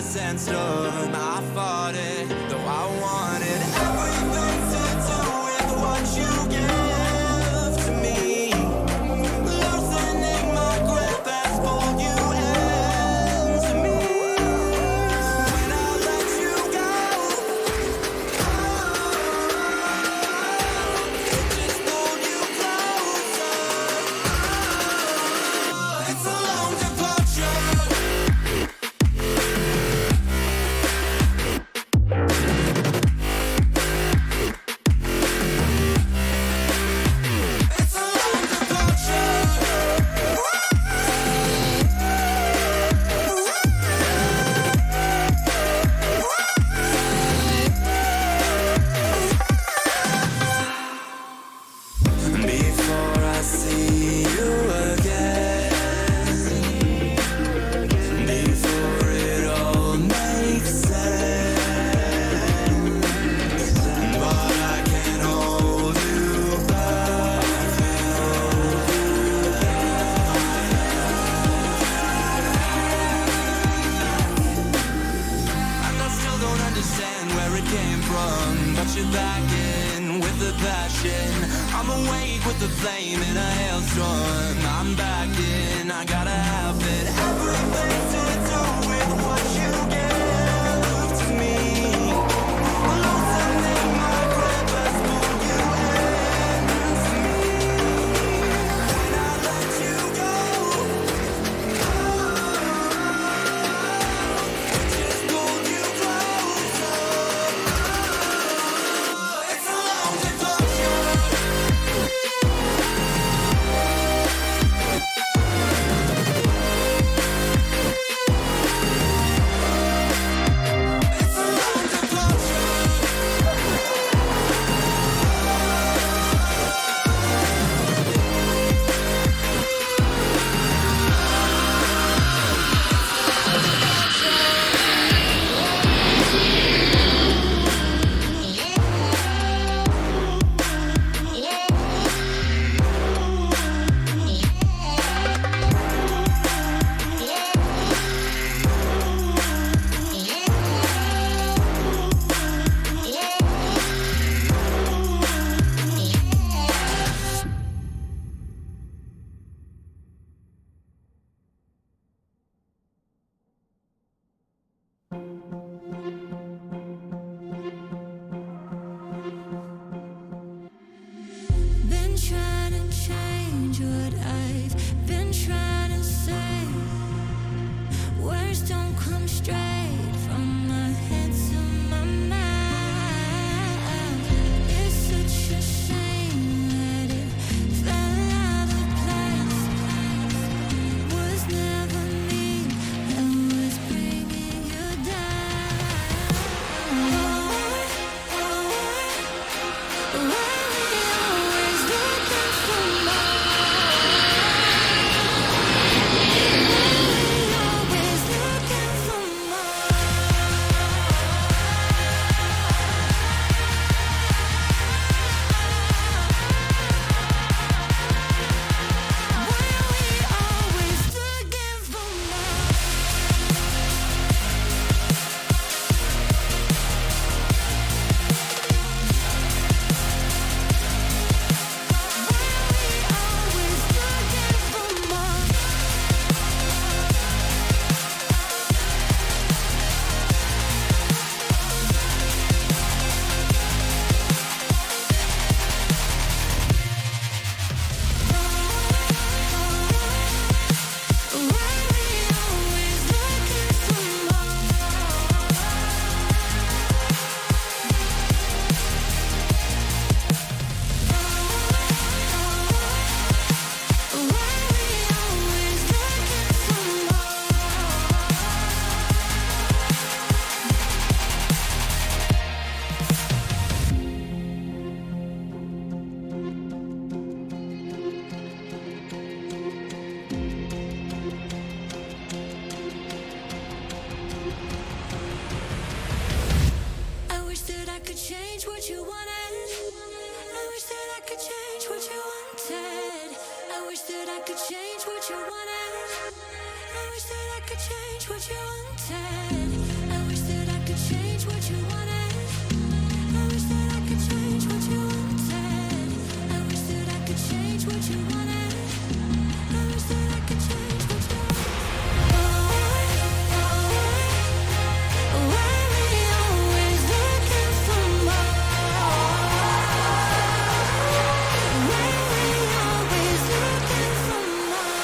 sandstorm. I fought it, though I wanted everything to do with what you give to me. Loosening my grip as pulled you into me. When I let you go, it just pulled you closer. It's a long departure. I wish that I could change what you wanted. I wish that I could change what you wanted. I wish that I could change what you wanted. I wish that I could change what you wanted. I wish that I could change what you wanted. Why we always looking for more? Why we always looking for more?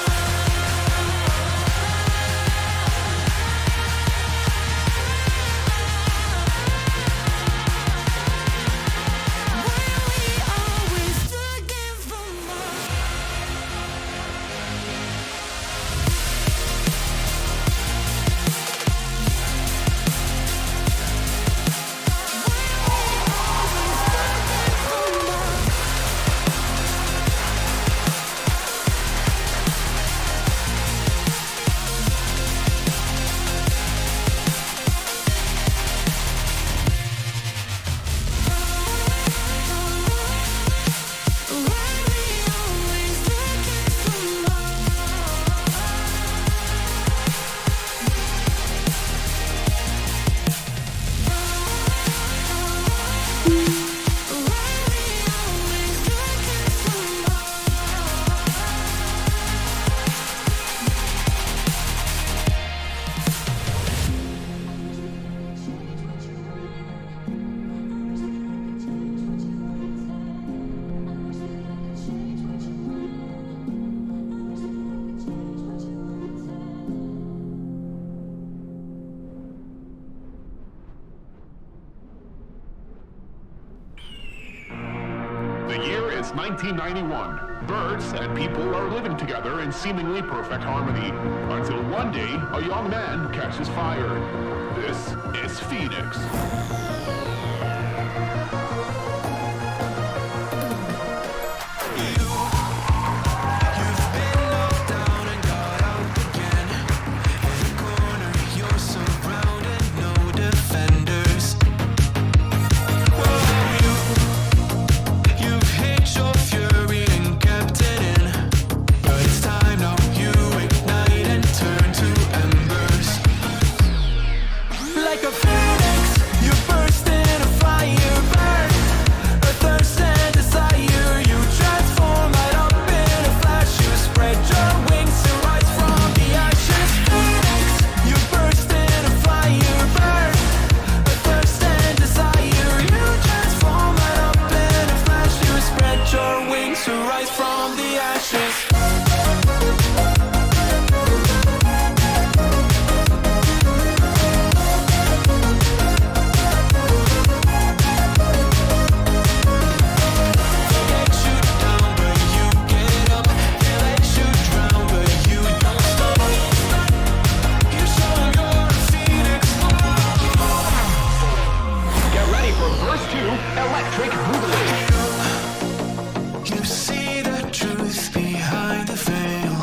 The year is 1991. Birds and people are living together in seemingly perfect harmony, until one day a young man catches fire. This is Fedex. Like a phoenix, you burst in a fire burn. A thirst and desire, you transform right up in a flash. You spread your wings to rise from the ashes. Phoenix, you burst in a fire burn. A thirst and desire, you transform right up in a flash. You spread your wings to rise from the ashes. Electric Boogaloo. You see the truth behind the veil,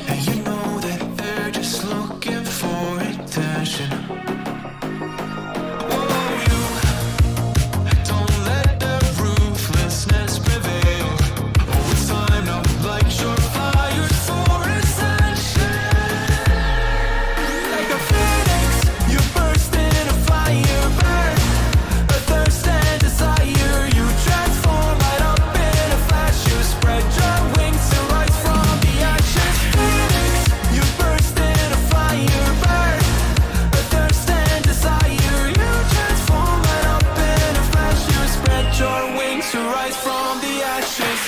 and you know that they're just looking for attention. Oh, you don't let the ruthlessness prevail. Oh, it's time now, light your fires for ascension. Like a phoenix, you burst in a fire burn. A thirst and desire, you transform right up in a flash. You spread your wings to rise from the ashes. Phoenix, you burst in a fire burn. A thirst and desire, you transform right up in a flash. You spread your wings to rise from the ashes.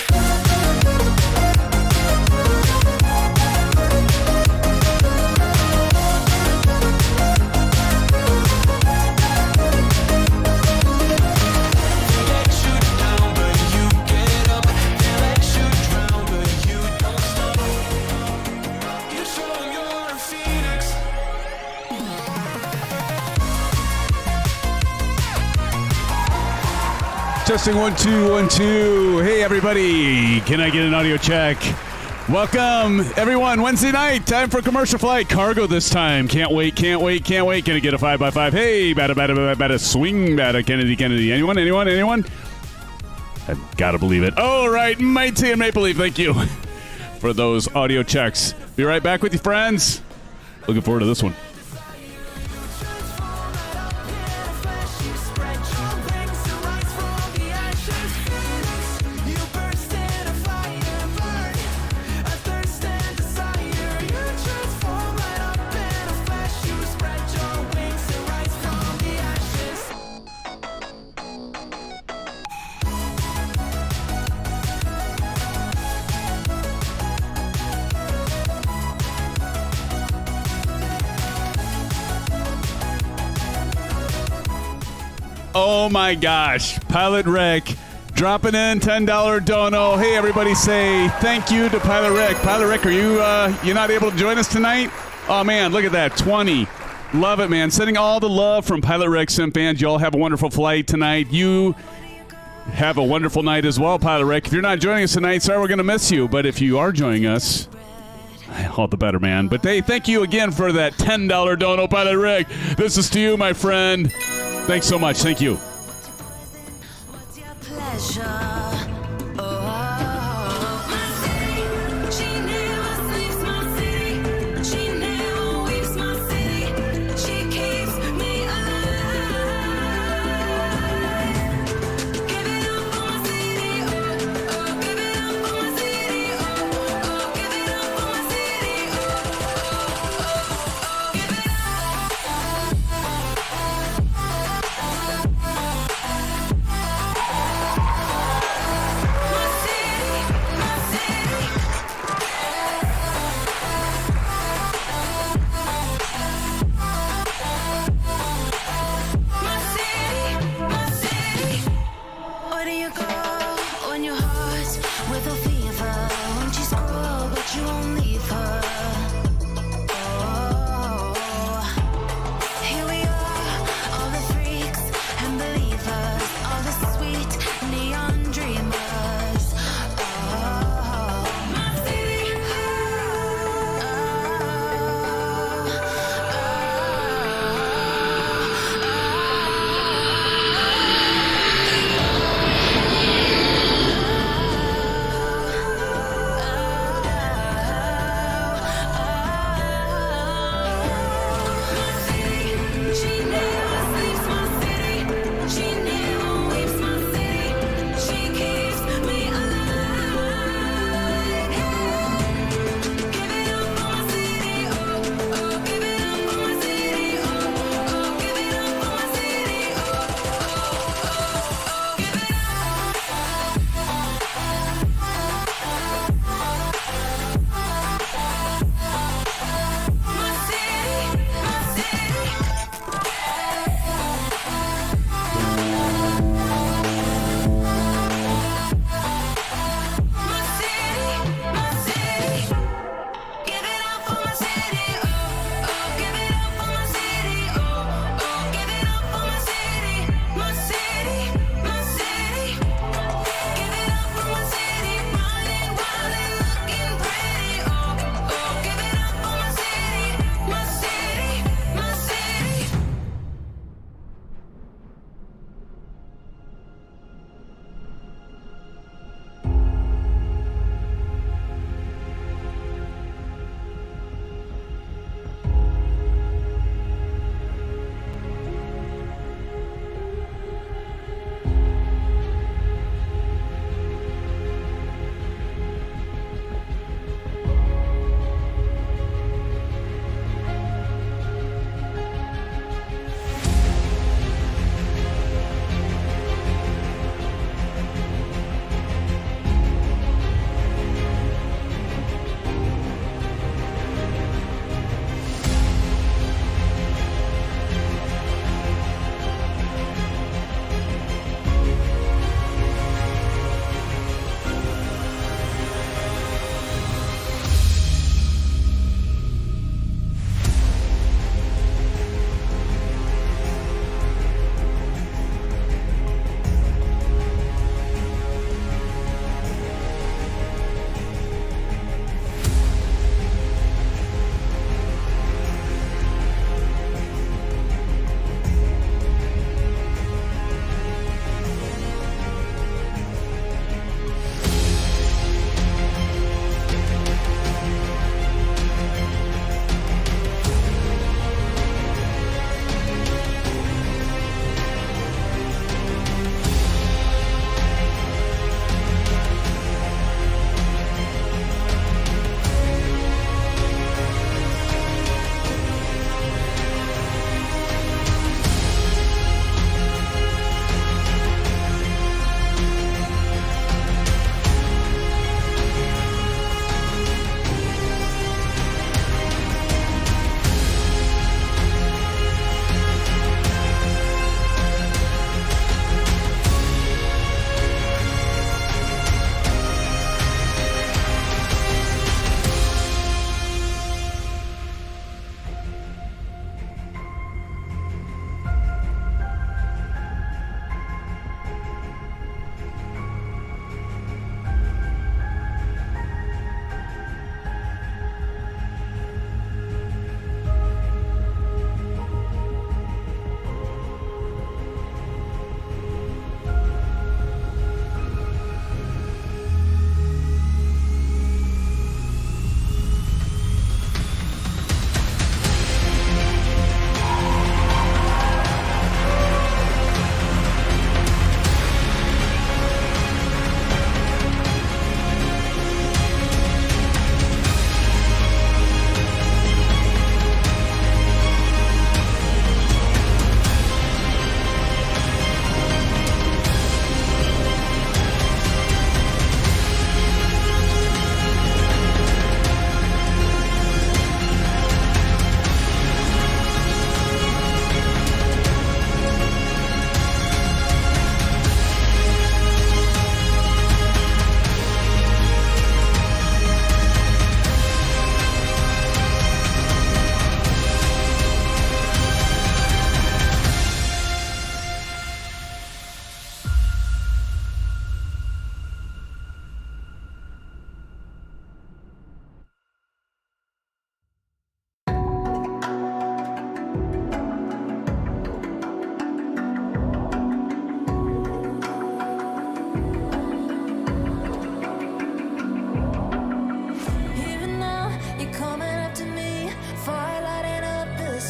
Testing 1 2 1 2. Hey everybody, can I get an audio check? Welcome everyone. Wednesday night, time for commercial flight. Cargo this time. Can't wait, can't wait, can't wait. Gonna get a 5x5. Hey, bada swing bada Kennedy. Anyone? I've gotta believe it. All right, mighty and Maple Leaf. Thank you for those audio checks. Be right back with you, friends. Looking forward to this one. Oh my gosh, Pilot Rick dropping in $10 dono. Hey, everybody say thank you to Pilot Rick. Pilot Rick, are you not able to join us tonight? Oh man, look at that, 20. Love it, man. Sending all the love from Pilot Rick, SimFans. You all have a wonderful flight tonight. You have a wonderful night as well, Pilot Rick. If you're not joining us tonight, sorry we're going to miss you. But if you are joining us, all the better, man. But hey, thank you again for that $10 dono, Pilot Rick. This is to you, my friend. Thanks so much. Thank you. What's your pleasure?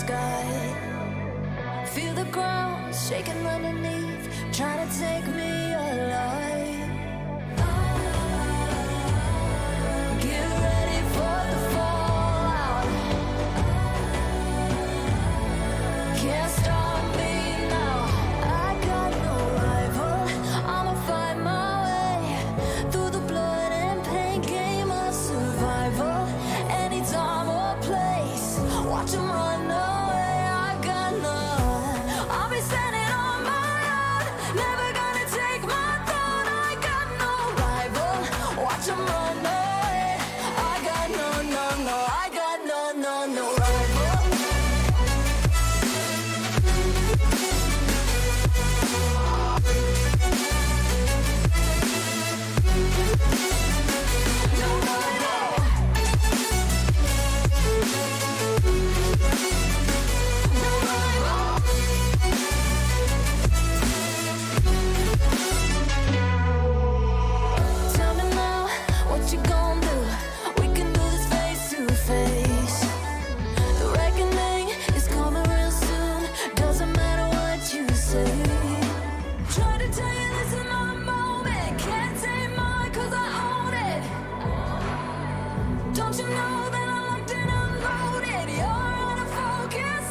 sky. Feel the ground shaking underneath, trying to take me alive. Get ready for the fallout. Can't stop me now. I got no rival. I'ma find my way through the blood and pain game of survival. Anytime or place, watch 'em run away. I got none. I'll be standing on my own, never gonna take my throne. I got no rival. Watch 'em run away. I got no, I got no rival. No rival. No rival. Tell me now, what you gon' do? We can do this face to face. The reckoning is coming real soon. Doesn't matter what you say. Try to tell you this is my moment. Can't take mine 'cause I own it. Don't you know that I'm locked and unloaded? You're out of focus.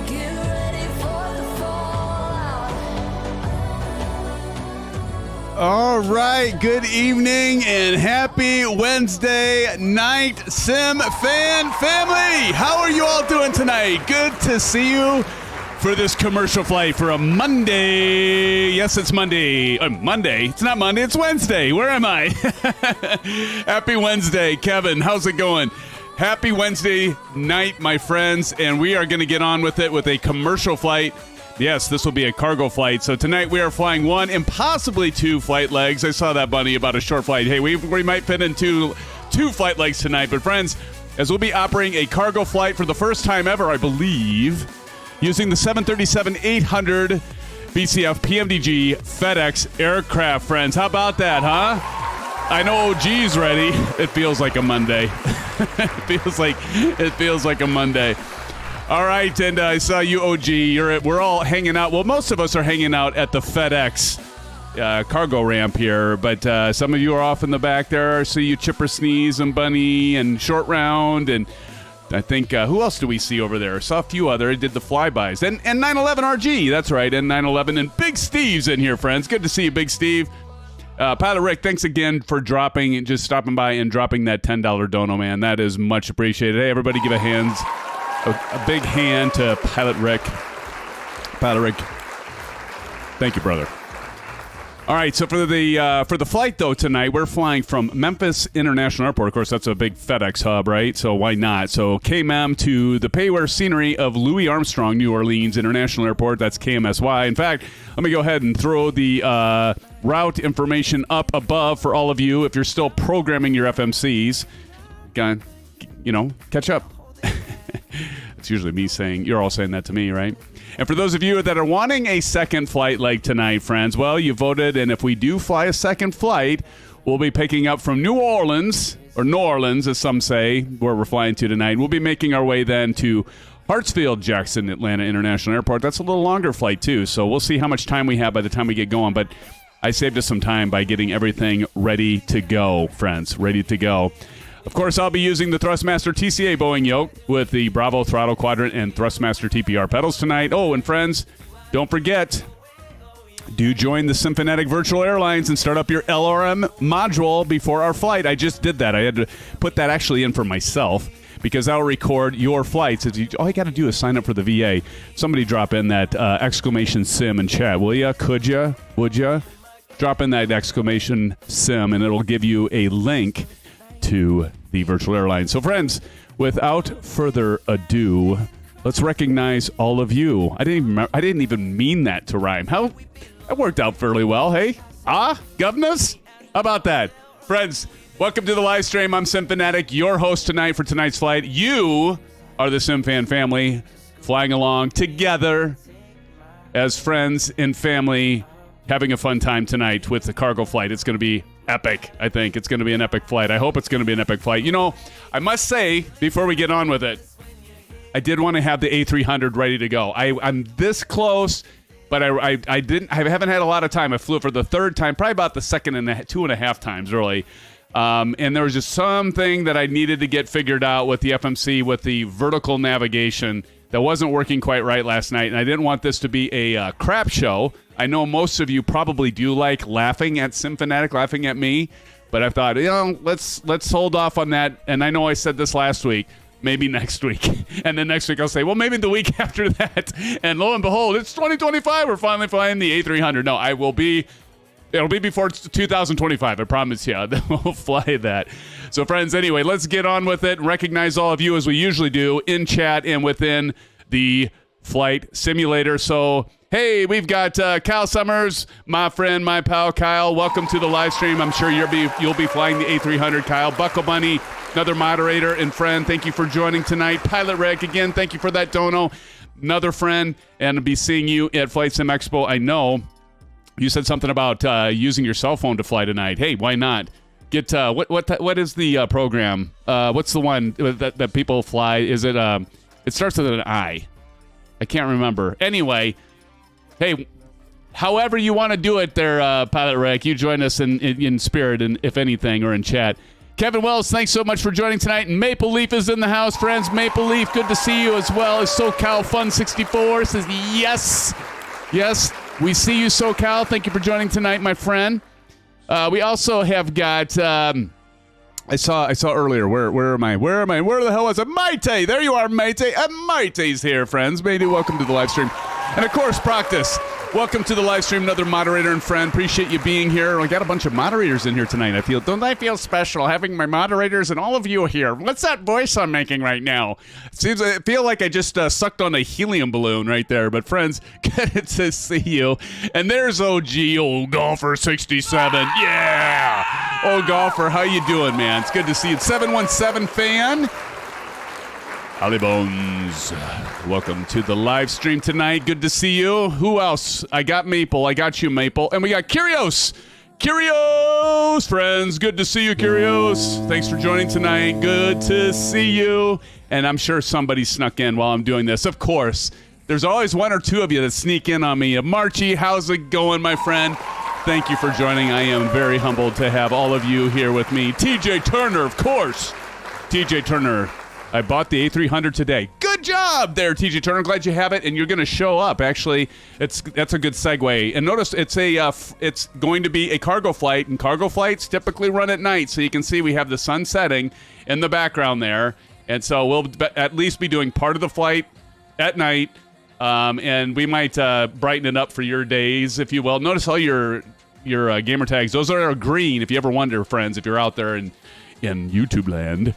Get ready for the fallout. All right, good evening and happy Wednesday night, Sim Fan family. How are you all doing tonight? Good to see you for this commercial flight for a Monday. Yes, it's Monday. Monday. It's not Monday, it's Wednesday. Where am I? Happy Wednesday, Kevin. How's it going? Happy Wednesday night, my friends, and we are going to get on with it with a commercial flight. Yes, this will be a cargo flight. So tonight we are flying one and possibly two flight legs. I saw that, Bunny, about a short flight. Hey, we might fit into two flight legs tonight. But friends, as we'll be operating a cargo flight for the first time ever, I believe, using the 737-800 BCF PMDG Fedex aircraft, friends. How about that, huh? I know OG's ready. It feels like a Monday. It feels like a Monday. All right, and I saw you, OG. We're all hanging out. Well, most of us are hanging out at the FedEx cargo ramp here, but some of you are off in the back there. I see you, Chipper Sneeze and Bunny and Short Round, and I think, who else do we see over there? I saw a few other. I did the flybys. And 911 RG, that's right, and 911. And Big Steve's in here, friends. Good to see you, Big Steve. Pilot Rick, thanks again for just stopping by and dropping that $10 dono, man. That is much appreciated. Hey, everybody give a big hand to Pilot Rick. Pilot Rick, thank you, brother. All right, so for the flight, though, tonight, we're flying from Memphis International Airport. Of course, that's a big FedEx hub, right? So why not? So KMEM to the payware scenery of Louis Armstrong, New Orleans International Airport. That's KMSY. In fact, let me go ahead and throw the route information up above for all of you if you're still programming your FMCs. Catch up. It's usually me saying, you're all saying that to me, right? And for those of you that are wanting a second flight like tonight, friends, well, you voted, and if we do fly a second flight, we'll be picking up from New Orleans, or New Orleans, as some say, where we're flying to tonight. We'll be making our way then to Hartsfield-Jackson Atlanta International Airport. That's a little longer flight, too, so we'll see how much time we have by the time we get going, but I saved us some time by getting everything ready to go, friends, ready to go. Of course, I'll be using the Thrustmaster TCA Boeing Yoke with the Bravo, Throttle, Quadrant, and Thrustmaster TPR pedals tonight. Oh, and friends, don't forget, do join the SimFanatic Virtual Airlines and start up your LRM module before our flight. I just did that. I had to put that actually in for myself because I'll record your flights. All you got to do is sign up for the VA. Somebody drop in that exclamation SIM in chat, will ya? Could ya? Would ya? Drop in that exclamation SIM, and it'll give you a link to the virtual airline. So, friends, without further ado, let's recognize all of you. I didn't even mean that to rhyme. That worked out fairly well. Hey, governors, how about that, friends? Welcome to the live stream. I'm SimFanatic, your host tonight for tonight's flight. You are the SimFan family, flying along together as friends and family, having a fun time tonight with the cargo flight. It's going to be epic. I think it's going to be an epic flight. I hope it's going to be an epic flight. You know, I must say, before we get on with it, I did want to have the A300 ready to go. I'm this close, but I haven't had a lot of time. I flew it for the third time, probably about the second and 2.5 times, really. And there was just something that I needed to get figured out with the FMC, with the vertical navigation that wasn't working quite right last night. And I didn't want this to be a crap show. I know most of you probably do like laughing at SimFanatic, laughing at me. But I thought, let's hold off on that. And I know I said this last week. Maybe next week. And then next week I'll say, well, maybe the week after that. And lo and behold, it's 2025. We're finally flying the A300. No, it'll be before 2025. I promise you. We'll fly that. So friends, anyway, let's get on with it. Recognize all of you as we usually do in chat and within the flight simulator. So, hey, we've got Kyle Summers, my friend, my pal Kyle. Welcome to the live stream. I'm sure you'll be flying the A300, Kyle. Buckle Bunny, another moderator and friend. Thank you for joining tonight. Pilot Rick, again, thank you for that dono. Another friend, and I'll be seeing you at Flight Sim Expo. I know you said something about using your cell phone to fly tonight. Hey, why not? Get what is the program? What's the one that people fly? Is it it starts with an I. I can't remember. Anyway, hey, however you want to do it there, Pilot Rick, you join us in spirit, and if anything, or in chat. Kevin Wells, thanks so much for joining tonight. And Maple Leaf is in the house, friends. Maple Leaf, good to see you as well. As SoCal Fun 64 says yes. Yes, we see you, SoCal. Thank you for joining tonight, my friend. We also have got... I saw earlier. Where am I? Where the hell was it? Maite! There you are, Maite. Maite's here, friends. Maite, welcome to the live stream. And of course, Proctus, welcome to the live stream. Another moderator and friend. Appreciate you being here. I got a bunch of moderators in here tonight. Don't I feel special having my moderators and all of you here? What's that voice I'm making right now? I feel like I just sucked on a helium balloon right there. But friends, good to see you. And there's OG, old golfer 67. Yeah, old golfer, how you doing, man? It's good to see you. 717 fan. Holly Bones, welcome to the live stream tonight. Good to see you. Who else? I got Maple. I got you, Maple. And we got Kyrios. Kyrios, friends. Good to see you, Kyrios. Thanks for joining tonight. Good to see you. And I'm sure somebody snuck in while I'm doing this. Of course, there's always one or two of you that sneak in on me. Marchie, how's it going, my friend? Thank you for joining. I am very humbled to have all of you here with me. TJ Turner, of course. TJ Turner. I bought the A300 today. Good job there, TJ Turner. Glad you have it, and you're going to show up. Actually, that's a good segue. And notice it's going to be a cargo flight, and cargo flights typically run at night. So you can see we have the sun setting in the background there, and so we'll at least be doing part of the flight at night, and we might brighten it up for your days, if you will. Notice all your gamer tags; those are green. If you ever wonder, friends, if you're out there in YouTube land.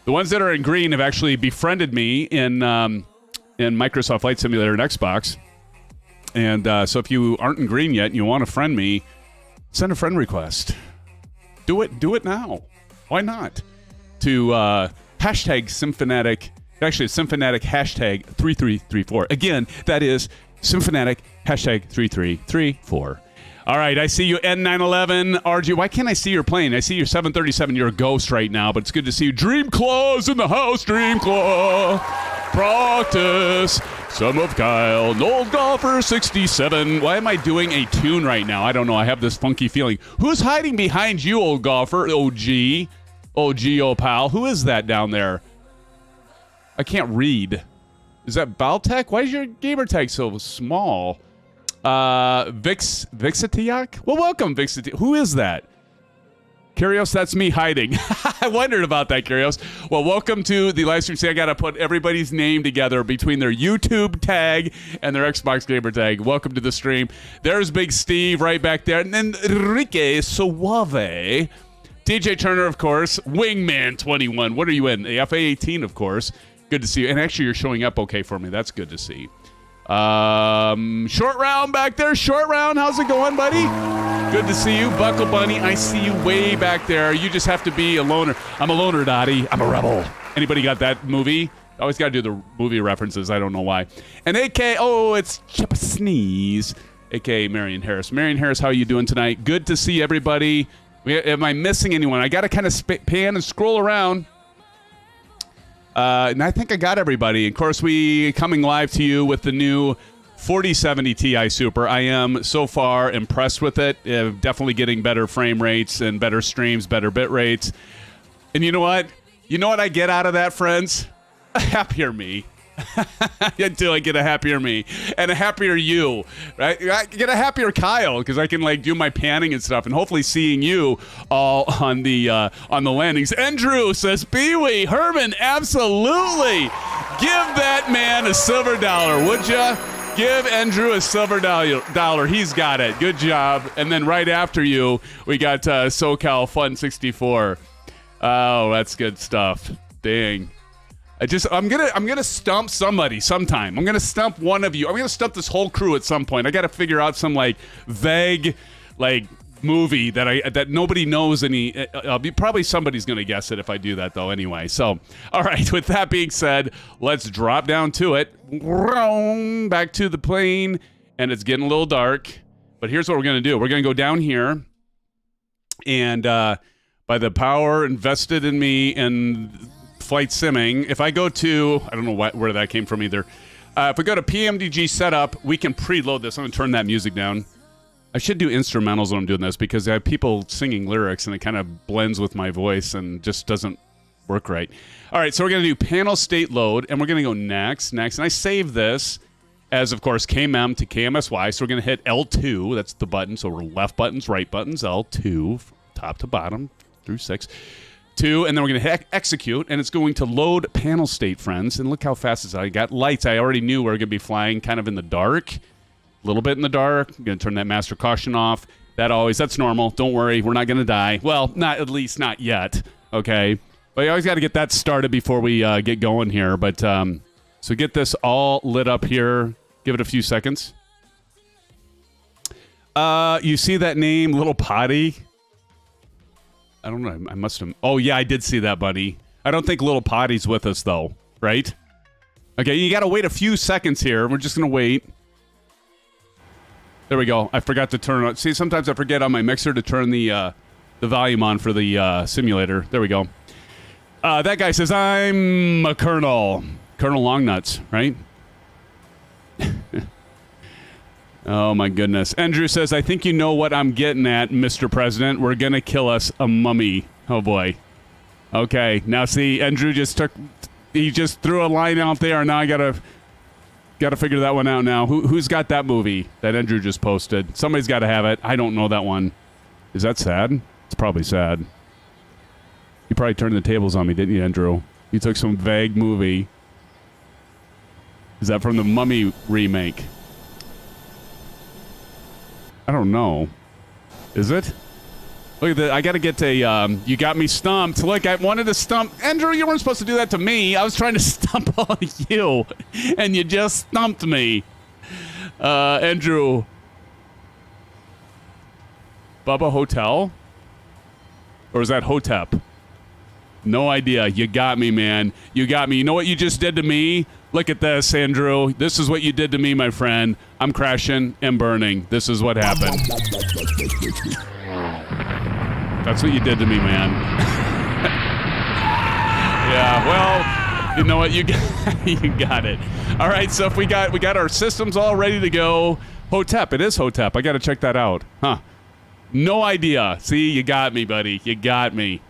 The ones that are in green have actually befriended me in Microsoft Flight Simulator and Xbox. And so if you aren't in green yet and you want to friend me, send a friend request. Do it now. Why not? To hashtag SimFanatic. Actually, it's SimFanatic hashtag 3334. Again, that is SimFanatic hashtag 3334. All right, I see you, N911, RG. Why can't I see your plane? I see your 737. You're a ghost right now, but it's good to see you. Dreamclaw's in the house, Dreamclaw. Proctus, some of Kyle, Noel Golfer 67. Why am I doing a tune right now? I don't know. I have this funky feeling. Who's hiding behind you, old golfer? OG, old pal. Who is that down there? I can't read. Is that Baltec? Why is your gamer tag so small? Vixitiak? Well, welcome, Vixitiak. Who is that? Kyrios, that's me hiding. I wondered about that, Kyrios. Well, welcome to the live stream. See, I got to put everybody's name together between their YouTube tag and their Xbox gamer tag. Welcome to the stream. There's Big Steve right back there. And then Enrique Suave. TJ Turner, of course. Wingman 21. What are you in? The FA-18, of course. Good to see you. And actually, you're showing up okay for me. That's good to see. Short round back there. Short round. How's it going, buddy? Good to see you. Buckle Bunny, I see you way back there. You just have to be a loner. I'm a loner, Dottie. I'm a rebel. Anybody got that movie? I always got to do the movie references. I don't know why. And AK, it's Chip Sneeze. AK Marion Harris. Marion Harris, how are you doing tonight? Good to see everybody. Am I missing anyone? I got to kind of pan and scroll around. And I think I got everybody. Of course, we coming live to you with the new 4070 Ti Super. I am so far impressed with it. Definitely getting better frame rates and better streams, better bit rates. And you know what? You know what I get out of that, friends? A happier me. Until I get a happier me and a happier you, right? I get a happier Kyle because I can like do my panning and stuff, and hopefully seeing you all on the landings. Andrew says, "Pee-wee, Herman, absolutely. Give that man a silver dollar, would ya? Give Andrew a silver dollar. He's got it. Good job." And then right after you, we got SoCal Fun 64. Oh, that's good stuff. Dang. I'm gonna stump somebody sometime. I'm gonna stump one of you. I'm gonna stump this whole crew at some point. I gotta figure out some like vague like movie that nobody knows any. Probably somebody's gonna guess it if I do that though. Anyway, so all right. With that being said, let's drop down to it. Back to the plane, and it's getting a little dark. But here's what we're gonna do. We're gonna go down here, and by the power invested in me and flight simming, if I go to, I don't know where that came from either. If we go to PMDG setup, we can preload this. I'm going to turn that music down. I should do instrumentals when I'm doing this because I have people singing lyrics and it kind of blends with my voice and just doesn't work right. All right, so we're going to do panel state load, and we're going to go next. And I save this as, of course, KMEM to KMSY. So we're going to hit L2. That's the button. So we're left buttons, right buttons, L2, top to bottom through 6. 2, and then we're going to hit execute, and it's going to load panel state, friends. And look how fast it's. I got lights. I already knew we were going to be flying kind of in the dark, a little bit in the dark. I'm going to turn that master caution off. That's normal. Don't worry, we're not going to die. Well, at least not yet. Okay, but you always got to get that started before we get going here. But so get this all lit up here. Give it a few seconds. You see that name, Little Potty? I don't know. I must have. Oh, yeah, I did see that, buddy. I don't think Little Potty's with us, though. Right? Okay, you got to wait a few seconds here. We're just going to wait. There we go. I forgot to turn on. See, sometimes I forget on my mixer to turn the volume on for the simulator. There we go. That guy says, I'm a Colonel. Colonel Longnuts, right? Oh, my goodness. Andrew says, I think you know what I'm getting at, Mr. President. We're going to kill us a mummy. Oh, boy. Okay. Now, see, Andrew just threw a line out there, and now I got to figure that one out now. Who's got that movie that Andrew just posted? Somebody's got to have it. I don't know that one. Is that sad? It's probably sad. You probably turned the tables on me, didn't you, Andrew? You took some vague movie. Is that from the Mummy remake? I don't know. Is it? Look at that. I got to get to, you got me stumped. Look, I wanted to stump. Andrew, you weren't supposed to do that to me. I was trying to stump all you, and you just stumped me. Andrew. Bubba Hotel? Or is that Hotep? No idea. You got me, man. You got me. You know what you just did to me? Look at this, Andrew. This is what you did to me, my friend. I'm crashing and burning. This is what happened. That's what you did to me, man. Yeah, well, you know what? You got it. All right, so if we got our systems all ready to go. Hotep. It is Hotep. I got to check that out. Huh. No idea. See, you got me, buddy. You got me.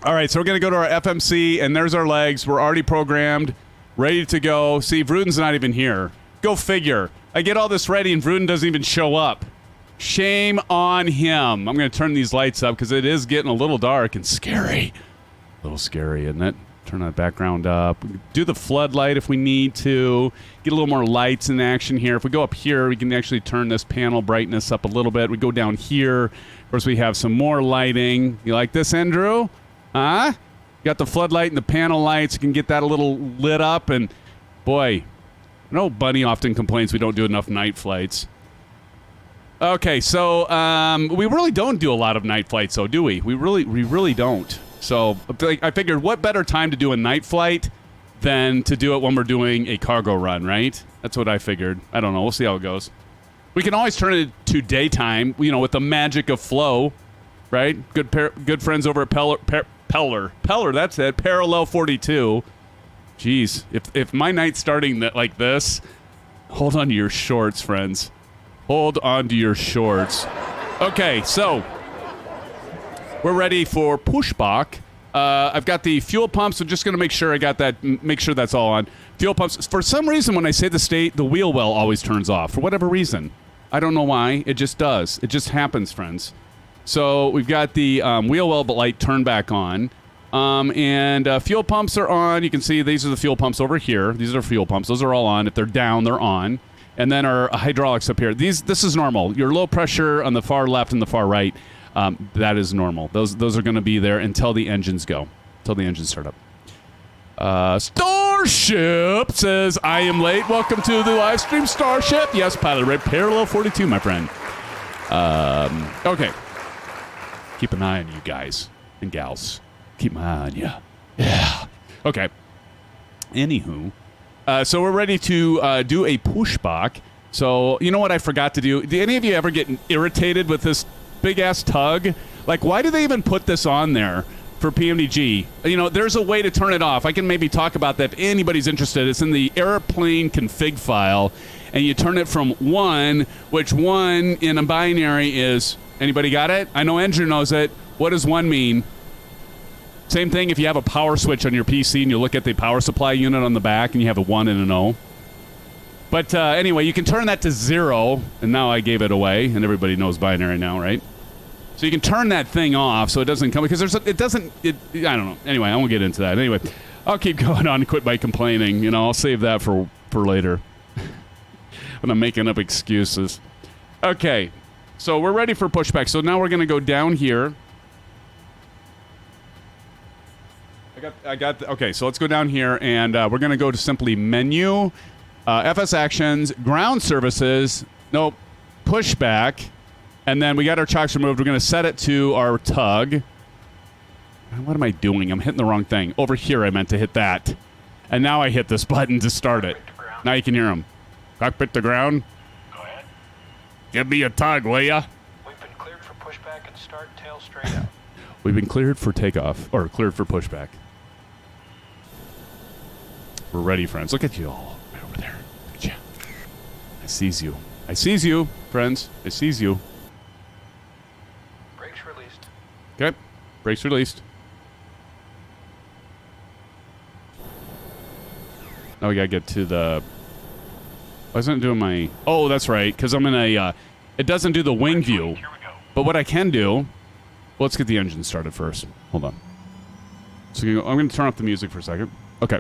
All right, so we're going to go to our FMC, and there's our legs. We're already programmed, ready to go. See, Vruden's not even here. Go figure. I get all this ready, and Vruden doesn't even show up. Shame on him. I'm going to turn these lights up because it is getting a little dark and scary. A little scary, isn't it? Turn that background up. Do the floodlight if we need to. Get a little more lights in action here. If we go up here, we can actually turn this panel brightness up a little bit. We go down here. Of course, we have some more lighting. You like this, Andrew? Huh? Got the floodlight and the panel lights. You can get that a little lit up. And, boy, I know Bunny often complains we don't do enough night flights. Okay, so we really don't do a lot of night flights, though, do we? We really don't. So I figured what better time to do a night flight than to do it when we're doing a cargo run, right? That's what I figured. I don't know. We'll see how it goes. We can always turn it to daytime, with the magic of flow. right? Good friends over at Peller. That's it. Parallel 42. Jeez, if my night's starting like this, hold on to your shorts, friends. Hold on to your shorts. Okay, so we're ready for pushback. I've got the fuel pumps. I'm just going to make sure I got that. Make sure that's all on. Fuel pumps. For some reason, when I say the state, the wheel well always turns off. For whatever reason. I don't know why. It just does. It just happens, friends. So we've got the wheel well light turned back on. And fuel pumps are on. You can see these are the fuel pumps over here. These are fuel pumps. Those are all on. If they're down, they're on. And then our hydraulics up here. This is normal. Your low pressure on the far left and the far right, that is normal. Those are going to be there until the engines go. Until the engines start up. Starship says, I am late. Welcome to the live stream, Starship. Yes, Pilot Red, Parallel 42, my friend. Okay. Keep an eye on you guys and gals. Keep my eye on you. Yeah. Okay. Anywho, so we're ready to do a pushback. So, you know what I forgot to do? Do any of you ever get irritated with this big-ass tug? Like, why do they even put this on there for PMDG? You know, there's a way to turn it off. I can maybe talk about that if anybody's interested. It's in the airplane config file, and you turn it from 1, which 1 in a binary is... Anybody got it? I know Andrew knows it. What does 1 mean? Same thing if you have a power switch on your PC and you look at the power supply unit on the back and you have a 1 and an 0. But anyway, you can turn that to 0, and now I gave it away, and everybody knows binary now, right? So you can turn that thing off so it doesn't come, because I don't know. Anyway, I won't get into that. Anyway, I'll keep going on and quit by complaining. You know, I'll save that for later when I'm making up excuses. Okay, so we're ready for pushback. So now we're going to go down here. Okay, so let's go down here, and we're going to go to simply menu, FS actions, ground services, nope, pushback, and then we got our chocks removed. We're going to set it to our tug. What am I doing? I'm hitting the wrong thing. Over here, I meant to hit that. And now I hit this button to start it. Now you can hear him. Cockpit to ground. Go ahead. Give me a tug, will ya? We've been cleared for pushback and start tail straight up. We've been cleared for takeoff, or cleared for pushback. We're ready, friends. Look at you all right over there. Look at you. I sees you. I sees you, friends. I sees you. Brakes released. Okay. Brakes released. Now we gotta get to the... I wasn't doing my... Oh, that's right, because I'm in a... it doesn't do the wing view. Here we go. But what I can do... Well, let's get the engine started first. Hold on. So I'm going to turn off the music for a second. Okay.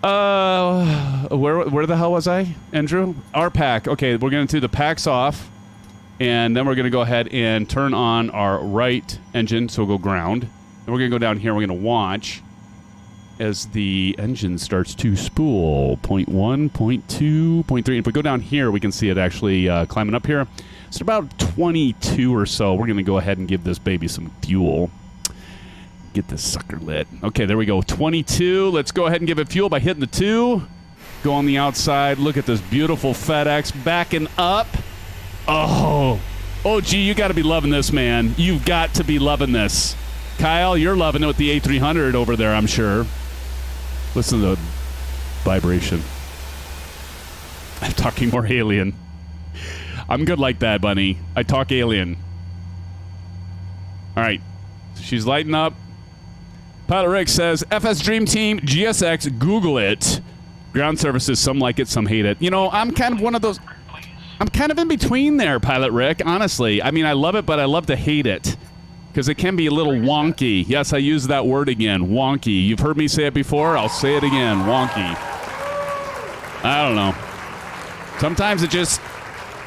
Where the hell was I, Andrew? Our pack. Okay, we're going to do the packs off, and then we're going to go ahead and turn on our right engine, so we'll go ground. Then we're going to go down here, and we're going to watch as the engine starts to spool. 0.1, 0.2, 0.3. If we go down here, we can see it actually climbing up here. It's about 22 or so. We're going to go ahead and give this baby some fuel. Get this sucker lit. Okay, there we go. 22. Let's go ahead and give it fuel by hitting the 2. Go on the outside. Look at this beautiful FedEx backing up. Oh, gee, you got to be loving this, man. You've got to be loving this. Kyle, you're loving it with the A300 over there, I'm sure. Listen to the vibration. I'm talking more alien. I'm good like that, bunny. I talk alien. All right. She's lighting up. Pilot Rick says, FS Dream Team, GSX, Google it. Ground services, some like it, some hate it. You know, I'm kind of one of those... I'm kind of in between there, Pilot Rick, honestly. I mean, I love it, but I love to hate it. Because it can be a little wonky. Yes, I use that word again, wonky. You've heard me say it before. I'll say it again, wonky. I don't know. Sometimes it just...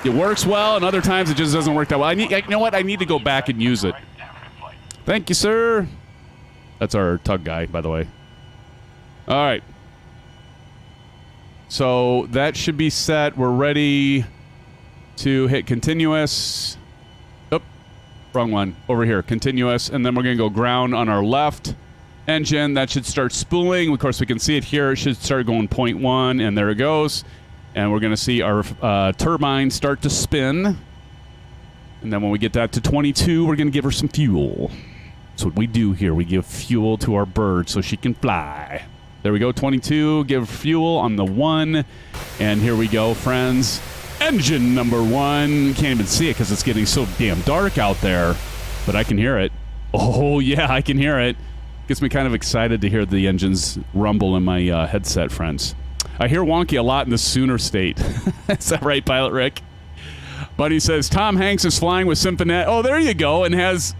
It works well, and other times it just doesn't work that well. You know what? I need to go back and use it. Thank you, sir. That's our tug guy, by the way. All right. So that should be set. We're ready to hit continuous. Oh, wrong one. Over here, continuous. And then we're going to go ground on our left engine. That should start spooling. Of course, we can see it here. It should start going 0.1, and there it goes. And we're going to see our turbine start to spin. And then when we get that to 22, we're going to give her some fuel. That's what we do here. We give fuel to our bird so she can fly. There we go, 22. Give fuel on the 1. And here we go, friends. Engine number 1. Can't even see it because it's getting so damn dark out there. But I can hear it. Oh, yeah, I can hear it. Gets me kind of excited to hear the engines rumble in my headset, friends. I hear wonky a lot in the Sooner state. Is that right, Pilot Rick? Buddy says, Tom Hanks is flying with SimFanatic. Oh, there you go. And has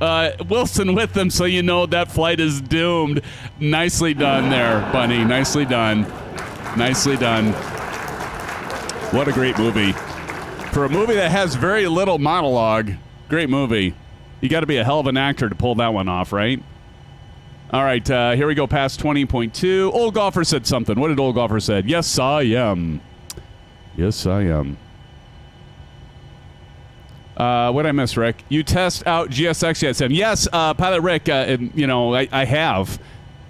Wilson with them, so you know that flight is doomed. Nicely done there, Bunny. Nicely done. Nicely done. What a great movie. For a movie that has very little monologue, great movie. You got to be a hell of an actor to pull that one off, right? All right, here we go past 20.2. Old Golfer said something. What did Old Golfer said? Yes, I am. Yes, I am. What did I miss, Rick? You test out GSX yet, Sam? Yes, Pilot Rick, you know, I have.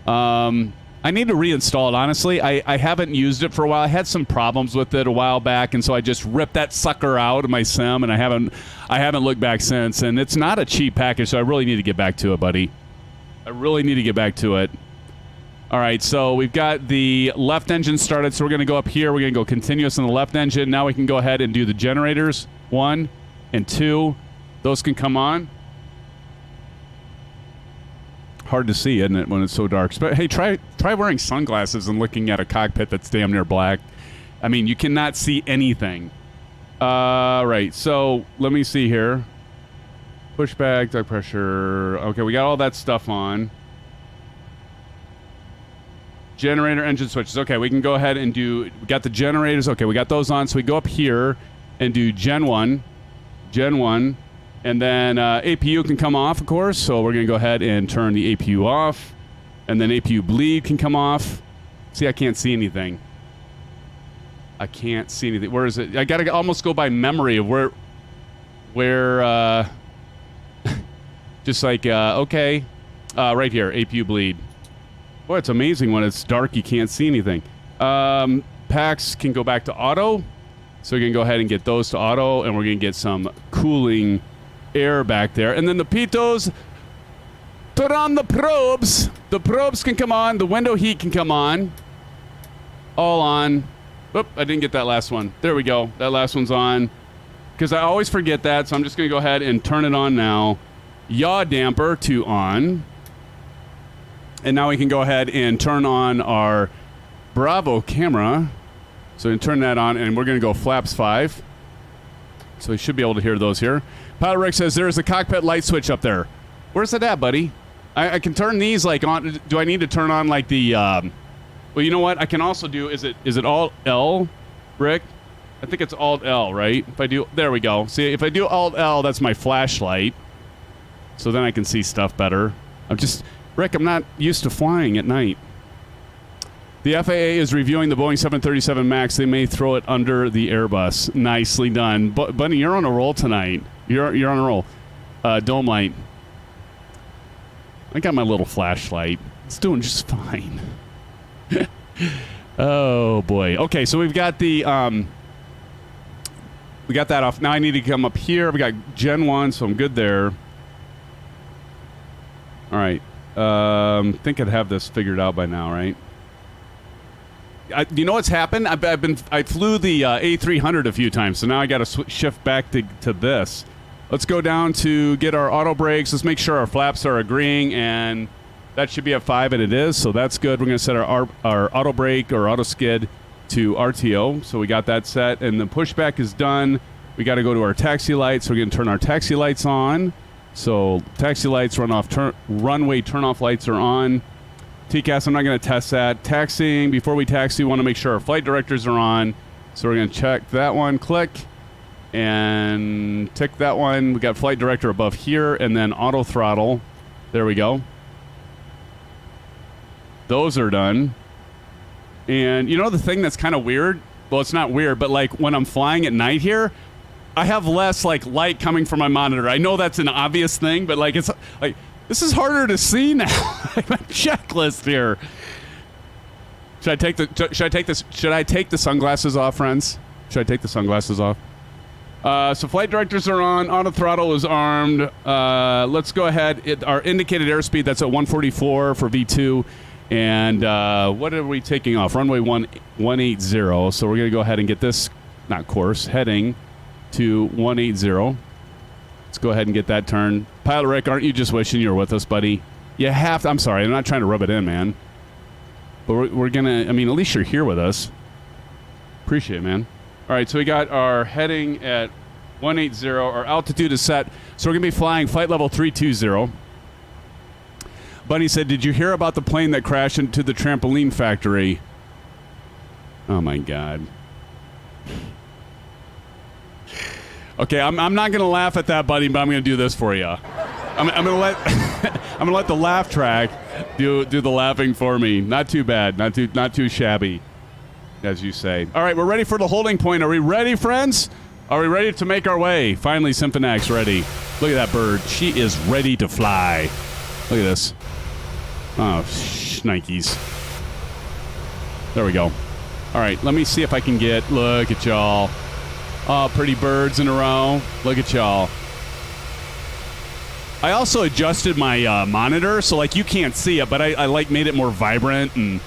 I need to reinstall it, honestly. I haven't used it for a while. I had some problems with it a while back, and so I just ripped that sucker out of my sim, and I haven't looked back since. And it's not a cheap package, so I really need to get back to it, buddy. I really need to get back to it. All right, so we've got the left engine started, so we're going to go up here. We're going to go continuous on the left engine. Now we can go ahead and do the generators. 1 and 2. Those can come on. Hard to see, isn't it, when it's so dark? But hey, try wearing sunglasses and looking at a cockpit that's damn near black. I mean, you cannot see anything. Right, so let me see here. Pushback, tug pressure. Okay, we got all that stuff on. Generator, engine switches. Okay, we can go ahead and do... We got the generators. Okay, we got those on. So we go up here and do Gen 1. Gen 1. And then APU can come off, of course. So we're going to go ahead and turn the APU off. And then APU bleed can come off. See, I can't see anything. I can't see anything. Where is it? I got to almost go by memory of where just like, okay. Right here, APU bleed. Boy, it's amazing when it's dark, you can't see anything. Packs can go back to auto. So we're going to go ahead and get those to auto, and we're going to get some cooling air back there. And then the pitos, put on the probes. The probes can come on. The window heat can come on. All on. Oop, I didn't get that last one. There we go. That last one's on. Because I always forget that, so I'm just going to go ahead and turn it on now. Yaw damper to on. And now we can go ahead and turn on our Bravo camera. So we can turn that on, and we're going to go flaps 5. So we should be able to hear those here. Pilot Rick says there's a cockpit light switch up there. Where's it at, buddy? I can turn these like on. Do I need to turn on like the... well, you know what? I can also do... Is it Alt L, Rick? I think it's Alt L, right? If I do... There we go. See, if I do Alt L, that's my flashlight. So then I can see stuff better. Rick, I'm not used to flying at night. The FAA is reviewing the Boeing 737 MAX. They may throw it under the Airbus. Nicely done. Bunny, you're on a roll tonight. You're on a roll. Dome light. I got my little flashlight. It's doing just fine. Oh, boy. Okay, so we've got the... we got that off. Now I need to come up here. We got Gen 1, so I'm good there. All right. I think I'd have this figured out by now, right? You know what's happened? I flew the A300 a few times, so now I got to shift back to this. Let's go down to get our auto brakes. Let's make sure our flaps are agreeing, and that should be at 5, and it is, so that's good. We're going to set our auto brake or auto skid to RTO, so we got that set, and the pushback is done. We got to go to our taxi lights. So we're going to turn our taxi lights on. So taxi lights, runway turn-off lights are on. TCAS, I'm not going to test that. Taxiing, before we taxi, we want to make sure our flight directors are on. So we're going to check that one, click, and tick that one. We got flight director above here, and then auto throttle. There we go. Those are done. And you know the thing that's kind of weird? Well, it's not weird, but like when I'm flying at night here, I have less like light coming from my monitor. I know that's an obvious thing, but like it's like this is harder to see now. My checklist here. Should I take the sunglasses off, friends? Should I take the sunglasses off? So flight directors are on. Auto throttle is armed. Let's go ahead. Our indicated airspeed, that's at 144 for V2. And what are we taking off? Runway 180. So we're going to go ahead and get this, not course, heading to 180. Let's go ahead and get that turn. Pilot Rick, aren't you just wishing you were with us, buddy? You have to. I'm sorry. I'm not trying to rub it in, man. But we're going to, I mean, at least you're here with us. Appreciate it, man. All right, so we got our heading at 180. Our altitude is set. So we're going to be flying flight level 320. Bunny said, did you hear about the plane that crashed into the trampoline factory? Oh, my God. Okay, I'm not going to laugh at that, buddy, but I'm going to do this for you. I'm going to let I'm going to let the laugh track do the laughing for me. Not too bad. Not too shabby, as you say. All right, we're ready for the holding point. Are we ready, friends? Are we ready to make our way? Finally, SimFanatic's ready. Look at that bird. She is ready to fly. Look at this. Oh, shnikes. There we go. All right, let me see if I can get... Look at y'all. Oh, pretty birds in a row. Look at y'all. I also adjusted my monitor, so like you can't see it, but I like made it more vibrant, and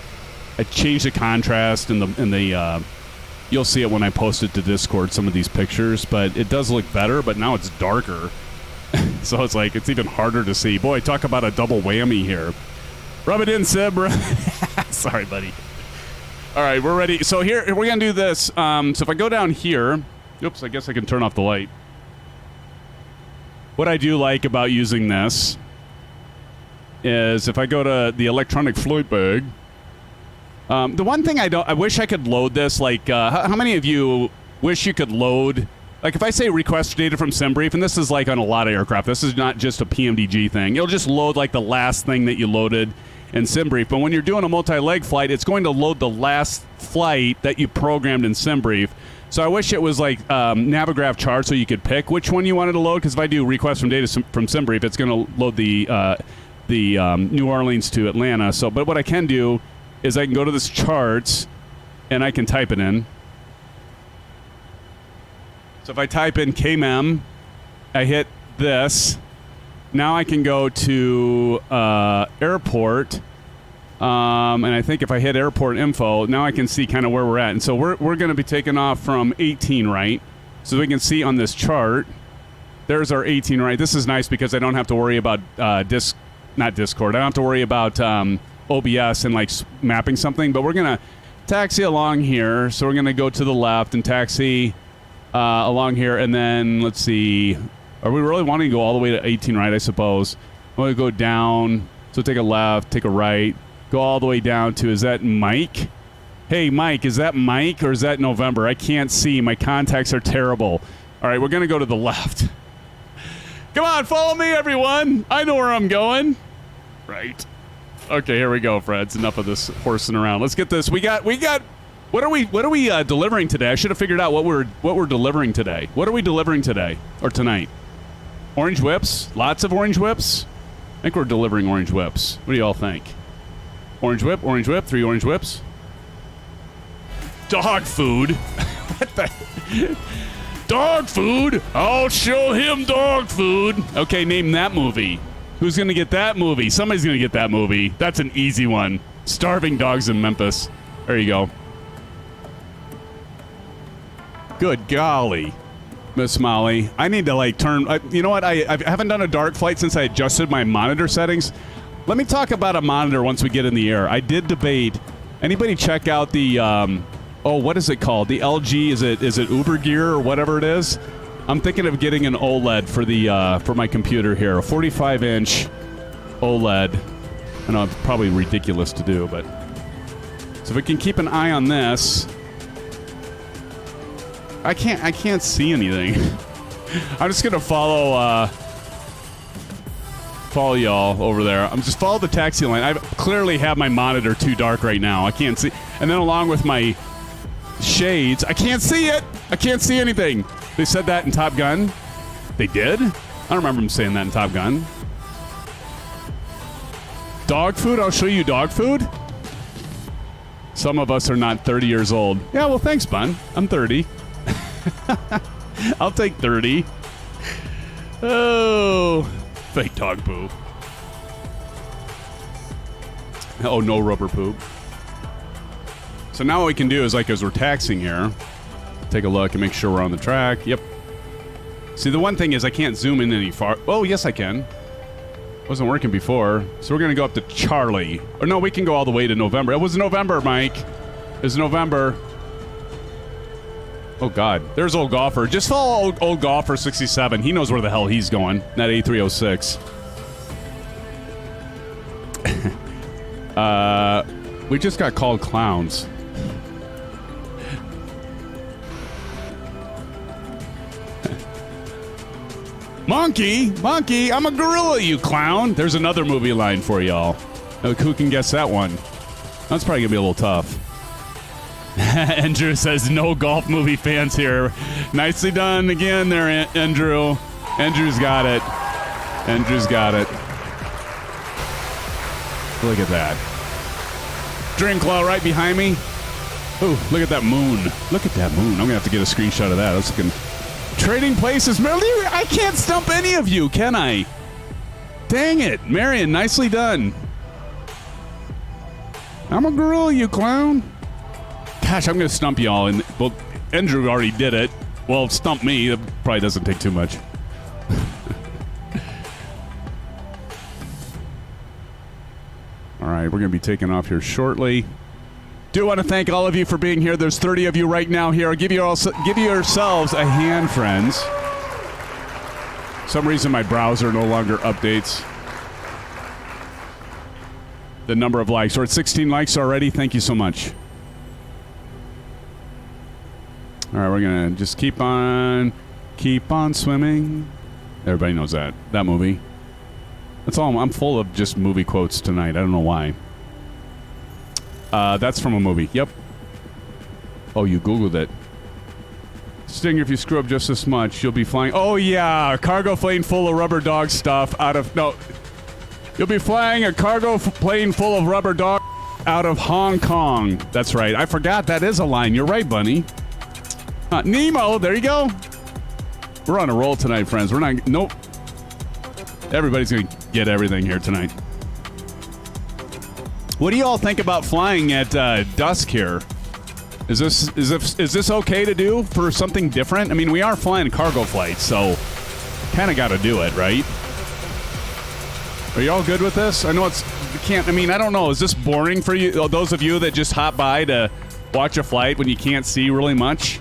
I changed the contrast and the you'll see it when I post it to Discord, some of these pictures, but it does look better, but now it's darker. So it's like it's even harder to see. Boy, talk about a double whammy here. Rub it in, Sib. Sorry, buddy. All right, we're ready. So here we're gonna do this. So if I go down here, oops, I guess I can turn off the light. What I do like about using this is if I go to the electronic flight bag, the one thing I wish I could load this, like, how many of you wish you could load, like if I say request data from SimBrief, and this is like on a lot of aircraft, this is not just a PMDG thing, it'll just load like the last thing that you loaded in SimBrief, but when you're doing a multi-leg flight, it's going to load the last flight that you programmed in SimBrief. So I wish it was like Navigraph chart so you could pick which one you wanted to load, because if I do request from data from SimBrief, it's going to load the New Orleans to Atlanta. So, but what I can do is I can go to this charts and I can type it in. So if I type in KMEM, I hit this. Now I can go to airport. And I think if I hit airport info, now I can see kind of where we're at. And so we're going to be taking off from 18 right. So we can see on this chart, there's our 18 right. This is nice because I don't have to worry about not Discord. I don't have to worry about OBS and like mapping something. But we're going to taxi along here. So we're going to go to the left and taxi along here. And then let's see. Are we really wanting to go all the way to 18 right, I suppose? I'm going to go down. So take a left, take a right. Go all the way down to, is that Mike? Hey, Mike, is that Mike or is that November? I can't see. My contacts are terrible. All right, we're going to go to the left. Come on, follow me, everyone. I know where I'm going. Right. Okay, here we go, friends. Enough of this horsing around. Let's get this. We got. What are we delivering today? I should have figured out what we're delivering today. What are we delivering today or tonight? Orange whips? Lots of orange whips? I think we're delivering orange whips. What do you all think? Orange whip, 3 orange whips. Dog food. What the? Dog food? I'll show him dog food. Okay, name that movie. Who's going to get that movie? Somebody's going to get that movie. That's an easy one. Starving Dogs in Memphis. There you go. Good golly, Miss Molly. I need to like turn... you know what? I haven't done a dark flight since I adjusted my monitor settings. Let me talk about a monitor once we get in the air. I did debate. Anybody check out the... what is it called? The LG, is it Uber Gear or whatever it is? I'm thinking of getting an OLED for the for my computer here. A 45-inch OLED. I know it's probably ridiculous to do, but... So if we can keep an eye on this... I can't see anything. I'm just gonna follow y'all over there. I'm just follow the taxi line. I clearly have my monitor too dark right now. I can't see. And then along with my shades, I can't see it. I can't see anything. They said that in Top Gun. They did? I don't remember them saying that in Top Gun. Dog food? I'll show you dog food? Some of us are not 30 years old. Yeah, well, thanks, Bun. I'm 30. I'll take 30. Oh, fake dog poo. Oh, no rubber poop. So now what we can do is, like, as we're taxiing here, take a look and make sure we're on the track. Yep. See, the one thing is I can't zoom in any far. Oh, yes, I can. Wasn't working before. So we're going to go up to Charlie. Or no, we can go all the way to November. It was November, Mike. It was November. Oh, God. There's Old Golfer. Just follow Old Golfer 67. He knows where the hell he's going. That A306. We just got called clowns. Monkey, I'm a gorilla, you clown. There's another movie line for y'all. Who can guess that one? That's probably going to be a little tough. Andrew says, no golf movie fans here. Nicely done again there, Andrew. Andrew's got it. Andrew's got it. Look at that. Dreamclaw right behind me. Ooh, look at that moon. Look at that moon. I'm going to have to get a screenshot of that. That's looking... Trading places. Marion, I can't stump any of you, can I? Dang it. Marion, nicely done. I'm a gorilla, you clown. Gosh, I'm going to stump y'all. And, well, Andrew already did it. Well, stump me. That probably doesn't take too much. All right, we're going to be taking off here shortly. Do want to thank all of you for being here. There's 30 of you right now here. Give yourselves a hand, friends. For some reason, my browser no longer updates the number of likes. We're at 16 likes already. Thank you so much. All right, we're going to just keep on swimming. Everybody knows that movie. That's all. I'm full of just movie quotes tonight. I don't know why. That's from a movie. Yep. Oh, you Googled it. Stinger, if you screw up just this much, you'll be flying. Oh, yeah. A cargo plane full of rubber dog stuff out of... No. You'll be flying a cargo plane full of rubber dog out of Hong Kong. That's right. I forgot that is a line. You're right, Bunny. Nemo. There you go. We're on a roll tonight, friends. We're not... Nope. Everybody's going to get everything here tonight. What do you all think about flying at dusk here? Is this okay to do for something different? I mean, we are flying cargo flights, so kind of got to do it, right? Are you all good with this? I know I don't know. Is this boring for you? Those of you that just hop by to watch a flight when you can't see really much?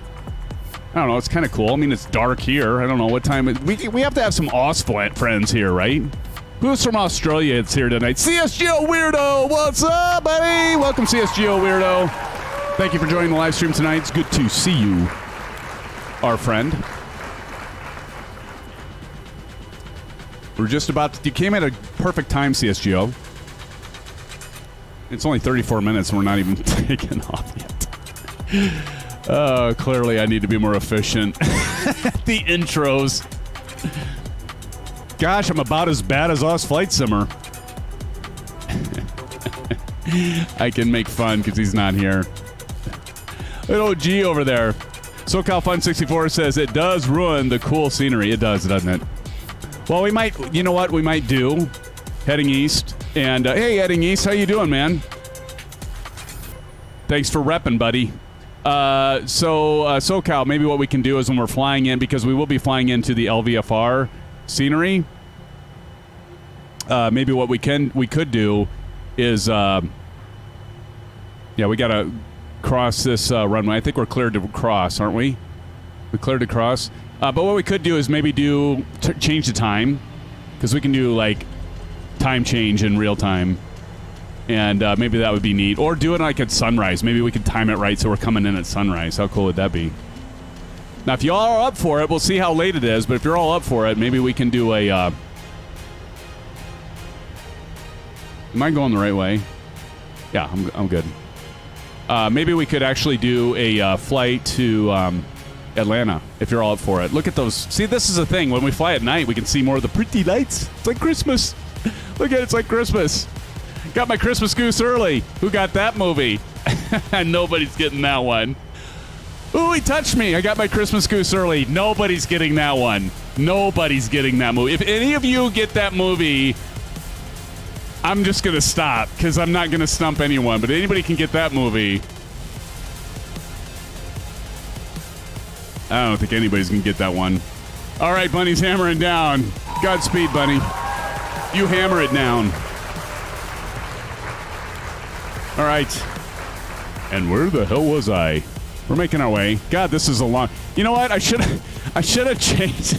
I don't know. It's kind of cool. I mean, it's dark here. I don't know what time. We have to have some Ausflight friends here, right? Who's from Australia? It's here tonight. CSGO Weirdo, what's up, buddy? Welcome, CSGO Weirdo. Thank you for joining the live stream tonight. It's good to see you, our friend. We're just about to... You came at a perfect time, CSGO. It's only 34 minutes and we're not even taking off yet. Clearly I need to be more efficient. The intros. Gosh, I'm about as bad as Oz Flight Simmer. I can make fun because he's not here. Little G over there. SoCal Fun 64 says it does ruin the cool scenery. It does, doesn't it? Well, we might, you know what we might do? Heading east. And, hey, heading east, how you doing, man? Thanks for repping, buddy. SoCal, maybe what we can do is when we're flying in, because we will be flying into the LVFR scenery, maybe what we could do is, yeah, we got to cross this runway. I think we're cleared to cross, aren't we? We cleared to cross. But what we could do is maybe change the time, because we can do, like, time change in real time. And maybe that would be neat. Or do it like at sunrise. Maybe we could time it right so we're coming in at sunrise. How cool would that be? Now, if you all are up for it, we'll see how late it is. But if you're all up for it, maybe we can do a... Am I going the right way? Yeah, I'm good. Maybe we could actually do a flight to Atlanta, if you're all up for it. Look at those. See, this is the thing. When we fly at night, we can see more of the pretty lights. It's like Christmas. Look at it. It's like Christmas. Got my Christmas goose early. Who got that movie? Nobody's getting that one. Ooh, he touched me. I got my Christmas goose early. Nobody's getting that one. Nobody's getting that movie. If any of you get that movie, I'm just going to stop because I'm not going to stump anyone. But anybody can get that movie. I don't think anybody's going to get that one. All right, Bunny's hammering down. Godspeed, Bunny. You hammer it down. All right. And where the hell was I? We're making our way. God, this is a long... You know what? I should have changed.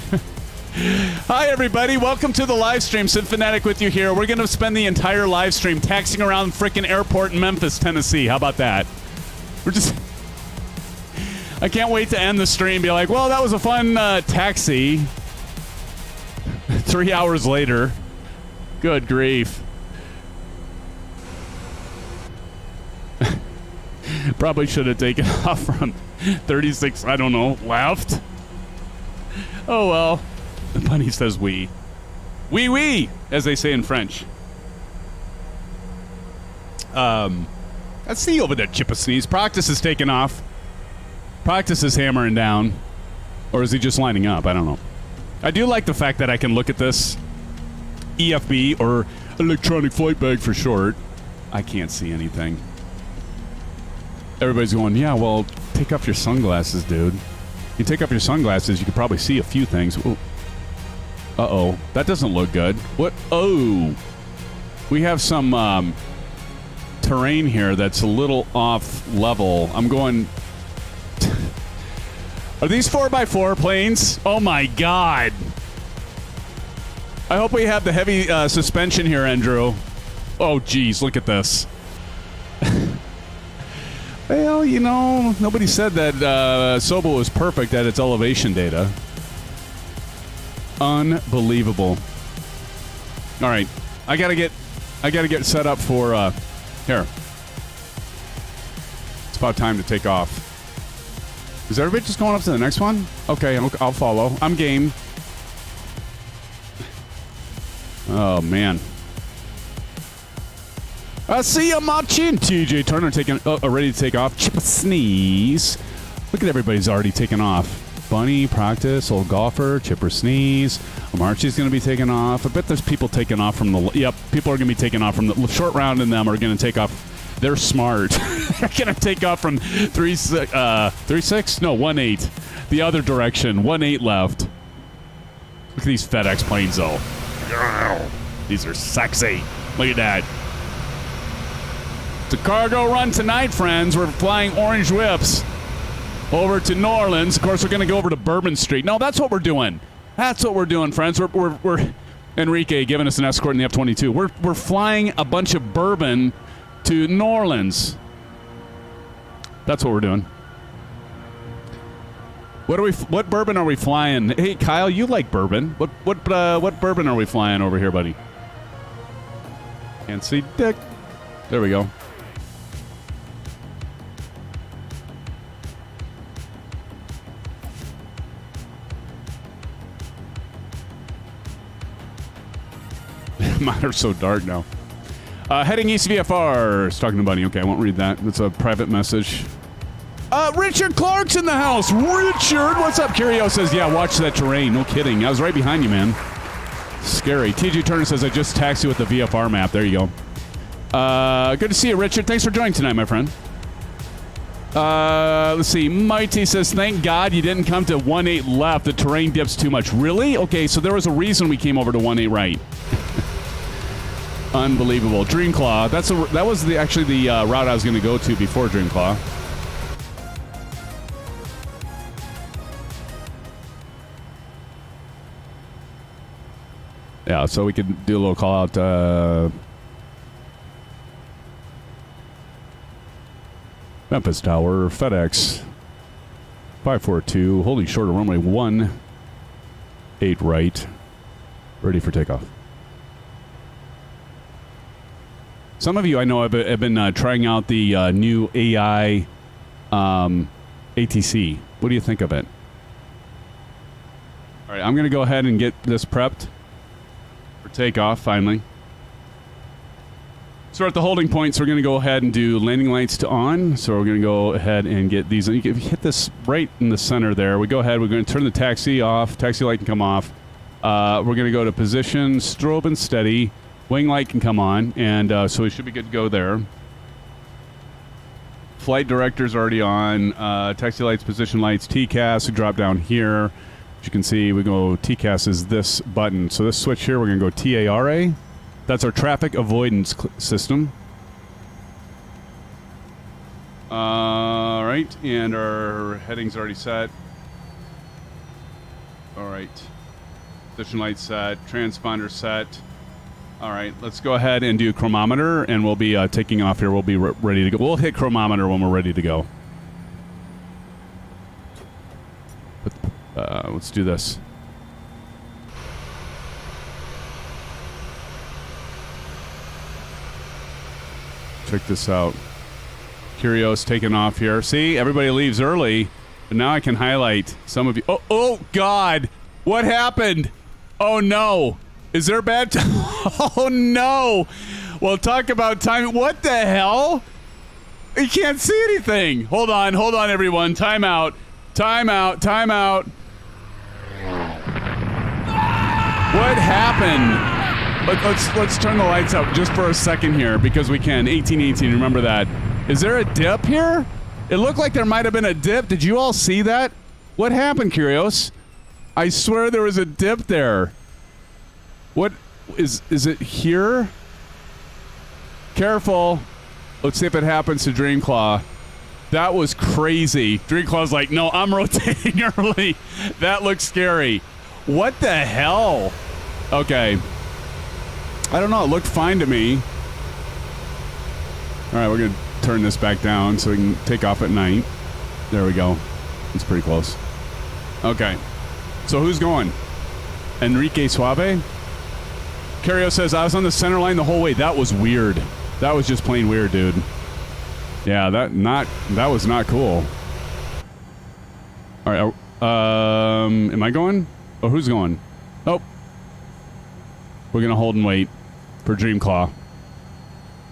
Hi, everybody. Welcome to the live stream. SimFanatic with you here. We're going to spend the entire live stream taxiing around frickin' airport in Memphis, Tennessee. How about that? We're just... I can't wait to end the stream and be like, well, that was a fun taxi. 3 hours later. Good grief. Probably should have taken off from 36, I don't know, left. Oh, well. The bunny says we. Oui, as they say in French. Let's see over there, Chippa Sneeze. Practice is taking off. Practice is hammering down. Or is he just lining up? I don't know. I do like the fact that I can look at this. EFB, or electronic flight bag for short. I can't see anything. Everybody's going, yeah, well, take off your sunglasses, dude. You take off your sunglasses, you could probably see a few things. Ooh. Uh-oh. That doesn't look good. What? Oh. We have some terrain here that's a little off level. I'm going... Are these 4x4 planes? Oh, my God. I hope we have the heavy suspension here, Andrew. Oh, geez, look at this. Well, you know, nobody said that Sobo was perfect at its elevation data. Unbelievable. All right, I gotta get set up for here. It's about time to take off. Is everybody just going up to the next one? Okay, I'll follow. I'm game. Oh man. I see you marching. TJ Turner taking ready to take off. Chip a sneeze. Look at everybody's already taken off. Bunny, practice, old golfer, Chipper Sneeze. Marchie's going to be taking off. I bet there's people taking off from the... Yep, people are going to be taking off from the... Short round and them are going to take off. They're smart. They're going to take off from 3-6? No, 1-8. The other direction. 1-8 left. Look at these FedEx planes, though. These are sexy. Look at that. It's a cargo run tonight, friends. We're flying Orange Whips over to New Orleans. Of course, we're going to go over to Bourbon Street. No, that's what we're doing. That's what we're doing, friends. We're Enrique giving us an escort in the F-22. We're flying a bunch of bourbon to New Orleans. That's what we're doing. What bourbon are we flying? Hey, Kyle, you like bourbon. What bourbon are we flying over here, buddy? Can't see dick. There we go. Mine are so dark now. Heading east VFR. It's talking to Bunny. Okay, I won't read that. It's a private message. Richard Clark's in the house. Richard, what's up? Curio says, yeah, watch that terrain. No kidding. I was right behind you, man. Scary. TJ Turner says, I just taxi with the VFR map. There you go. Good to see you, Richard. Thanks for joining tonight, my friend. Let's see. Mighty says, thank God you didn't come to 1-8 left. The terrain dips too much. Really? Okay, so there was a reason we came over to 1-8 right. Unbelievable. Dreamclaw. That was actually the route I was going to go to before Dreamclaw. Yeah, so we could do a little call out. Memphis Tower, FedEx 542, holding short of runway 18 right, ready for takeoff. Some of you I know have been trying out the new AI ATC. What do you think of it? All right, I'm going to go ahead and get this prepped for takeoff finally. So we're at the holding point, so we're going to go ahead and do landing lights to on. So we're going to go ahead and get these. You can hit this right in the center there. We go ahead. We're going to turn the taxi off. Taxi light can come off. We're going to go to position, strobe and steady. Wing light can come on. And so we should be good to go there. Flight director's already on. Taxi lights, position lights, TCAS. We drop down here. As you can see, we go TCAS is this button. So this switch here, we're going to go TARA. That's our traffic avoidance system. All right, and our heading's already set. All right, position light set, transponder set. All right, let's go ahead and do chronometer, and we'll be taking off here. We'll be ready to go. We'll hit chronometer when we're ready to go. Let's do this. Check this out. Curios taking off here. See, everybody leaves early, but now I can highlight some of you. Oh God, what happened? Oh no, is there bad time? Oh no. Well, talk about time. What the hell? You can't see anything. Hold on, everyone. Time out. What happened? Let's turn the lights up just for a second here because we can. 1818, remember that. Is there a dip here? It looked like there might have been a dip. Did you all see that? What happened, Curios? I swear there was a dip there. What is it here? Careful. Let's see if it happens to Dreamclaw. That was crazy. Dreamclaw's like, no, I'm rotating early. That looks scary. What the hell? Okay. I don't know. It looked fine to me. All right, we're going to turn this back down so we can take off at night. There we go. It's pretty close. Okay. So who's going? Enrique Suave? Cario says, I was on the center line the whole way. That was weird. That was just plain weird, dude. Yeah, that was not cool. All right. Am I going? Oh, who's going? Oh. We're going to hold and wait for Dreamclaw.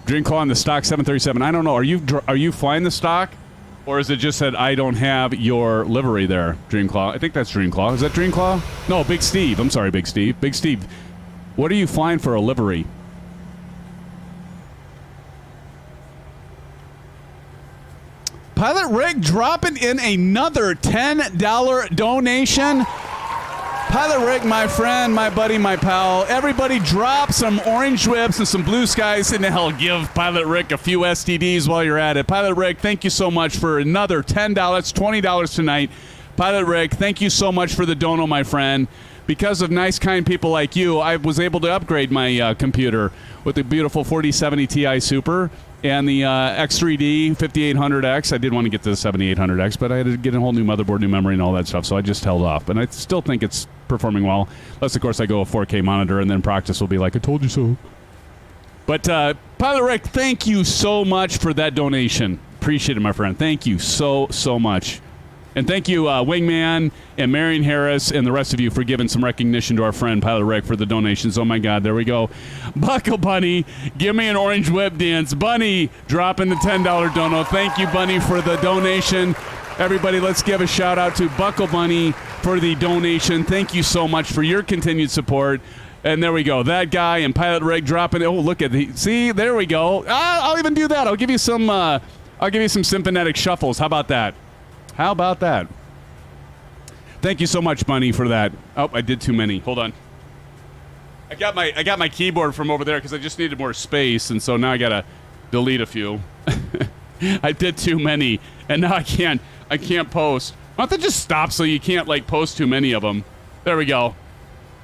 Dreamclaw on the stock 737. I don't know. Are you flying the stock? Or is it just that I don't have your livery there, Dreamclaw? I think that's Dreamclaw. Is that Dreamclaw? No, Big Steve. I'm sorry, Big Steve. Big Steve, what are you flying for a livery? Pilot Rick dropping in another $10 donation. Pilot Rick, my friend, my buddy, my pal, everybody drop some orange whips and some blue skies and hell give Pilot Rick a few STDs while you're at it. Pilot Rick, thank you so much for another $10, $20 tonight. Pilot Rick, thank you so much for the dono, my friend. Because of nice, kind people like you, I was able to upgrade my computer with the beautiful 4070 Ti Super and the X3D 5800X. I did want to get to the 7800X, but I had to get a whole new motherboard, new memory, and all that stuff, so I just held off. And I still think it's performing well. Unless, of course, I go a 4K monitor, and then Proctus will be like, I told you so. But, Pilot Rick, thank you so much for that donation. Appreciate it, my friend. Thank you so much. And thank you, Wingman and Marion Harris and the rest of you for giving some recognition to our friend Pilot Rick for the donations. Oh, my God. There we go. Buckle Bunny, give me an orange whip dance. Bunny dropping the $10 dono. Thank you, Bunny, for the donation. Everybody, let's give a shout-out to Buckle Bunny for the donation. Thank you so much for your continued support. And there we go. That guy and Pilot Rick dropping it. Oh, look at the... See, there we go. I'll even do that. I'll give you some SimFanatic shuffles. How about that? How about that? Thank you so much, Bunny, for that. Oh, I did too many. Hold on. I got my keyboard from over there because I just needed more space, and so now I gotta delete a few. I did too many, and now I can't post. Why don't they just stop so you can't like post too many of them? There we go.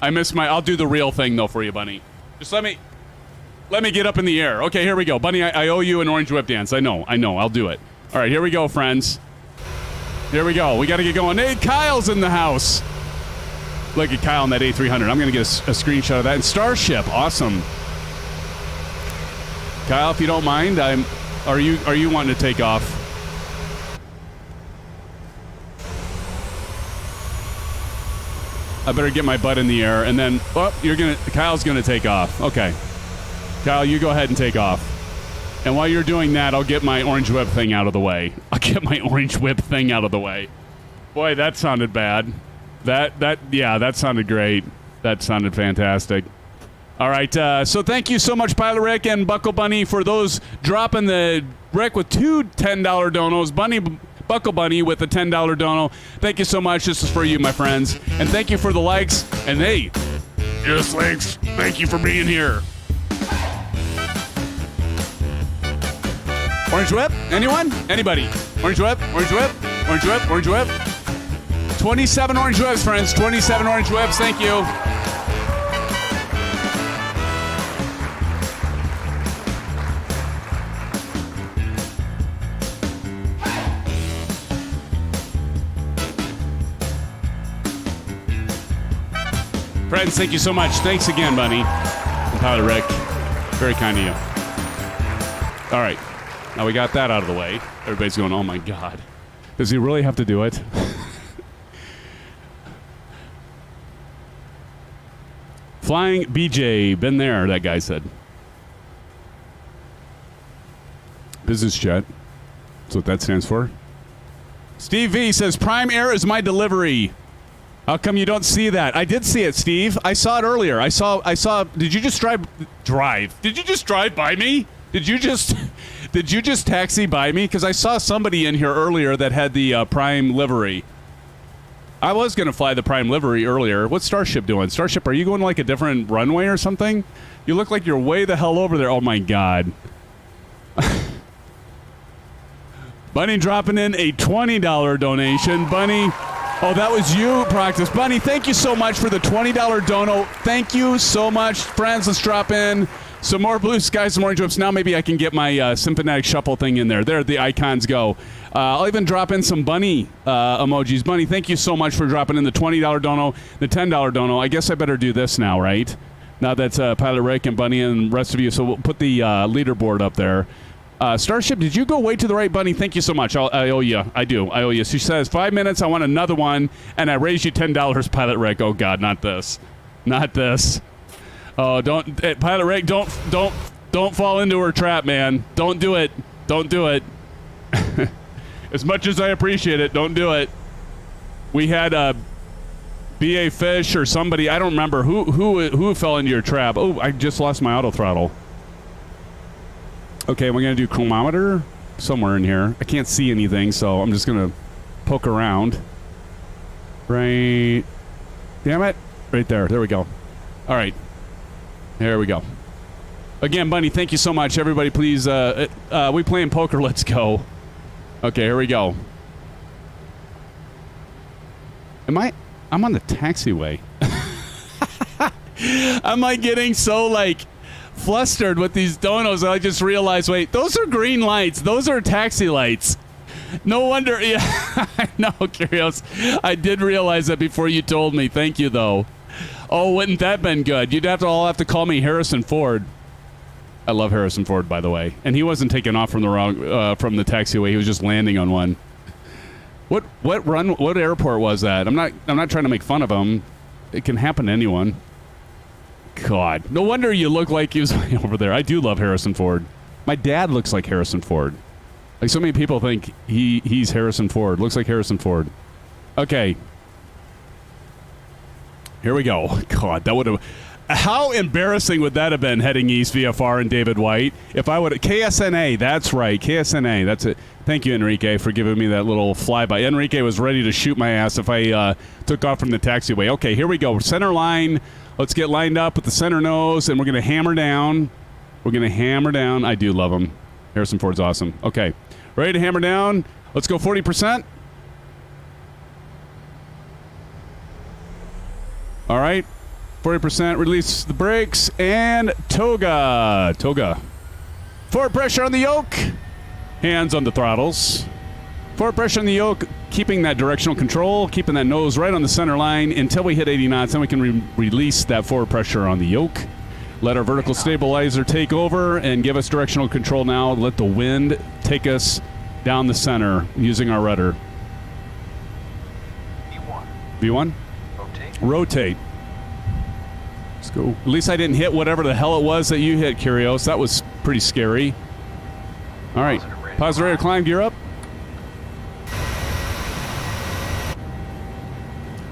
I missed my. I'll do the real thing though for you, Bunny. Just let me get up in the air. Okay, here we go, Bunny. I owe you an orange whip dance. I know. I'll do it. All right, here we go, friends. Here we go. We got to get going. Hey, Kyle's in the house. Look at Kyle in that A300. I'm going to get a screenshot of that. And Starship, awesome. Kyle, if you don't mind, are you wanting to take off? I better get my butt in the air, and then Kyle's going to take off. Okay, Kyle, you go ahead and take off. And while you're doing that, I'll get my orange whip thing out of the way. Boy, that sounded bad. That sounded great. That sounded fantastic. All right, so thank you so much, Pilot Rick and Buckle Bunny, for those dropping the Rick with two $10 donos. Buckle Bunny with a $10 dono. Thank you so much. This is for you, my friends. And thank you for the likes. And hey, just likes, thank you for being here. Orange whip? Anyone? Anybody? Orange whip? Orange whip? Orange whip? Orange whip? 27 orange whips, friends. 27 orange whips. Thank you. Friends, thank you so much. Thanks again, Bunny. And Tyler Rick. Very kind of you. All right. Now we got that out of the way. Everybody's going, oh my God. Does he really have to do it? Flying BJ. Been there, that guy said. Business jet. That's what that stands for. Steve V says, Prime Air is my delivery. How come you don't see that? I did see it, Steve. I saw it earlier. I saw. Did you just drive? Did you just drive by me? Did you just taxi by me? Because I saw somebody in here earlier that had the Prime livery. I was going to fly the Prime livery earlier. What's Starship doing? Starship, are you going like a different runway or something? You look like you're way the hell over there. Oh, my God. Bunny dropping in a $20 donation. Bunny... Oh, that was you, Practice. Bunny, thank you so much for the $20 dono. Thank you so much. Friends, let's drop in some more blue skies, some orange whips. Now maybe I can get my SimFanatic shuffle thing in there. There the icons go. I'll even drop in some bunny emojis. Bunny, thank you so much for dropping in the $20 dono, the $10 dono. I guess I better do this now, right? Now that's Pilot Rick and Bunny and the rest of you. So we'll put the leaderboard up there. Starship, did you go way to the right, Bunny? Thank you so much. I owe you. I do. I owe you. She says, 5 minutes, I want another one, and I raise you $10, Pilot Rick. Oh, God, not this. Not this. Oh, don't, Pilot Rick, don't fall into her trap, man. Don't do it. Don't do it. As much as I appreciate it, don't do it. We had B.A. Fish or somebody, I don't remember, who fell into your trap. Oh, I just lost my auto throttle. Okay, we're going to do chronometer somewhere in here. I can't see anything, so I'm just going to poke around. Right. Damn it. Right there. There we go. All right. There we go. Again, Bunny, thank you so much. Everybody, please. We playing poker. Let's go. Okay, here we go. I'm on the taxiway. Am I getting so, like... flustered with these donos, I just realized, wait, those are green lights. Those are taxi lights. No wonder. Yeah, I know, Curios. I did realize that before you told me. Thank you, though. Oh, wouldn't that been good? You'd all have to call me Harrison Ford. I love Harrison Ford, by the way. And he wasn't taking off from the taxiway. He was just landing on one. What airport was that? I'm not trying to make fun of him. It can happen to anyone. God, no wonder you look like he was over there. I do love Harrison Ford. My dad looks like Harrison Ford. Like, so many people think he's Harrison Ford. Looks like Harrison Ford. Okay. Here we go. God, that would have... How embarrassing would that have been heading east VFR and David White? If I would... KSNA, that's right. KSNA, that's it. Thank you, Enrique, for giving me that little flyby. Enrique was ready to shoot my ass if I took off from the taxiway. Okay, here we go. Center line... Let's get lined up with the center nose, and we're going to hammer down. We're going to hammer down. I do love him. Harrison Ford's awesome. Okay. Ready to hammer down? Let's go 40%. All right. 40%. Release the brakes. And toga. Toga. Forward pressure on the yoke. Hands on the throttles. Forward pressure on the yoke, keeping that directional control, keeping that nose right on the center line until we hit 80 knots. Then we can release that forward pressure on the yoke. Let our vertical stabilizer take over and give us directional control now. Let the wind take us down the center using our rudder. V1. V1? Rotate. Rotate. Let's go. At least I didn't hit whatever the hell it was that you hit, Curios. That was pretty scary. All right. Positive rate of climb, gear up.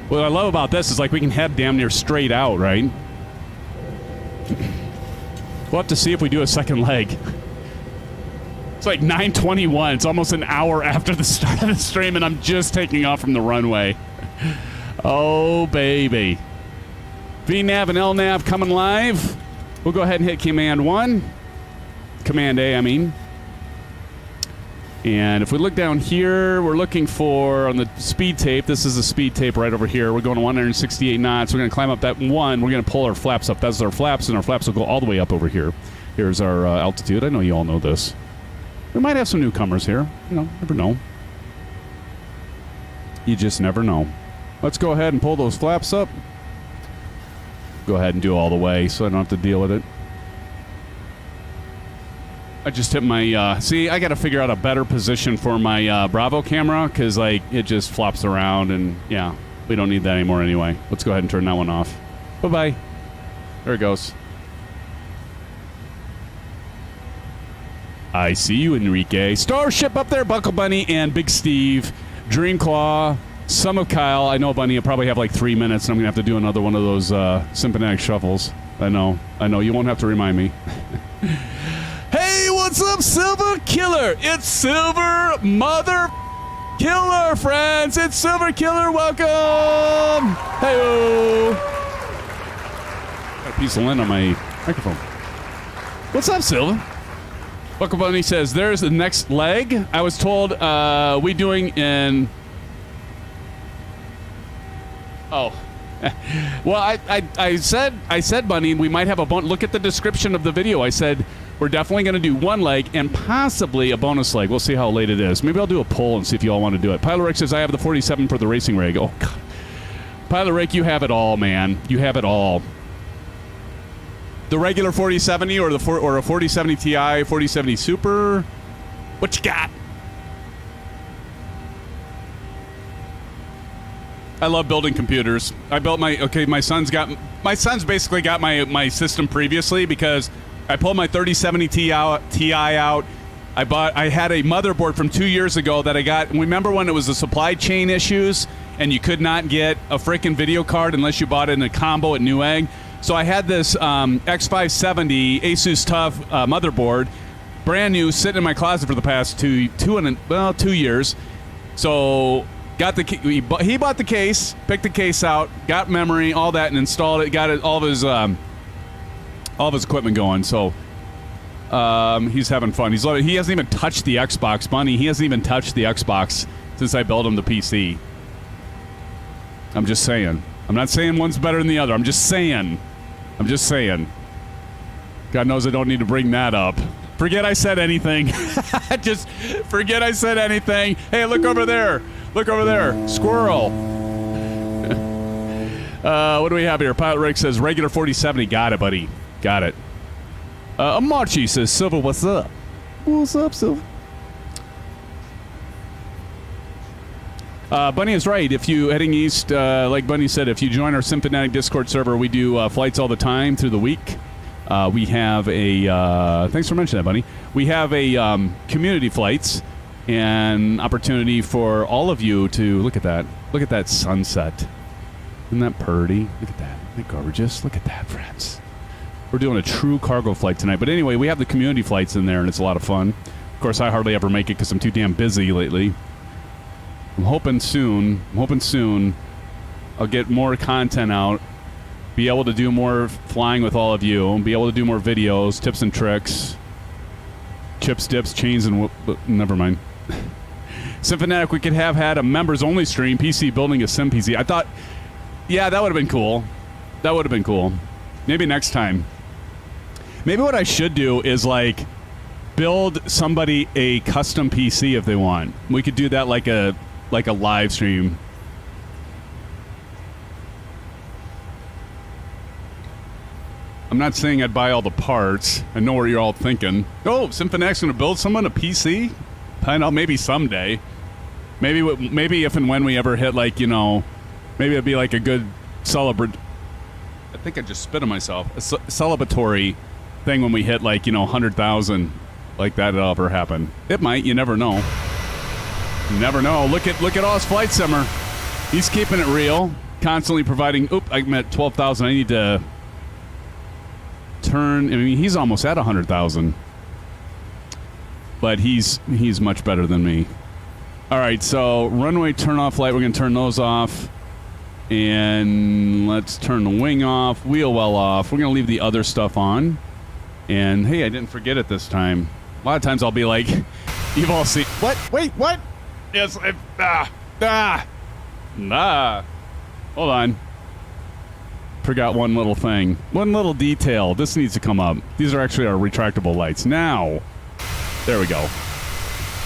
What I love about this is like we can head damn near straight out, right? We'll have to see if we do a second leg. It's like 9:21. It's almost an hour after the start of the stream, and I'm just taking off from the runway. Oh, baby. VNAV and LNAV coming live. We'll go ahead and hit Command 1. Command A, I mean. And if we look down here, we're looking for, on the speed tape, this is the speed tape right over here. We're going to 168 knots. We're going to climb up that one. We're going to pull our flaps up. That's our flaps, and our flaps will go all the way up over here. Here's our altitude. I know you all know this. We might have some newcomers here. You know, never know. You just never know. Let's go ahead and pull those flaps up. Go ahead and do it all the way so I don't have to deal with it. I just hit my, see, I got to figure out a better position for my Bravo camera because, like, it just flops around and, yeah, we don't need that anymore anyway. Let's go ahead and turn that one off. Bye-bye. There it goes. I see you, Enrique. Starship up there, Buckle Bunny and Big Steve, Dreamclaw, some of Kyle. I know, Bunny, you'll probably have like 3 minutes, and I'm going to have to do another one of those SimFanatic shuffles. I know. You won't have to remind me. Hey, what's up, Silver Killer? It's Silver Mother Killer, friends. It's Silver Killer. Welcome. Hey-o. Got a piece of lint on my microphone. What's up, Silver? Buckle Bunny says, there's the next leg. I was told we doing in... Oh. Well, I said, Bunny, we might have a bonus. Look at the description of the video. I said, we're definitely going to do one leg and possibly a bonus leg. We'll see how late it is. Maybe I'll do a poll and see if you all want to do it. Pilot Rick says, I have the 47 for the racing rig. Oh, God. Pilot Rick, you have it all, man. You have it all. The regular 4070 or a 4070 Ti, 4070 Super. What you got? I love building computers. I built my my son's basically got my system previously because I pulled my 3070 Ti out. I had a motherboard from 2 years ago that I got. Remember when it was the supply chain issues and you could not get a freaking video card unless you bought it in a combo at Newegg? So I had this X570 Asus TUF motherboard, brand new, sitting in my closet for the past 2 years. So he bought the case, picked the case out, got memory, all that, and installed it. Got it, all of his equipment going. So he's having fun. He's loving it. He hasn't even touched the Xbox, Bunny. He hasn't even touched the Xbox since I built him the PC. I'm just saying. I'm not saying one's better than the other. I'm just saying. God knows I don't need to bring that up. Forget I said anything. Just forget I said anything. Hey, look over there. Look over there. Squirrel. What do we have here? Pilot Rick says regular 4070. Got it, buddy. Got it. Marchi says, Silver, what's up? What's up, Silver? Bunny is right. If you heading east, like Bunny said, if you join our SimFanatic Discord server, we do flights all the time through the week. We have a thanks for mentioning that, Bunny. We have a community flights and opportunity for all of you to look at that. Look at that sunset. Isn't that pretty? Look at that. Isn't that gorgeous? Look at that, friends. We're doing a true cargo flight tonight. But anyway, we have the community flights in there, and it's a lot of fun. Of course, I hardly ever make it because I'm too damn busy lately. I'm hoping soon I'll get more content out, be able to do more flying with all of you, and be able to do more videos, tips and tricks, chips, dips, chains, and never mind. SimFanatic, we could have had a members-only stream, PC building a Sim PC. I thought, yeah, that would have been cool. That would have been cool. Maybe next time. Maybe what I should do is, like, build somebody a custom PC if they want. We could do that like a live stream. I'm not saying I'd buy all the parts. I know what you're all thinking. Oh, SimFanatic's going to build someone a PC? I know, maybe someday. Maybe if and when we ever hit, like, you know, maybe it'd be like a good I think I just spit on myself. A celebratory thing when we hit, like, you know, 100,000. like that'll ever happen. It might. You never know. You never know. Look at Oz Flight Simmer. He's keeping it real, constantly providing. Oop! I'm at 12,000. I need to turn. I mean, he's almost at 100,000, but he's much better than me. All right, so runway turn off light. We're gonna turn those off, and let's turn the wing off, wheel well off. We're gonna leave the other stuff on. And hey, I didn't forget it this time. A lot of times I'll be like, you've all seen. What? Wait, what? Yes. Hold on. Forgot one little thing. One little detail. This needs to come up. These are actually our retractable lights. Now, there we go.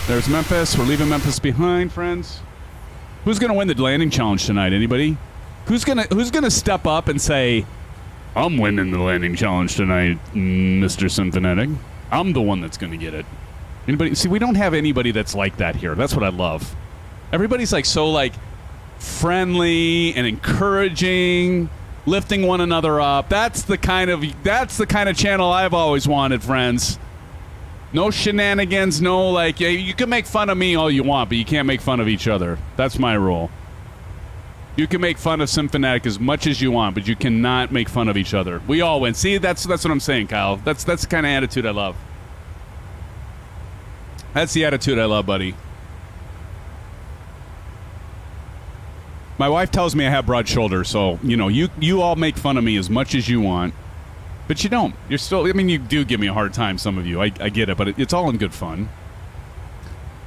There's Memphis. We're leaving Memphis behind, friends. Who's gonna win the landing challenge tonight? Anybody? Who's gonna step up and say, I'm winning the landing challenge tonight, Mr. SimFanatic. I'm the one that's gonna get it. Anybody? See, we don't have anybody that's like that here. That's what I love. Everybody's like so like friendly and encouraging, lifting one another up. That's the kind of channel I've always wanted, friends. No shenanigans, no like you can make fun of me all you want, but you can't make fun of each other. That's my rule. You can make fun of SimFanatic as much as you want, but you cannot make fun of each other. We all win. See, that's what I'm saying, Kyle. That's the kind of attitude I love. That's the attitude I love, buddy. My wife tells me I have broad shoulders, so, you know, you all make fun of me as much as you want, but you don't. You're still, I mean, you do give me a hard time, some of you. I get it, but it's all in good fun.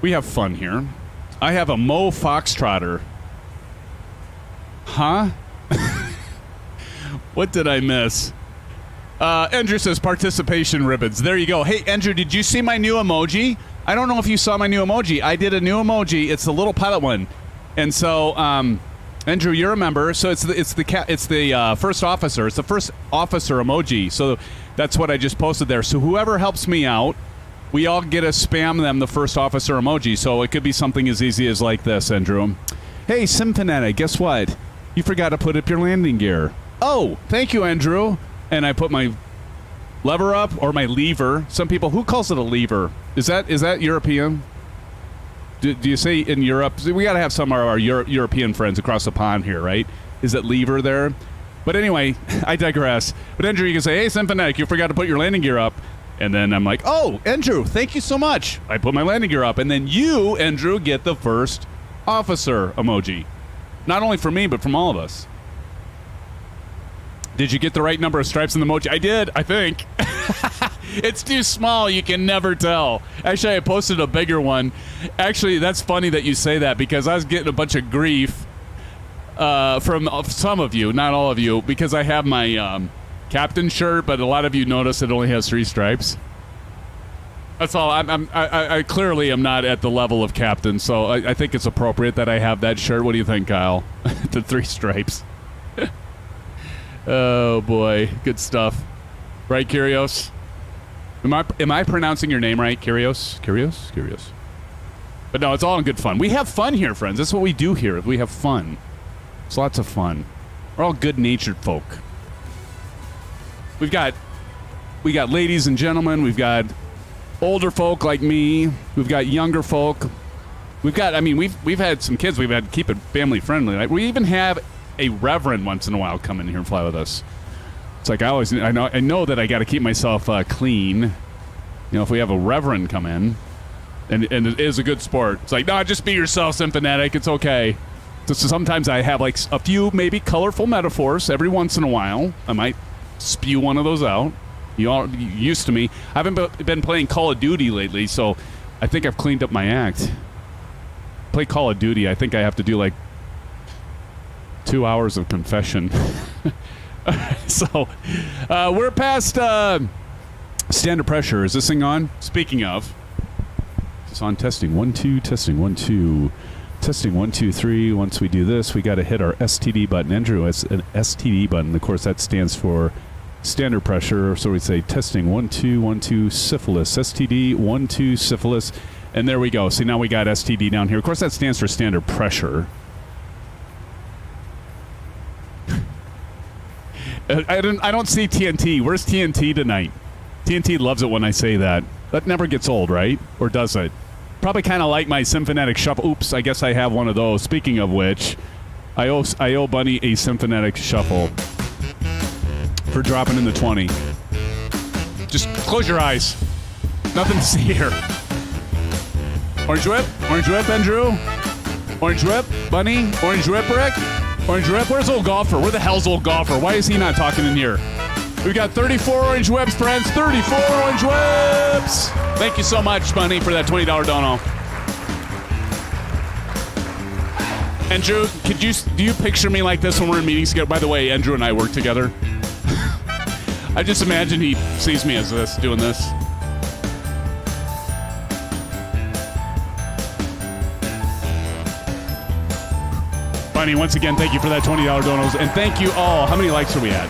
We have fun here. I have a Mo Foxtrotter. Huh? What did I miss? Andrew says participation ribbons. There you go. Hey, Andrew, did you see my new emoji? I don't know if you saw my new emoji. I did a new emoji. It's the little pilot one. And so, Andrew, you're a member. So it's the first officer. It's the first officer emoji. So that's what I just posted there. So whoever helps me out, we all get to spam them the first officer emoji. So it could be something as easy as like this, Andrew. Hey, SimFanatic, guess what? You forgot to put up your landing gear. Oh, thank you, Andrew. And I put my lever up, or my lever. Some people, who calls it a lever? Is that European? Do you say in Europe? We got to have some of our European friends across the pond here, right? Is it lever there? But anyway, I digress. But Andrew, you can say, hey, SimFanatic, you forgot to put your landing gear up. And then I'm like, oh, Andrew, thank you so much. I put my landing gear up. And then you, Andrew, get the first officer emoji. Not only for me, but from all of us. Did you get the right number of stripes in the emoji? I did, I think. It's too small, you can never tell. Actually, I posted a bigger one. Actually, that's funny that you say that, because I was getting a bunch of grief from some of you, not all of you, because I have my captain shirt, but a lot of you notice it only has 3 stripes. That's all. I clearly am not at the level of captain, so I think it's appropriate that I have that shirt. What do you think, Kyle? The 3 stripes. Oh boy, good stuff. Right, Kyrios? Am I pronouncing your name right, Kyrios? Kyrios. But no, it's all in good fun. We have fun here, friends. That's what we do here. We have fun. It's lots of fun. We're all good-natured folk. We got ladies and gentlemen. We've got older folk like me. We've got younger folk. We've had some kids. We've had to keep it family friendly. Like, we even have a reverend once in a while come in here and fly with us. It's like I know that I got to keep myself clean. You know, if we have a reverend come in, and it is a good sport. It's like, no, just be yourself, SimFanatic. It's okay. So sometimes I have like a few maybe colorful metaphors every once in a while. I might spew one of those out. You all used to me. I haven't been playing Call of Duty lately, so I think I've cleaned up my act. Play Call of Duty. I think I have to do like 2 hours of confession. So we're past standard pressure. Is this thing on? Speaking of, it's on. Testing 1 2, testing 1 2, testing 1 2 3. Once we do this, we got to hit our STD button. Andrew has an STD button. Of course, that stands for standard pressure. So we say testing 1 2 1 2 syphilis. STD 1 2 syphilis, and there we go. See, now we got STD down here. Of course, that stands for standard pressure. I don't see TNT. Where's TNT tonight? TNT loves it when I say that. That never gets old, right? Or does it? Probably kind of like my SimFanatic shuffle. Oops, I guess I have one of those. Speaking of which, I owe Bunny a SimFanatic shuffle for dropping in the 20. Just close your eyes. Nothing to see here. Orange whip, Andrew. Orange whip, Bunny. Orange whip, Rick. Orange whip. Where's old golfer? Where the hell's old golfer? Why is he not talking in here? We got 34 orange whips, friends. 34 orange whips. Thank you so much, Bunny, for that $20 dono. Andrew, do you picture me like this when we're in meetings together? By the way, Andrew and I work together. I just imagine he sees me as this, doing this. Bunny, once again, thank you for that $20 donos. And thank you all. How many likes are we at?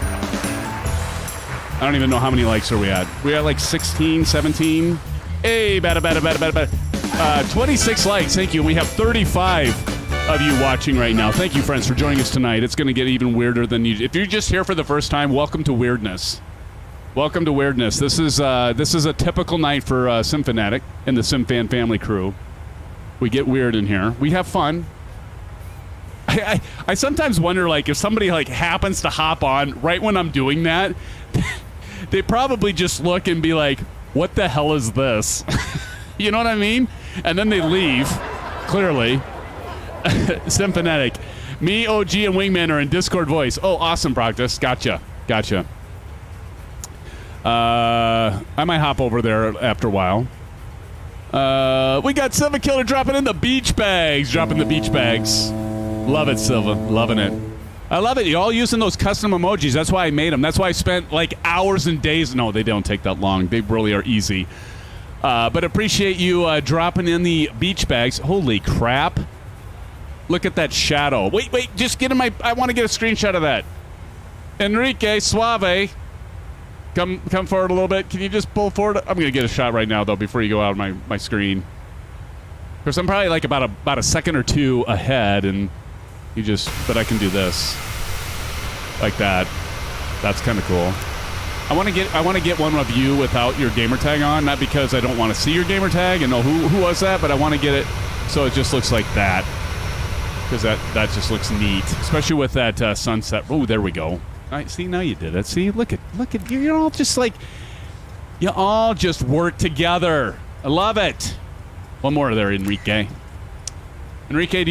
I don't even know how many likes are we at. We at like 16, 17. Hey, bada. 26 likes. Thank you. We have 35 of you watching right now. Thank you, friends, for joining us tonight. It's going to get even weirder than you. If you're just here for the first time, welcome to weirdness. Welcome to weirdness. This is a typical night for SimFanatic and the SimFan family crew. We get weird in here. We have fun. I sometimes wonder, like, if somebody like happens to hop on right when I'm doing that, they probably just look and be like, "What the hell is this?" You know what I mean? And then they leave. Clearly, SimFanatic. Me, OG, and Wingman are in Discord voice. Oh, awesome, practice. Gotcha. I might hop over there after a while. We got Silva Killer dropping in the beach bags. Love it, Silva. Loving it. I love it. You all using those custom emojis. That's why I made them. That's why I spent like hours and days. No, they don't take that long. They really are easy. But appreciate you dropping in the beach bags. Holy crap. Look at that shadow. Wait. Just get in my... I want to get a screenshot of that. Enrique Suave. Come forward a little bit. Can you just pull forward? I'm going to get a shot right now, though, before you go out of my screen. Because I'm probably like about a second or two ahead, and... but I can do this like that. That's kind of cool. I want to get one of you without your gamer tag on, not because I don't want to see your gamer tag and know who was that, but I want to get it so it just looks like that, because that just looks neat, especially with that sunset. Oh, there we go. All right, see, now you did it. See, look at you're all just like, you all just work together. I love it. One more there, Enrique. Enrique,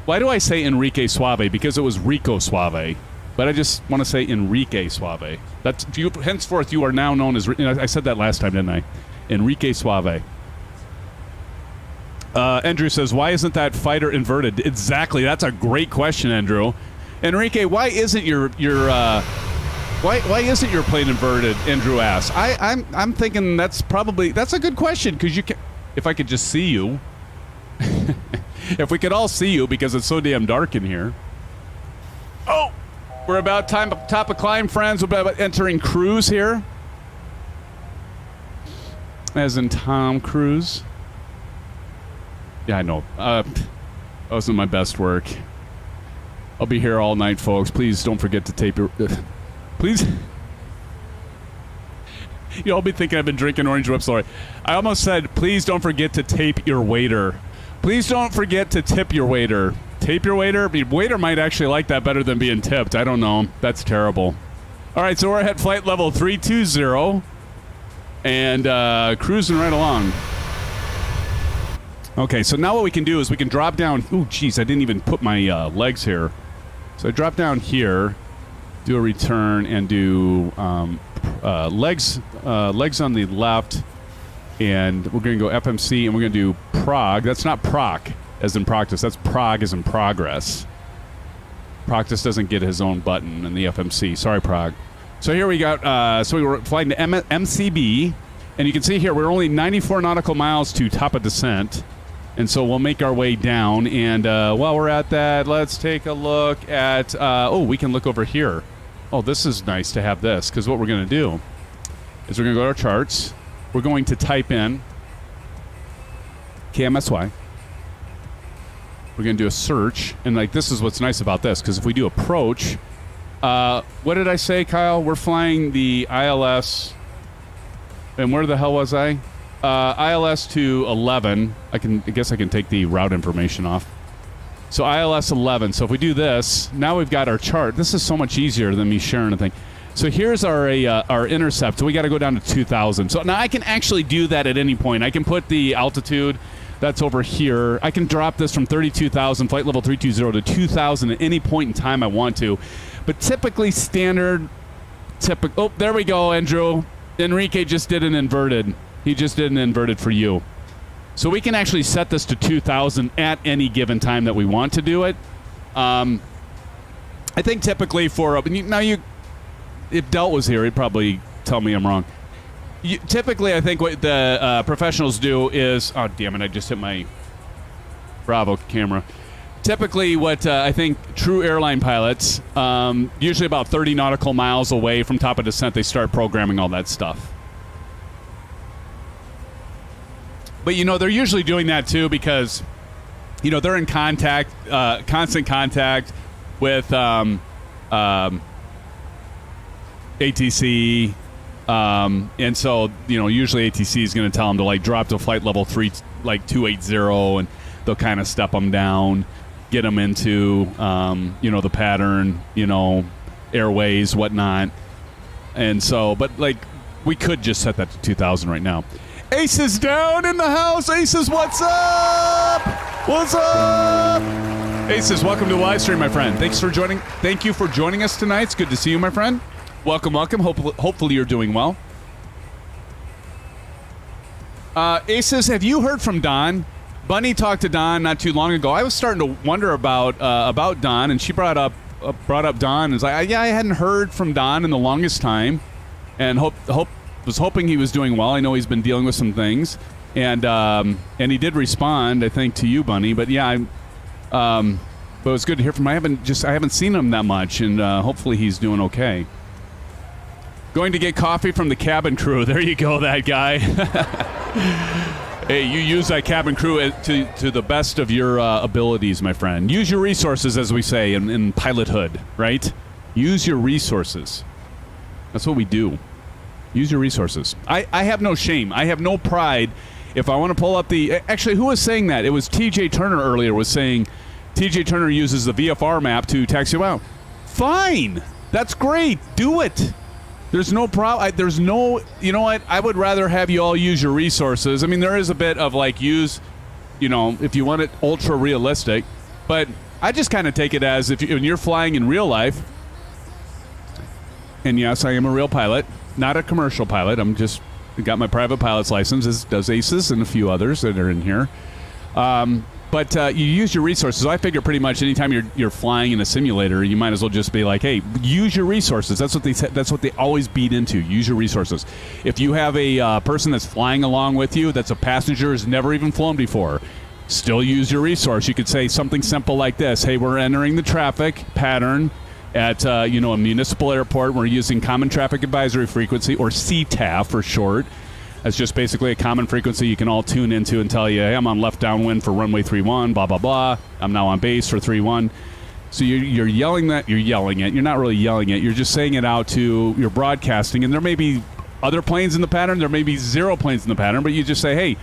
why do I say Enrique Suave? Because it was Rico Suave. But I just want to say Enrique Suave. That's you. Henceforth, you are now known as... I said that last time, didn't I? Enrique Suave. Andrew says, why isn't that fighter inverted? Exactly. That's a great question, Andrew. Enrique, why isn't your why isn't your plane inverted? Andrew asks. I'm thinking that's a good question, because you can... If I could just see you... If we could all see you, because it's so damn dark in here. Oh! We're about top of climb, friends. We're about entering cruise here. As in Tom Cruise. Yeah, I know. That wasn't my best work. I'll be here all night, folks. Please don't forget to tape your... please... You all be thinking I've been drinking orange whip. Sorry. I almost said, please don't forget to tape your waiter. Please don't forget to tip your waiter. Tape your waiter? Your waiter might actually like that better than being tipped. I don't know. That's terrible. All right, so we're at flight level 320 and cruising right along. Okay, so now what we can do is we can drop down. Ooh, geez, I didn't even put my legs here. So I drop down here, do a return, and do legs on the left. And we're going to go FMC, and we're going to do prog. That's not proc, as in practice. That's prog, as in progress. Practice doesn't get his own button in the FMC. Sorry, prog. So here we got, so we were flying to MCB, and you can see here we're only 94 nautical miles to top of descent. And so we'll make our way down. And while we're at that, let's take a look at, we can look over here. Oh, this is nice to have this, because what we're going to do is we're going to go to our charts. We're going to type in KMSY. We're going to do a search. And like, this is what's nice about this, because if we do approach, what did I say, Kyle? We're flying the ILS. And where the hell was I? ILS to 11. I guess I can take the route information off. So ILS 11. So if we do this, now we've got our chart. This is so much easier than me sharing a thing. So here's our intercept. So we got to go down to 2,000. So now I can actually do that at any point. I can put the altitude that's over here. I can drop this from 32,000, flight level 320 to 2,000 at any point in time I want to. But typically oh, there we go, Andrew. Enrique just did an inverted. He just did an inverted for you. So we can actually set this to 2,000 at any given time that we want to do it. I think typically if Delt was here, he'd probably tell me I'm wrong. Typically, I think what the professionals do is... Oh, damn it, I just hit my Bravo camera. Typically, what I think true airline pilots, usually about 30 nautical miles away from top of descent, they start programming all that stuff. But, they're usually doing that, too, because, they're in constant contact with ATC, and so, usually ATC is going to tell them to, drop to flight level 280, and they'll kind of step them down, get them into, the pattern, airways, whatnot. And so, but, we could just set that to 2,000 right now. Ace is down in the house. Aces, what's up? What's up? Aces, welcome to the live stream, my friend. Thank you for joining us tonight. It's good to see you, my friend. Welcome. Hopefully you're doing well. Aces, have you heard from Don? Bunny talked to Don not too long ago. I was starting to wonder about Don, and she brought up Don. And was like, yeah, I hadn't heard from Don in the longest time, and was hoping he was doing well. I know he's been dealing with some things, and he did respond, I think, to you, Bunny. But yeah, but it was good to hear from him. I haven't seen him that much, and hopefully he's doing okay. Going to get coffee from the cabin crew. There you go, that guy. Hey, you use that cabin crew to the best of your abilities, my friend. Use your resources, as we say in pilothood, right? Use your resources. That's what we do. Use your resources. I have no shame. I have no pride. If I want to pull up actually, who was saying that? It was TJ Turner earlier was saying TJ Turner uses the VFR map to taxi out. Fine. That's great. Do it. There's no problem. You know what? I would rather have you all use your resources. I mean, there is a bit of use, if you want it ultra realistic, but I just kind of take it as when you're flying in real life, and yes, I am a real pilot, not a commercial pilot. I'm just got my private pilot's license, as does Aces and a few others that are in here. But you use your resources. I figure pretty much anytime you're flying in a simulator, you might as well just be like, hey, use your resources. That's what they always beat into. Use your resources. If you have a person that's flying along with you, that's a passenger who's never even flown before, still use your resource. You could say something simple like this: hey, we're entering the traffic pattern at a municipal airport. We're using Common Traffic Advisory Frequency, or CTAF for short. That's just basically a common frequency you can all tune into and tell you, hey, I'm on left downwind for runway 31, blah, blah, blah. I'm now on base for 31. So you're yelling that. You're yelling it. You're not really yelling it. You're just saying it out to your broadcasting. And there may be other planes in the pattern. There may be 0 planes in the pattern. But you just say, hey,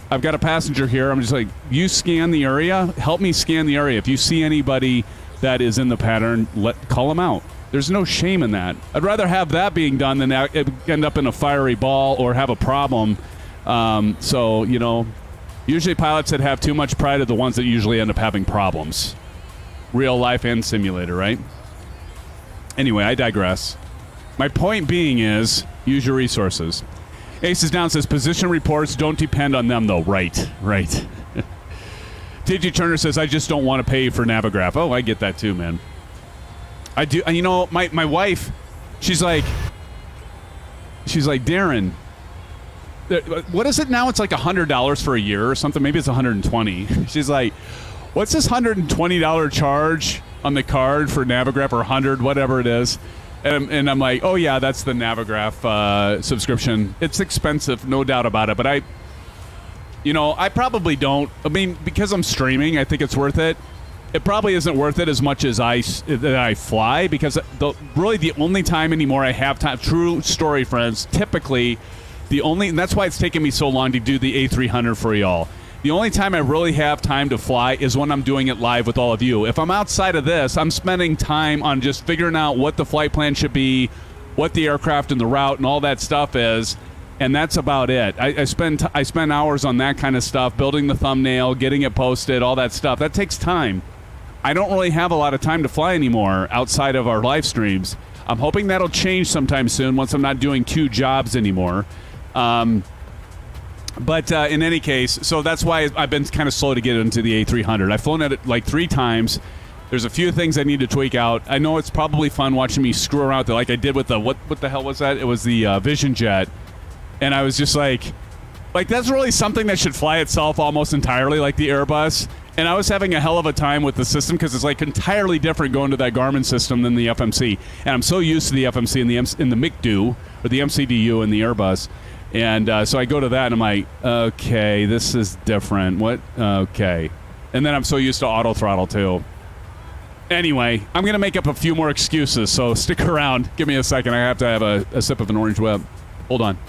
I've got a passenger here. I'm just like, you scan the area. Help me scan the area. If you see anybody that is in the pattern, call them out. There's no shame in that. I'd rather have that being done than end up in a fiery ball or have a problem. So, usually pilots that have too much pride are the ones that usually end up having problems. Real life and simulator, right? Anyway, I digress. My point being is, use your resources. Aces Down says, position reports don't depend on them, though. Right. TJ Turner says, I just don't want to pay for Navigraph. Oh, I get that too, man. I do. My wife, she's like, Darren, what is it now? It's like $100 for a year or something. Maybe it's $120. She's like, what's this $120 charge on the card for Navigraph, or $100, whatever it is? And I'm like, oh yeah, that's the Navigraph subscription. It's expensive, no doubt about it. But I probably don't. I mean, because I'm streaming, I think it's worth it. It probably isn't worth it as much as I fly, because really the only time anymore I have time, true story, friends, typically And that's why it's taken me so long to do the A300 for y'all. The only time I really have time to fly is when I'm doing it live with all of you. If I'm outside of this, I'm spending time on just figuring out what the flight plan should be, what the aircraft and the route and all that stuff is, and that's about it. I spend hours on that kind of stuff, building the thumbnail, getting it posted, all that stuff. That takes time. I don't really have a lot of time to fly anymore outside of our live streams. I'm hoping that'll change sometime soon once I'm not doing 2 jobs anymore. But in any case, so that's why I've been kind of slow to get into the A300. I've flown it like 3 times. There's a few things I need to tweak out. I know it's probably fun watching me screw around with it, like I did with the, what the hell was that? It was the Vision Jet. And I was just like that's really something that should fly itself almost entirely, like the Airbus. And I was having a hell of a time with the system because it's like entirely different going to that Garmin system than the FMC. And I'm so used to the FMC and the MCDU, or the MCDU and the Airbus. And so I go to that and I'm like, okay, this is different. What? Okay. And then I'm so used to auto throttle too. Anyway, I'm going to make up a few more excuses, so stick around. Give me a second. I have to have a sip of an orange whip. Hold on.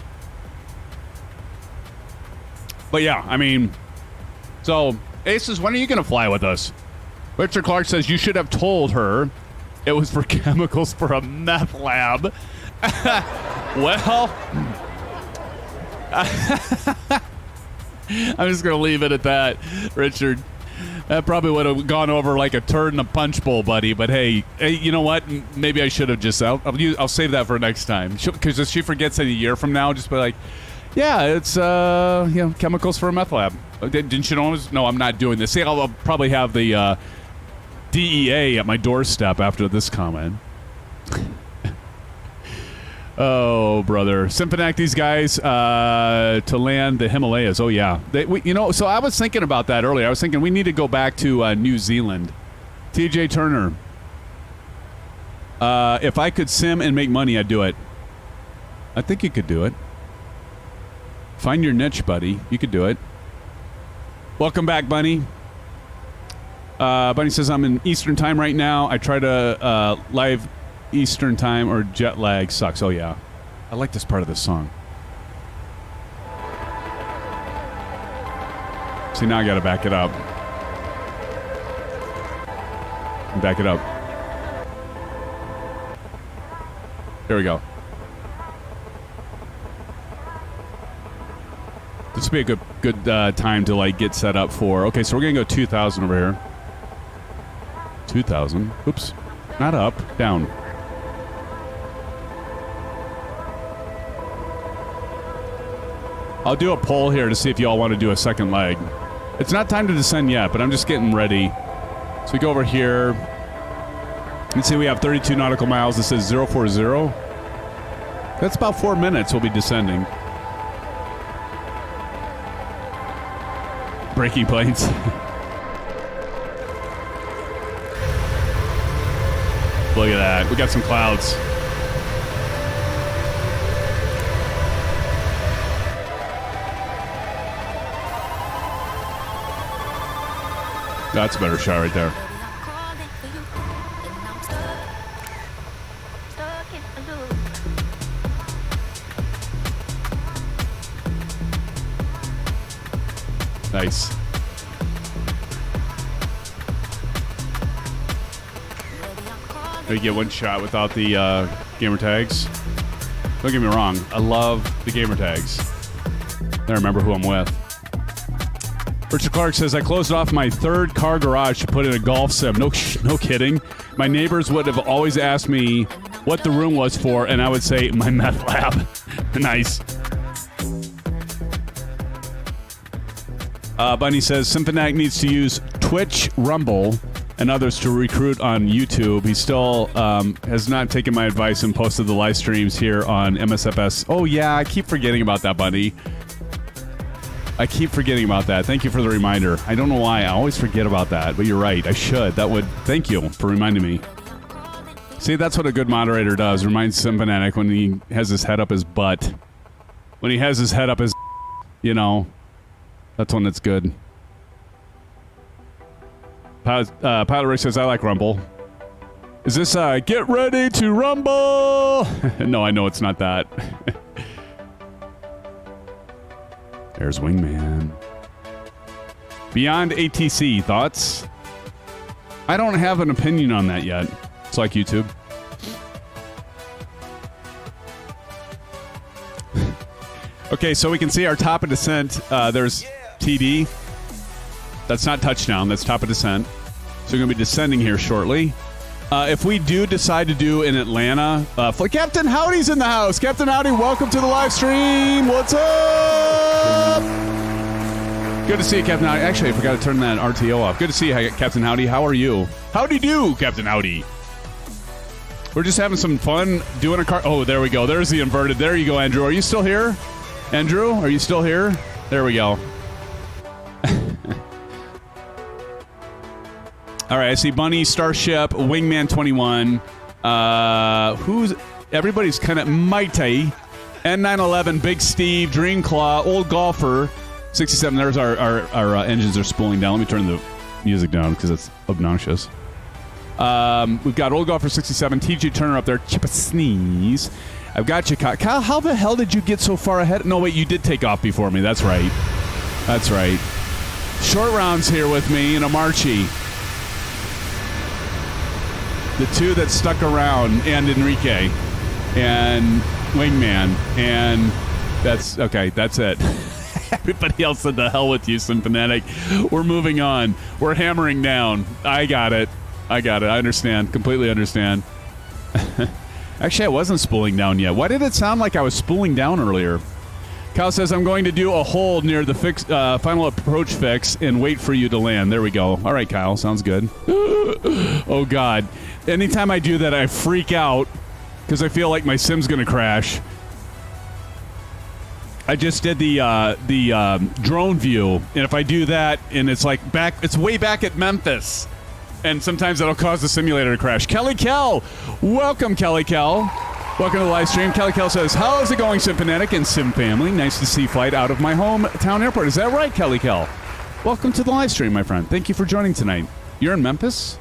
But yeah, I mean, so Aces, when are you going to fly with us? Richard Clark says you should have told her it was for chemicals for a meth lab. Well, I'm just going to leave it at that, Richard. That probably would have gone over like a turd in a punch bowl, buddy. But hey, you know what? Maybe I should have just... I'll save that for next time. Because if she forgets it a year from now, just be like, yeah, it's chemicals for a meth lab. Didn't you know? No, I'm not doing this. See, I'll probably have the DEA at my doorstep after this comment. Oh, brother. SimFanatic, these guys to land the Himalayas. Oh, yeah. So I was thinking about that earlier. I was thinking we need to go back to New Zealand. TJ Turner. If I could sim and make money, I'd do it. I think you could do it. Find your niche, buddy. You could do it. Welcome back, Bunny. Bunny says, I'm in Eastern time right now. I try to live Eastern time or jet lag sucks. Oh, yeah. I like this part of this song. See, now I got to back it up. Back it up. There we go. This would be a good time to like get set up for. Okay, so we're gonna go 2,000 over here. 2,000. Oops, not up, down. I'll do a poll here to see if y'all want to do a second leg. It's not time to descend yet, but I'm just getting ready. So we go over here. Let's see, we have 32 nautical miles. This says 040. That's about 4 minutes we'll be descending. Breaking planes. Look at that. We got some clouds. That's a better shot right there. Nice. You get one shot without the gamer tags. Don't get me wrong. I love the gamer tags. I remember who I'm with. Richard Clark says, I closed off my third car garage to put in a golf sim. No kidding. My neighbors would have always asked me what the room was for, and I would say, my meth lab. Nice. Bunny says, SimFanatic needs to use Twitch, Rumble, and others to recruit on YouTube. He still has not taken my advice and posted the live streams here on MSFS. Oh, yeah, I keep forgetting about that, buddy. I keep forgetting about that. Thank you for the reminder. I don't know why. I always forget about that, but you're right. I should. Thank you for reminding me. See, that's what a good moderator does. Reminds SimFanatic when he has his head up his butt. When he has his head up his, that's when it's good. Pilot Rick says, I like Rumble. Is this, get ready to rumble? No, I know it's not that. There's Wingman. Beyond ATC, thoughts? I don't have an opinion on that yet. It's like YouTube. Okay, so we can see our top of descent. There's TD. That's not touchdown. That's top of descent. So we're going to be descending here shortly. If we do decide to do in Atlanta, Captain Howdy's in the house. Captain Howdy, welcome to the live stream. What's up? Good to see you, Captain Howdy. Actually, I forgot to turn that RTO off. Good to see you, Captain Howdy. How are you? Howdy do, Captain Howdy. We're just having some fun doing a car. Oh, there we go. There's the inverted. There you go, Andrew. Are you still here? Andrew, are you still here? There we go. All right, I see Bunny, Starship, Wingman 21. Everybody's kind of mighty. N911, Big Steve, Dreamclaw, Old Golfer, 67. There's our engines are spooling down. Let me turn the music down because it's obnoxious. We've got Old Golfer 67, TJ Turner up there, Chip a Sneeze. I've got you, Kyle. Kyle, how the hell did you get so far ahead? No, wait, you did take off before me. That's right. That's right. Short Round's here with me and Amarchi. The two that stuck around, and Enrique, and Wingman, and that's okay. That's it. Everybody else said the hell with you, SimFanatic. We're moving on. We're hammering down. I got it. I understand. Completely understand. Actually, I wasn't spooling down yet. Why did it sound like I was spooling down earlier? Kyle says, I'm going to do a hold near the final approach fix and wait for you to land. There we go. All right, Kyle. Sounds good. Oh, God. Anytime I do that, I freak out because I feel like my sim's going to crash. I just did the drone view, and if I do that, and it's like it's way back at Memphis, and sometimes that'll cause the simulator to crash. Kelly Kell, welcome, Kelly Kell. Welcome to the live stream. Kelly Kell says, how is it going, SimFanatic and Sim family? Nice to see flight out of my hometown airport. Is that right, Kelly Kell? Welcome to the live stream, my friend. Thank you for joining tonight. You're in Memphis?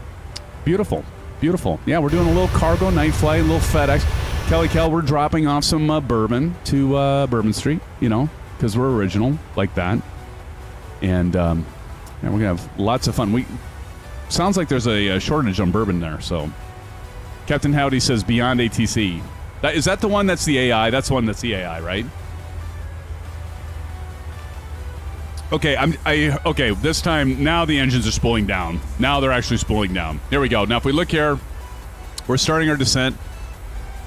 Beautiful. Beautiful. Yeah, we're doing a little cargo night flight, a little FedEx. Kelly Kell, we're dropping off some bourbon to Bourbon Street, you know, because we're original like that. And we're going to have lots of fun. Sounds like there's a shortage on bourbon there, so. Captain Howdy says beyond ATC. Is that the one that's the AI? That's the one that's the AI, right? Okay, okay, this time, now the engines are spooling down. Now they're actually spooling down. Here we go. Now, if we look here, we're starting our descent.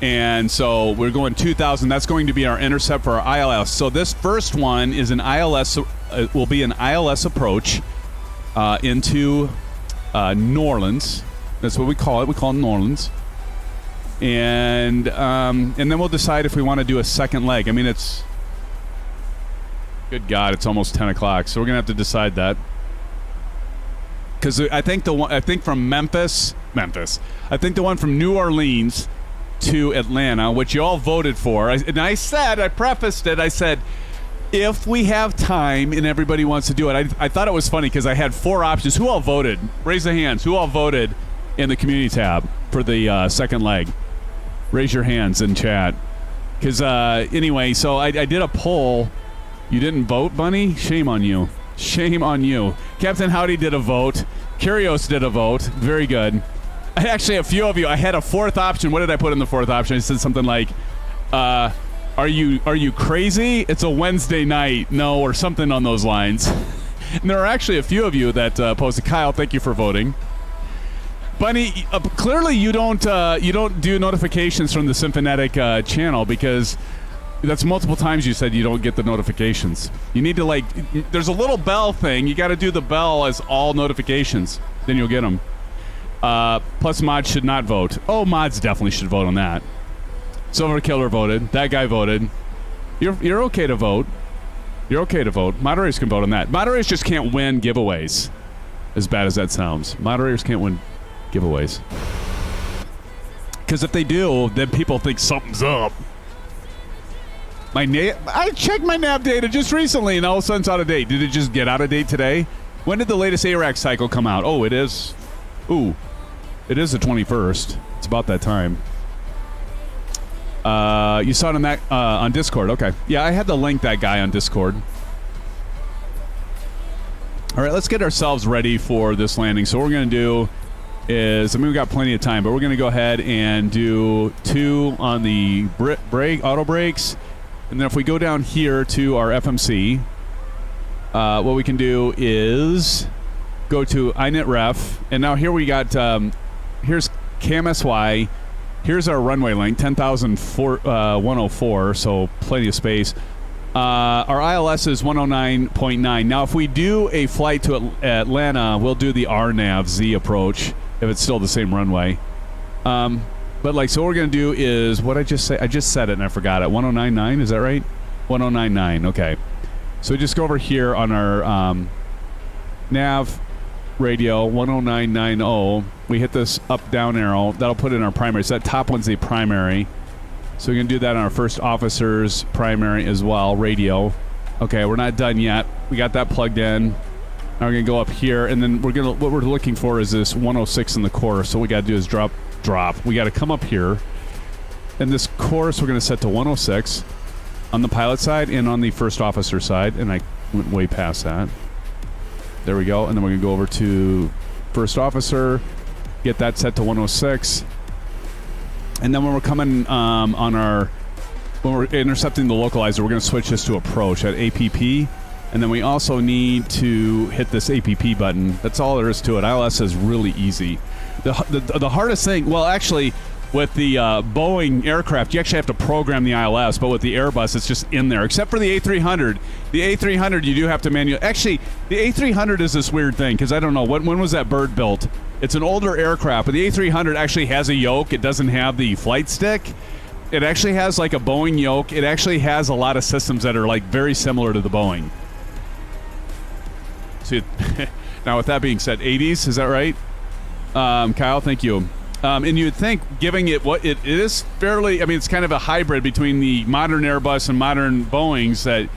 And so we're going 2,000. That's going to be our intercept for our ILS. So this first one is an ILS, will be an ILS approach into New Orleans. That's what we call it. We call it New Orleans. And then we'll decide if we want to do a second leg. I mean, it's... Good God, it's almost 10 o'clock, so we're going to have to decide that. Because I think from Memphis. I think the one from New Orleans to Atlanta, which you all voted for. I prefaced it, I said, if we have time and everybody wants to do it. I thought it was funny because I had 4 options. Who all voted? Raise the hands. Who all voted in the community tab for the second leg? Raise your hands in chat. Because anyway, so I did a poll. You didn't vote, Bunny? Shame on you. Shame on you. Captain Howdy did a vote. Curios did a vote. Very good. Actually, a few of you. I had a 4th option. What did I put in the 4th option? I said something like, are you crazy? It's a Wednesday night. No, or something on those lines. And there are actually a few of you that posted. Kyle, thank you for voting. Bunny, clearly you don't do notifications from the SimFanatic channel because that's multiple times you said you don't get the notifications. You need to there's a little bell thing. You got to do the bell as all notifications. Then you'll get them. Plus mods should not vote. Oh, mods definitely should vote on that. Silver Killer voted. That guy voted. You're okay to vote. You're okay to vote. Moderators can vote on that. Moderators just can't win giveaways. As bad as that sounds. Moderators can't win giveaways. Because if they do, then people think something's up. I checked my nav data just recently, and all of a sudden it's out of date. Did it just get out of date today? When did the latest ARAC cycle come out? Oh, it is. Ooh, it is the 21st. It's about that time. You saw it on Discord. Okay. Yeah, I had to link that guy on Discord. All right, let's get ourselves ready for this landing. So what we're going to do is, I mean, we've got plenty of time, but we're going to go ahead and do 2 on the auto brakes. And then if we go down here to our FMC, what we can do is go to init ref. And now here we got, here's KMSY. Here's our runway length, 10,104, so plenty of space. Our ILS is 109.9. Now, if we do a flight to Atlanta, we'll do the RNAV Z approach if it's still the same runway. But like, so what we're going to do is what I just say. I just said it and I forgot it. 1099, is that right? 1099. Okay. So just go over here on our nav radio 10990. We hit this up down arrow. That'll put in our primary. So that top one's the primary. So we can do that on our first officer's primary as well, radio. Okay, we're not done yet. We got that plugged in. Now we're gonna go up here, and then what we're looking for is this 106 in the course. So what we gotta do is drop. We gotta come up here, and this course we're gonna set to 106 on the pilot side and on the first officer side. And I went way past that. There we go. And then we're gonna go over to first officer, get that set to 106. And then when we're coming when we're intercepting the localizer, we're going to switch this to approach at APP. And then we also need to hit this APP button. That's all there is to it. ILS is really easy. The hardest thing, well, actually, with the Boeing aircraft, you actually have to program the ILS, but with the Airbus, it's just in there. Except for the A300. The A300, you do have to manually... Actually, the A300 is this weird thing, because I don't know, when was that bird built? It's an older aircraft, but the A300 actually has a yoke. It doesn't have the flight stick. It actually has like a Boeing yoke. It actually has a lot of systems that are like very similar to the Boeing. So, now with that being said, 80s, is that right? Kyle, thank you. And you would think, giving it what it is fairly, I mean, it's kind of a hybrid between the modern Airbus and modern Boeings that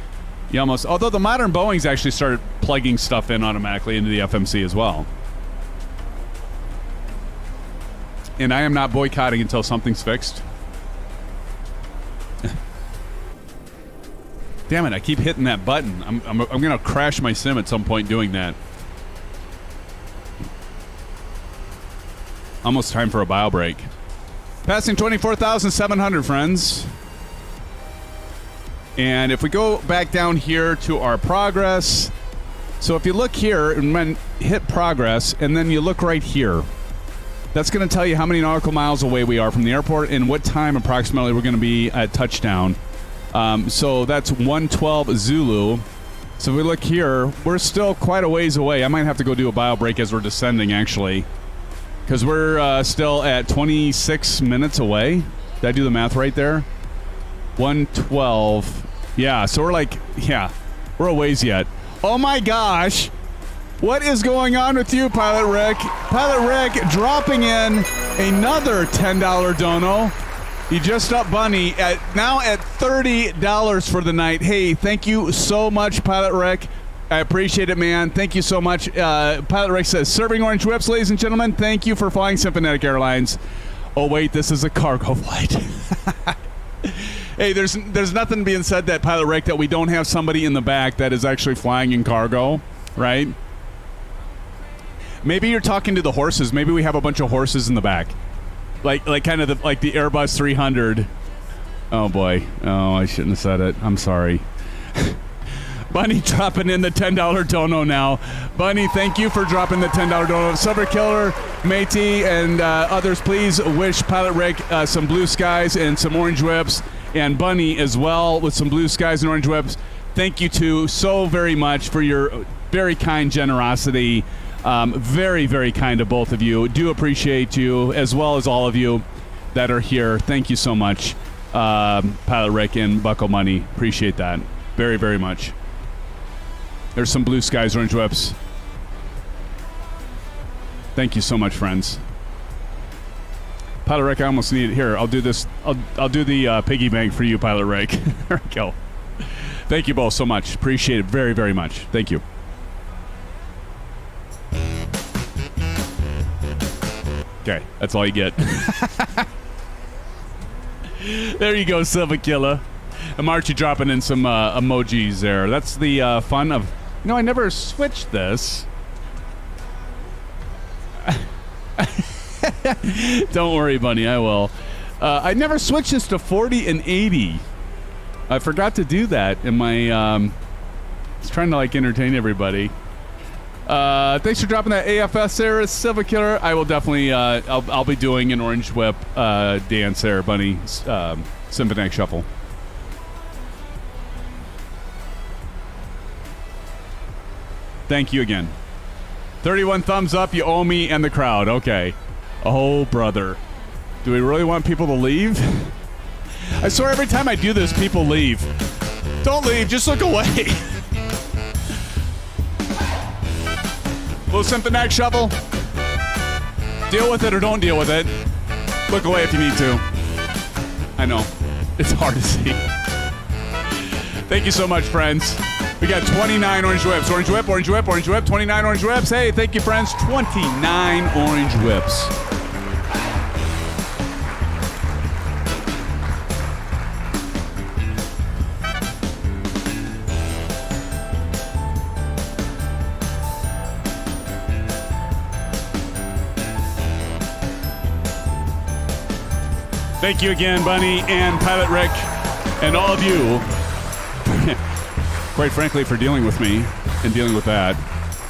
you almost, although the modern Boeings actually started plugging stuff in automatically into the FMC as well. And I am not boycotting until something's fixed. Damn it, I keep hitting that button. I'm going to crash my sim at some point doing that. Almost time for a bio break. Passing 24,700, friends. And if we go back down here to our progress. So if you look here and then hit progress, and then you look right here. That's going to tell you how many nautical miles away we are from the airport and what time approximately we're going to be at touchdown. So that's 112 Zulu. So if we look here, we're still quite a ways away. I might have to go do a bio break as we're descending, actually. Because we're still at 26 minutes away. Did I do the math right there? 112. Yeah, so we're like, yeah, we're a ways yet. Oh my gosh. What is going on with you, Pilot Rick? Pilot Rick dropping in another $10 dono. He just upped Bunny now at $30 for the night. Hey, thank you so much, Pilot Rick. I appreciate it, man. Thank you so much. Pilot Rick says, serving orange whips, ladies and gentlemen. Thank you for flying SimFanatic Airlines. Oh, wait, this is a cargo flight. Hey, there's nothing being said that, Pilot Rick, that we don't have somebody in the back that is actually flying in cargo, right? Maybe you're talking to the horses. Maybe we have a bunch of horses in the back. Like kind of like the Airbus 300. Oh, boy. Oh, I shouldn't have said it. I'm sorry. Bunny dropping in the $10 dono now. Bunny, thank you for dropping the $10 dono. Silver Killer, Matey, and others, please wish Pilot Rick some blue skies and some orange whips. And Bunny as well with some blue skies and orange whips. Thank you two so very much for your very kind generosity. Very, very kind of both of you. Do appreciate you, as well as all of you that are here. Thank you so much, Pilot Rick and Buckle Money. Appreciate that very, very much. There's some blue skies, orange whips. Thank you so much, friends. Pilot Rick, I almost need it. Here, I'll do this. I'll do the piggy bank for you, Pilot Rick. There we go. Thank you both so much. Appreciate it very, very much. Thank you. Okay, that's all you get. There you go, Silver Killer. And Marchie dropping in some emojis there. That's the fun of No, I never switched this. Don't worry, Bunny, I will. I never switched this to 40 and 80. I forgot to do that in my... I was trying to, like, entertain everybody. Thanks for dropping that AFS there, Silver Killer. I will definitely... I'll be doing an Orange Whip dance there, Bunny. SimFanatic Shuffle. Thank you again. 31 thumbs up, you owe me and the crowd. Okay. Oh, brother. Do we really want people to leave? I swear every time I do this, people leave. Don't leave, just look away. Little SimFanatic Shuffle. Deal with it or don't deal with it. Look away if you need to. I know. It's hard to see. Thank you so much, friends. We got 29 Orange Whips. Orange Whip, Orange Whip, Orange Whip. 29 Orange Whips. Hey, thank you, friends. 29 Orange Whips. Thank you again, Bunny and Pilot Rick, and all of you, quite frankly, for dealing with me and dealing with that.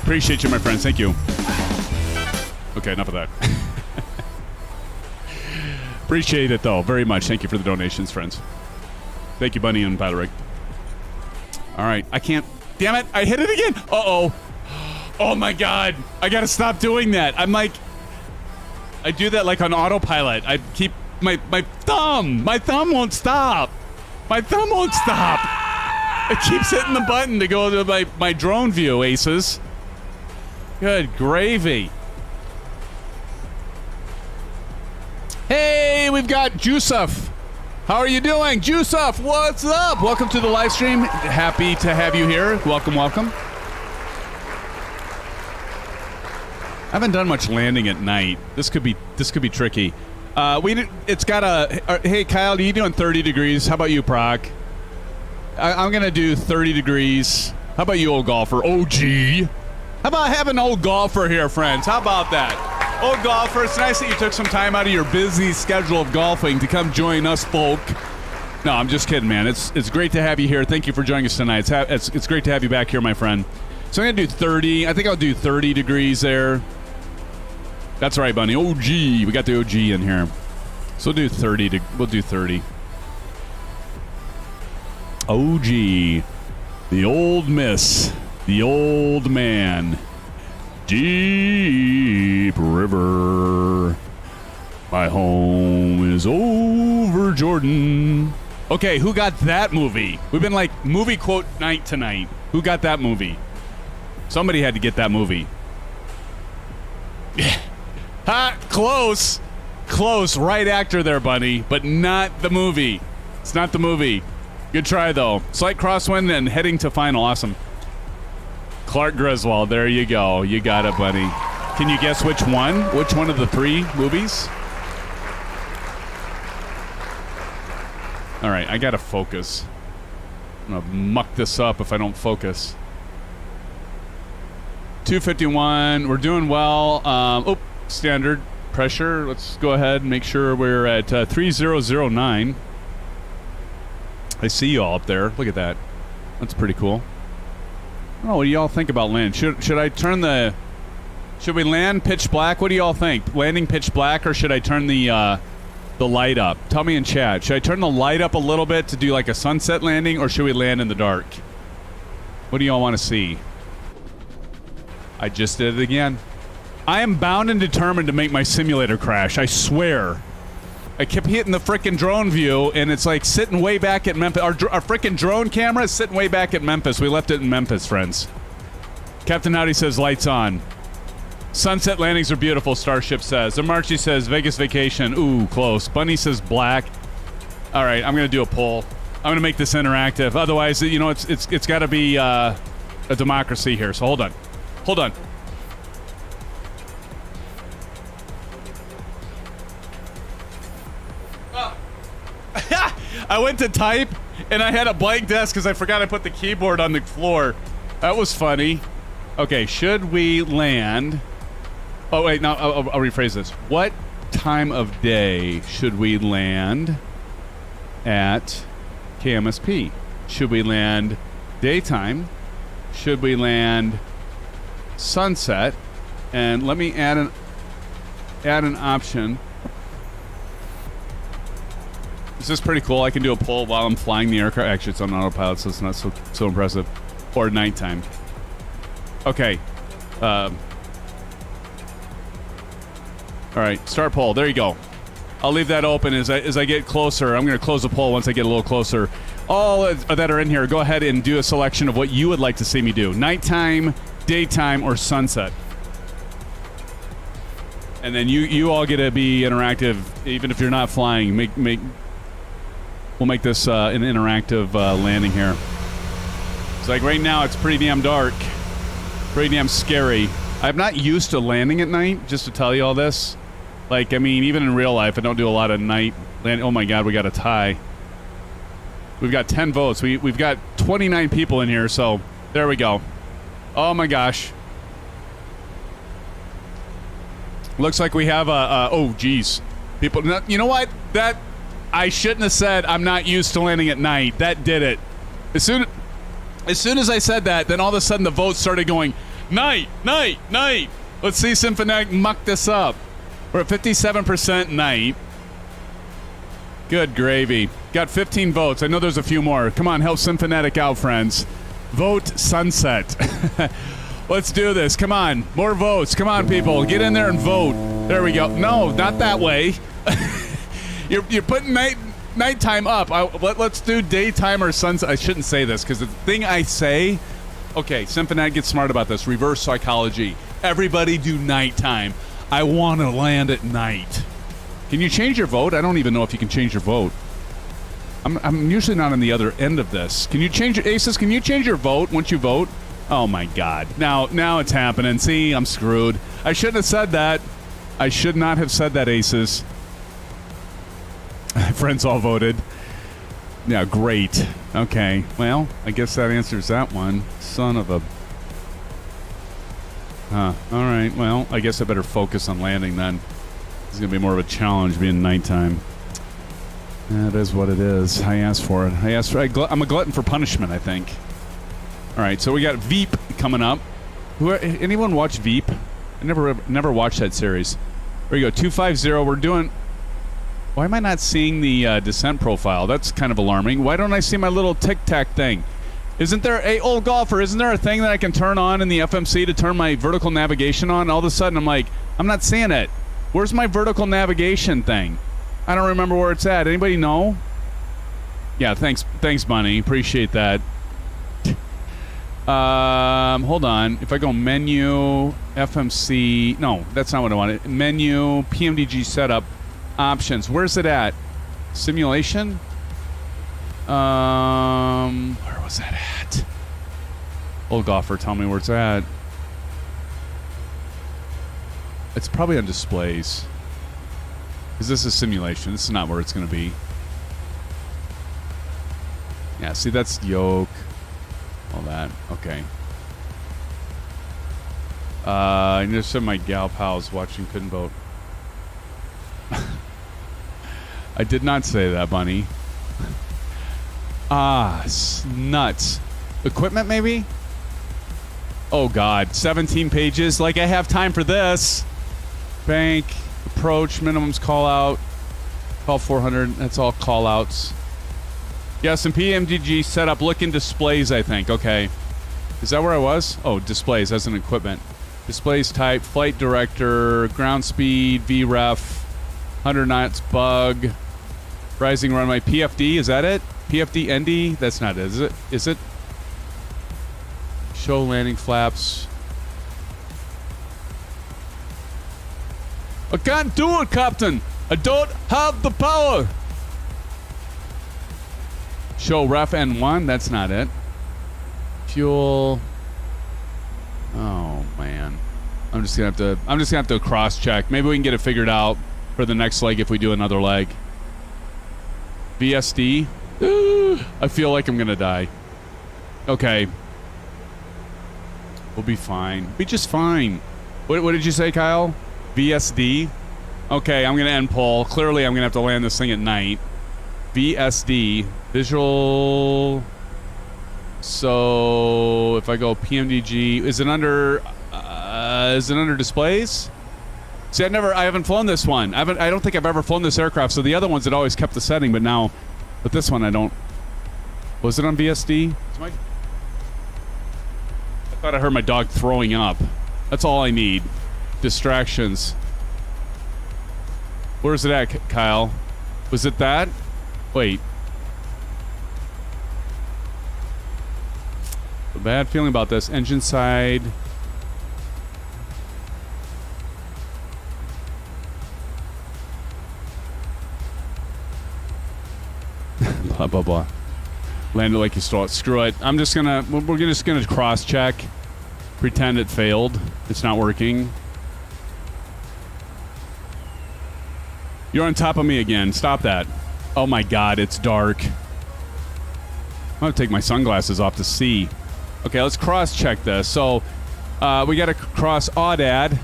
Appreciate you, my friends. Thank you. Okay, enough of that. Appreciate it, though, very much. Thank you for the donations, friends. Thank you, Bunny and Pilot Rick. All right, I can't... Damn it, I hit it again! Uh-oh. Oh, my God. I got to stop doing that. I'm like... I do that like on autopilot. I keep... My thumb won't stop. My thumb won't stop. It keeps hitting the button to go to my drone view, aces. Good gravy. Hey, we've got Jusuf. How are you doing? Jusuf, what's up? Welcome to the live stream. Happy to have you here. Welcome, welcome. I haven't done much landing at night. This could be tricky. It's got a... hey, Kyle, are you doing 30 degrees? How about you, Proc? I'm going to do 30 degrees. How about you, old golfer? OG. How about having an old golfer here, friends? How about that? Old golfer, it's nice that you took some time out of your busy schedule of golfing to come join us, folk. No, I'm just kidding, man. It's great to have you here. Thank you for joining us tonight. It's great to have you back here, my friend. So I'm going to do 30. I think I'll do 30 degrees there. That's right, Bunny. OG. We got the OG in here. So we'll do 30. We'll do 30. OG. The old miss. The old man. Deep river. My home is over Jordan. Okay, who got that movie? We've been like movie quote night tonight. Who got that movie? Somebody had to get that movie. Yeah. Ha! Close! Close. Right actor there, Bunny. But not the movie. It's not the movie. Good try, though. Slight crosswind and heading to final. Awesome. Clark Griswold. There you go. You got it, Bunny. Can you guess which one? Which one of the three movies? All right. I got to focus. I'm going to muck this up if I don't focus. 251. We're doing well. Standard pressure. Let's go ahead and make sure we're at 3009. I see you all up there. Look at that. That's pretty cool. I don't know. What do y'all think about land? Should I turn the... Should we land pitch black? What do y'all think? Landing pitch black, or should I turn the light up? Tell me in chat. Should I turn the light up a little bit to do like a sunset landing, or should we land in the dark? What do y'all want to see? I just did it again. I am bound and determined to make my simulator crash. I swear. I kept hitting the frickin' drone view, and it's like sitting way back at Memphis. Our frickin' drone camera is sitting way back at Memphis. We left it in Memphis, friends. Captain Howdy says lights on. Sunset landings are beautiful, Starship says. Amarchi says Vegas vacation. Ooh, close. Bunny says black. All right, I'm going to do a poll. I'm going to make this interactive. Otherwise, you know, it's got to be a democracy here. So hold on. Hold on. I went to type, and I had a blank desk because I forgot I put the keyboard on the floor. That was funny. Okay, should we land... Oh, wait, no, I'll rephrase this. What time of day should we land at KMSP? Should we land daytime? Should we land sunset? And let me add an option. Is this pretty cool? I can do a poll while I'm flying the aircraft. Actually, it's on autopilot, so it's not so impressive. Or nighttime. Okay. All right, start poll. There you go. I'll leave that open as I get closer. I'm going to close the poll once I get a little closer. All that are in here, go ahead and do a selection of what you would like to see me do. Nighttime, daytime, or sunset. And then you all get to be interactive, even if you're not flying. We'll make this an interactive landing here. It's like right now it's pretty damn dark. Pretty damn scary. I'm not used to landing at night, just to tell you all this. Like, I mean, even in real life, I don't do a lot of night landing. Oh my God, we got a tie. We've got 10 votes. We've got 29 people in here, so there we go. Oh my gosh. Looks like we have oh geez. People, you know what? That, I shouldn't have said I'm not used to landing at night. That did it. As soon as I said that, then all of a sudden the votes started going, night, night, night. Let's see SimFanatic muck this up. We're at 57% night. Good gravy. Got 15 votes. I know there's a few more. Come on, help SimFanatic out, friends. Vote sunset. Let's do this. Come on. More votes. Come on, people. Get in there and vote. There we go. No, not that way. You're putting nighttime up. Let's do daytime or sunset. I shouldn't say this because the thing I say... Okay, SimFanatic gets smart about this. Reverse psychology. Everybody do nighttime. I want to land at night. Can you change your vote? I don't even know if you can change your vote. I'm usually not on the other end of this. Can you change your... Aces, can you change your vote once you vote? Oh my God. Now it's happening. See, I'm screwed. I shouldn't have said that. I should not have said that, Aces. Friends all voted. Yeah, great. Okay. Well, I guess that answers that one. Son of a... All right. Well, I guess I better focus on landing then. It's going to be more of a challenge being nighttime. That is what it is. I asked for it. I'm a glutton for punishment, I think. All right. So we got Veep coming up. Anyone watch Veep? I never watched that series. There you go. 250. We're doing... Why am I not seeing the descent profile? That's kind of alarming. Why don't I see my little tic-tac thing? Isn't there a old golfer? Isn't there a thing that I can turn on in the FMC to turn my vertical navigation on? All of a sudden, I'm like, I'm not seeing it. Where's my vertical navigation thing? I don't remember where it's at. Anybody know? Yeah, thanks, Bunny. Appreciate that. Hold on. If I go menu, FMC... No, that's not what I wanted. Menu, PMDG setup. Options. Where's it at? Simulation? Where was that at? Old golfer, tell me where it's at. It's probably on displays. Because this is simulation. This is not where it's going to be. Yeah, see, that's Yoke. All that. Okay. I just said my gal pals watching couldn't vote. I did not say that, Bunny. Nuts. Equipment, maybe? Oh, God. 17 pages. Like, I have time for this. Bank. Approach. Minimums call out. Call 400. That's all call outs. Yeah, some PMDG setup. Look in displays, I think. Okay. Is that where I was? Oh, displays as an equipment. Displays type. Flight director. Ground speed. VREF. 100 knots. Bug. Rising runway. PFD. Is that it? PFD ND? That's not it, is it? Is it? Show landing flaps. I can't do it, Captain. I don't have the power. Show ref N1. That's not it. Fuel. Oh man. I'm just gonna have to cross check. Maybe we can get it figured out for the next leg if we do another leg. VSD. I feel like I'm gonna die. Okay. We'll be fine. Be just fine. What did you say, Kyle? VSD? Okay, I'm going to end poll. Clearly, I'm going to have to land this thing at night. VSD. Visual... So, if I go PMDG... Is it under displays? See, I haven't flown this one. I don't think I've ever flown this aircraft, so the other ones had always kept the setting, but now... But this one, I don't... Was it on VSD? I thought I heard my dog throwing up. That's all I need. Distractions. Where's it at, Kyle? Was it that? Wait. A bad feeling about this. Engine side. Blah, blah, blah. Landed like you stole it. Screw it. We're just gonna cross check. Pretend it failed. It's not working. You're on top of me again. Stop that. Oh my god, it's dark. I'm gonna take my sunglasses off to see. Okay, let's cross check this. So we gotta cross Audad.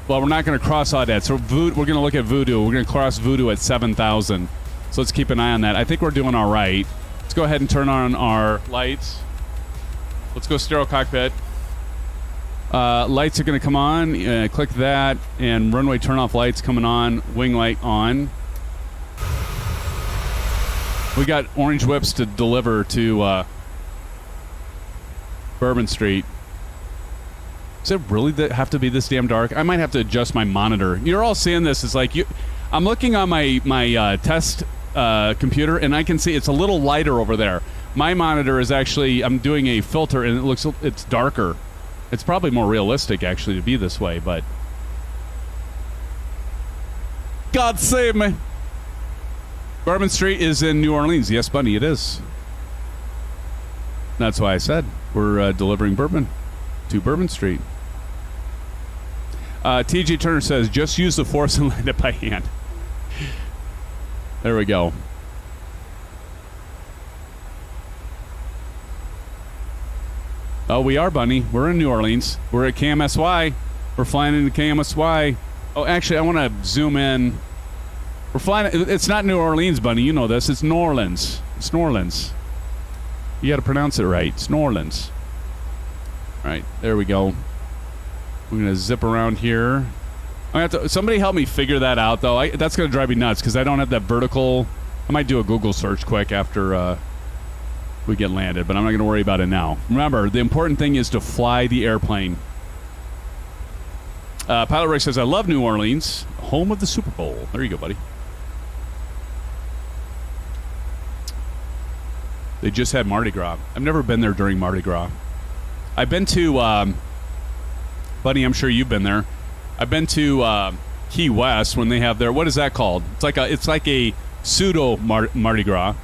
Well, we're not gonna cross Audad. So we're gonna look at Voodoo. We're gonna cross Voodoo at 7,000. So let's keep an eye on that. I think we're doing all right. Let's go ahead and turn on our lights. Let's go stereo cockpit. Lights are going to come on. Click that, and runway turn-off lights coming on. Wing light on. We got orange whips to deliver to Bourbon Street. Does it really have to be this damn dark? I might have to adjust my monitor. You're all seeing this. It's like I'm looking on my test computer, and I can see it's a little lighter over there. My monitor is actually, I'm doing a filter, and it's darker. It's probably more realistic, actually, to be this way, but... God save me! Bourbon Street is in New Orleans. Yes, Bunny, it is. That's why I said we're delivering bourbon to Bourbon Street. TG Turner says, just use the force and land it by hand. There we go. Oh, we are, Bunny. We're in New Orleans. We're at KMSY. We're flying into KMSY. Oh, actually, I want to zoom in. We're flying... It's not New Orleans, Bunny. You know this. It's New Orleans. It's New Orleans. You got to pronounce it right. It's New Orleans. All right. There we go. We're going to zip around here. Somebody help me figure that out, though. That's going to drive me nuts because I don't have that vertical... I might do a Google search quick after... we get landed, but I'm not going to worry about it now. Remember, the important thing is to fly the airplane. Pilot Rick says, I love New Orleans, home of the Super Bowl. There you go, buddy. They just had Mardi Gras. I've never been there during Mardi Gras. I've been to, Buddy, I'm sure you've been there. I've been to Key West when they have their, what is that called? It's like a pseudo Mardi Gras.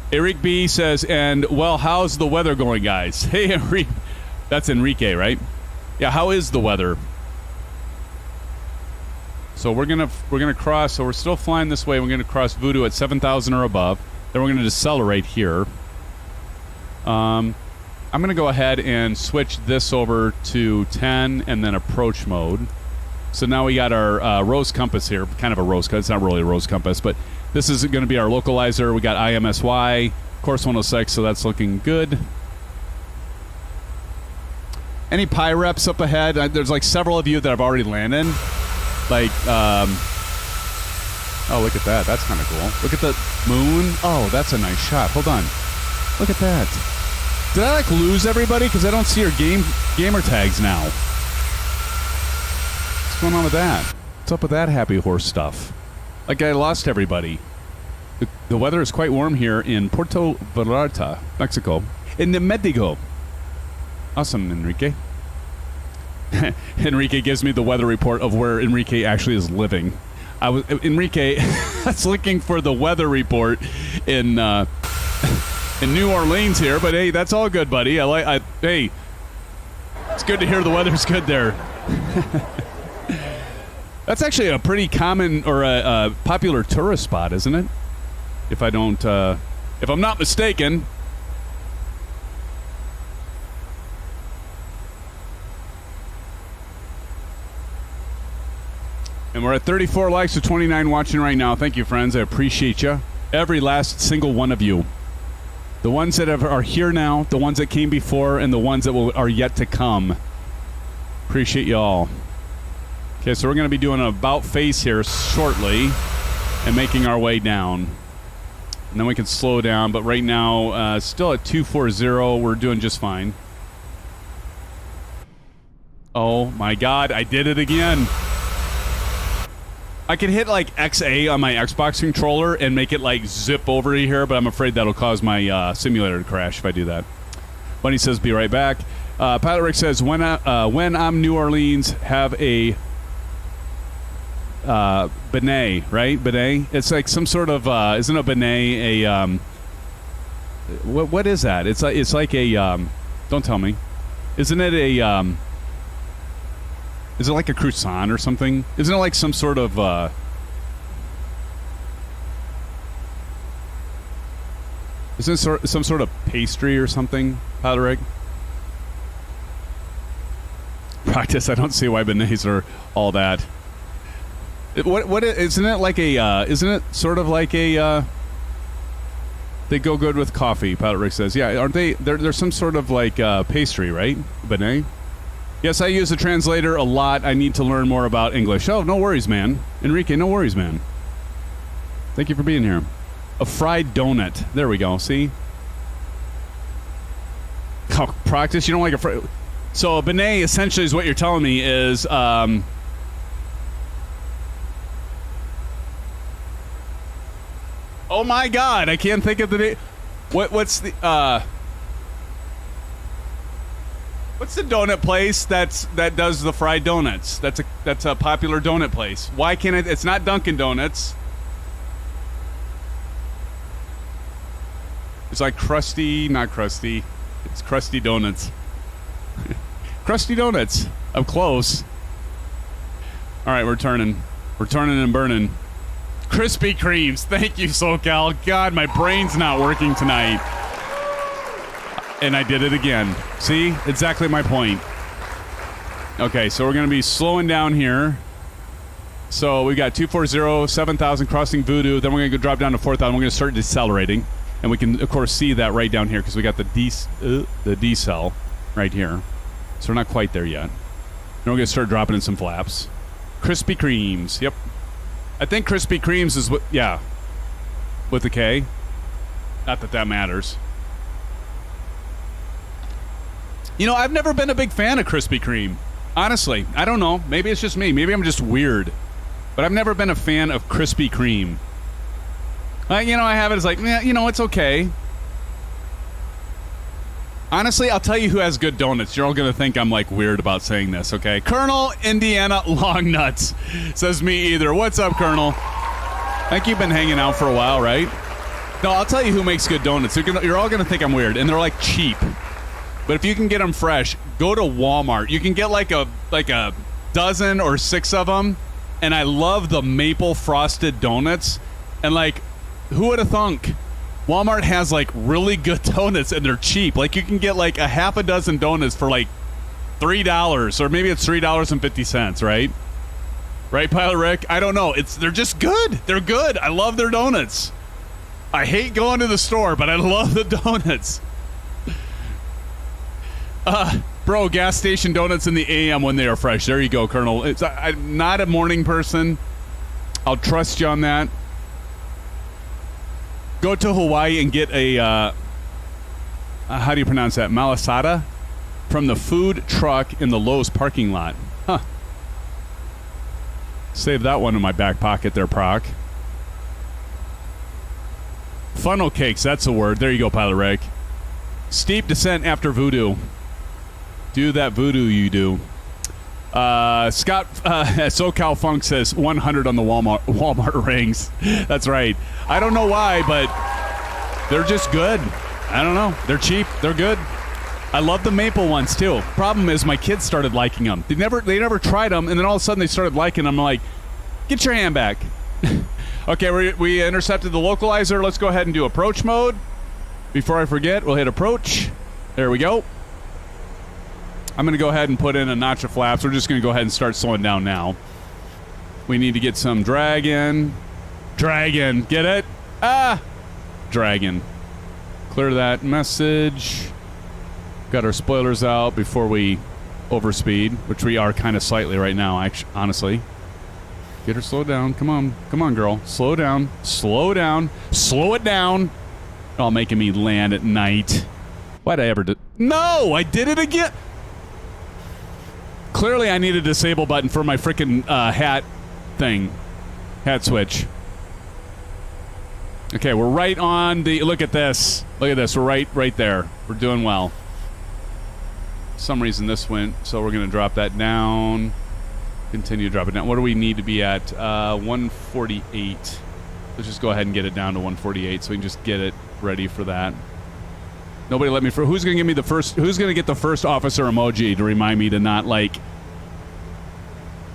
Eric B says, and well, how's the weather going, guys? Hey, Enrique. That's Enrique, right? Yeah, how is the weather? So we're gonna cross. So we're still flying this way. We're gonna cross Voodoo at 7,000 or above. Then we're gonna decelerate here. I'm gonna go ahead and switch this over to 10 and then approach mode. So now we got our rose compass here, kind of a rose compass. It's not really a rose compass, but this is going to be our localizer. We got IMSY, course 106, so that's looking good. Any PI reps up ahead? There's like several of you that have already landed. Like, oh, look at that. That's kind of cool. Look at the moon. Oh, that's a nice shot. Hold on. Look at that. Did I like lose everybody? Because I don't see your gamer tags now. What's going on with that? What's up with that happy horse stuff? Like I lost everybody. The weather is quite warm here in Puerto Vallarta, Mexico. In the Medigo. Awesome, Enrique. Enrique gives me the weather report of where Enrique actually is living. Enrique was looking for the weather report in New Orleans here, but hey, that's all good, buddy. Hey, it's good to hear the weather's good there. That's actually a pretty common or a popular tourist spot, isn't it? If I'm not mistaken. And we're at 34 likes to 29 watching right now. Thank you, friends. I appreciate you. Every last single one of you. The ones that are here now, the ones that came before, and the ones that are yet to come. Appreciate you all. Okay, so we're going to be doing an about face here shortly and making our way down. And then we can slow down, but right now, still at 240. We're doing just fine. Oh my God, I did it again. I can hit like XA on my Xbox controller and make it like zip over here, but I'm afraid that'll cause my simulator to crash if I do that. Bunny says, be right back. Pilot Rick says, when I'm New Orleans, have a benet, right? Benet? It's like some sort of, isn't a benet a, what is that? It's like a, don't tell me. Isn't it a, is it like a croissant or something? Isn't it like some sort of, isn't it some sort of pastry or something, Pilot Rick? Practice, I don't see why benets are all that. What isn't it like a, isn't it sort of like a, they go good with coffee, Pilot Rick says. Yeah, aren't they, they're some sort of like pastry, right? Benet? Yes, I use the translator a lot. I need to learn more about English. Oh, no worries, man. Enrique, no worries, man. Thank you for being here. A fried donut. There we go. See? Oh, practice? You don't like a fried... So a benet, essentially, is what you're telling me is... oh, my God. I can't think of the name. What's the... What's the donut place that does the fried donuts? That's a popular donut place. Why can't it? It's not Dunkin' Donuts. It's like Krusty, not Krusty. It's Krusty Donuts. Krusty Donuts. I'm close. All right, we're turning and burning. Krispy Kremes. Thank you, SoCal. God, my brain's not working tonight. And I did it again. See? Exactly my point. Okay, so we're going to be slowing down here. So we got 240, 7,000 crossing Voodoo. Then we're going to go drop down to 4,000. We're going to start decelerating. And we can, of course, see that right down here because we got the decel right here. So we're not quite there yet. Then we're going to start dropping in some flaps. Krispy Kremes. Yep. I think Krispy Kremes is what... Yeah. With the K. Not that that matters. You know, I've never been a big fan of Krispy Kreme. Honestly, I don't know. Maybe it's just me. Maybe I'm just weird. But I've never been a fan of Krispy Kreme. You know, I have it as like, yeah, you know, it's okay. Honestly, I'll tell you who has good donuts. You're all going to think I'm, like, weird about saying this, okay? Colonel Indiana Long Nuts says me either. What's up, Colonel? I think you've been hanging out for a while, right? No, I'll tell you who makes good donuts. You're all going to think I'm weird, and they're, like, cheap. But if you can get them fresh, go to Walmart. You can get like a dozen or 6 of them. And I love the maple frosted donuts. And like, who would have thunk? Walmart has like really good donuts and they're cheap. Like you can get like a half a dozen donuts for like $3 or maybe it's $3.50, right? Right, Pilot Rick? I don't know. They're just good. They're good. I love their donuts. I hate going to the store, but I love the donuts. Bro, gas station donuts in the AM when they are fresh. There you go, Colonel. I'm not a morning person. I'll trust you on that. Go to Hawaii and get a, how do you pronounce that? Malasada? From the food truck in the Lowe's parking lot. Huh. Save that one in my back pocket there, Proc. Funnel cakes, that's the word. There you go, Pilot Rick. Steep descent after Voodoo. Do that voodoo you do. Scott SoCal Funk says 100 on the Walmart rings. That's right. I don't know why, but they're just good. I don't know. They're cheap. They're good. I love the maple ones too. Problem is my kids started liking them. They never tried them, and then all of a sudden they started liking them. I'm like, get your hand back. Okay, we intercepted the localizer. Let's go ahead and do approach mode. Before I forget, we'll hit approach. There we go. I'm going to go ahead and put in a notch of flaps. We're just going to go ahead and start slowing down now. We need to get some dragon. Dragon. Get it? Ah! Dragon. Clear that message. Got our spoilers out before we overspeed, which we are kind of slightly right now, actually, honestly. Get her slowed down. Come on. Come on, girl. Slow down. Slow down. Slow it down. All making me land at night. Why'd I ever do... No! I did it again! Clearly, I need a disable button for my freaking hat thing. Hat switch. Okay, we're right on the... Look at this. Look at this. We're right there. We're doing well. For some reason this went, so we're going to drop that down. Continue to drop it down. What do we need to be at? 148. Let's just go ahead and get it down to 148 so we can just get it ready for that. Nobody let me... Who's going to give me the first... Who's going to get the first officer emoji to remind me to not, like,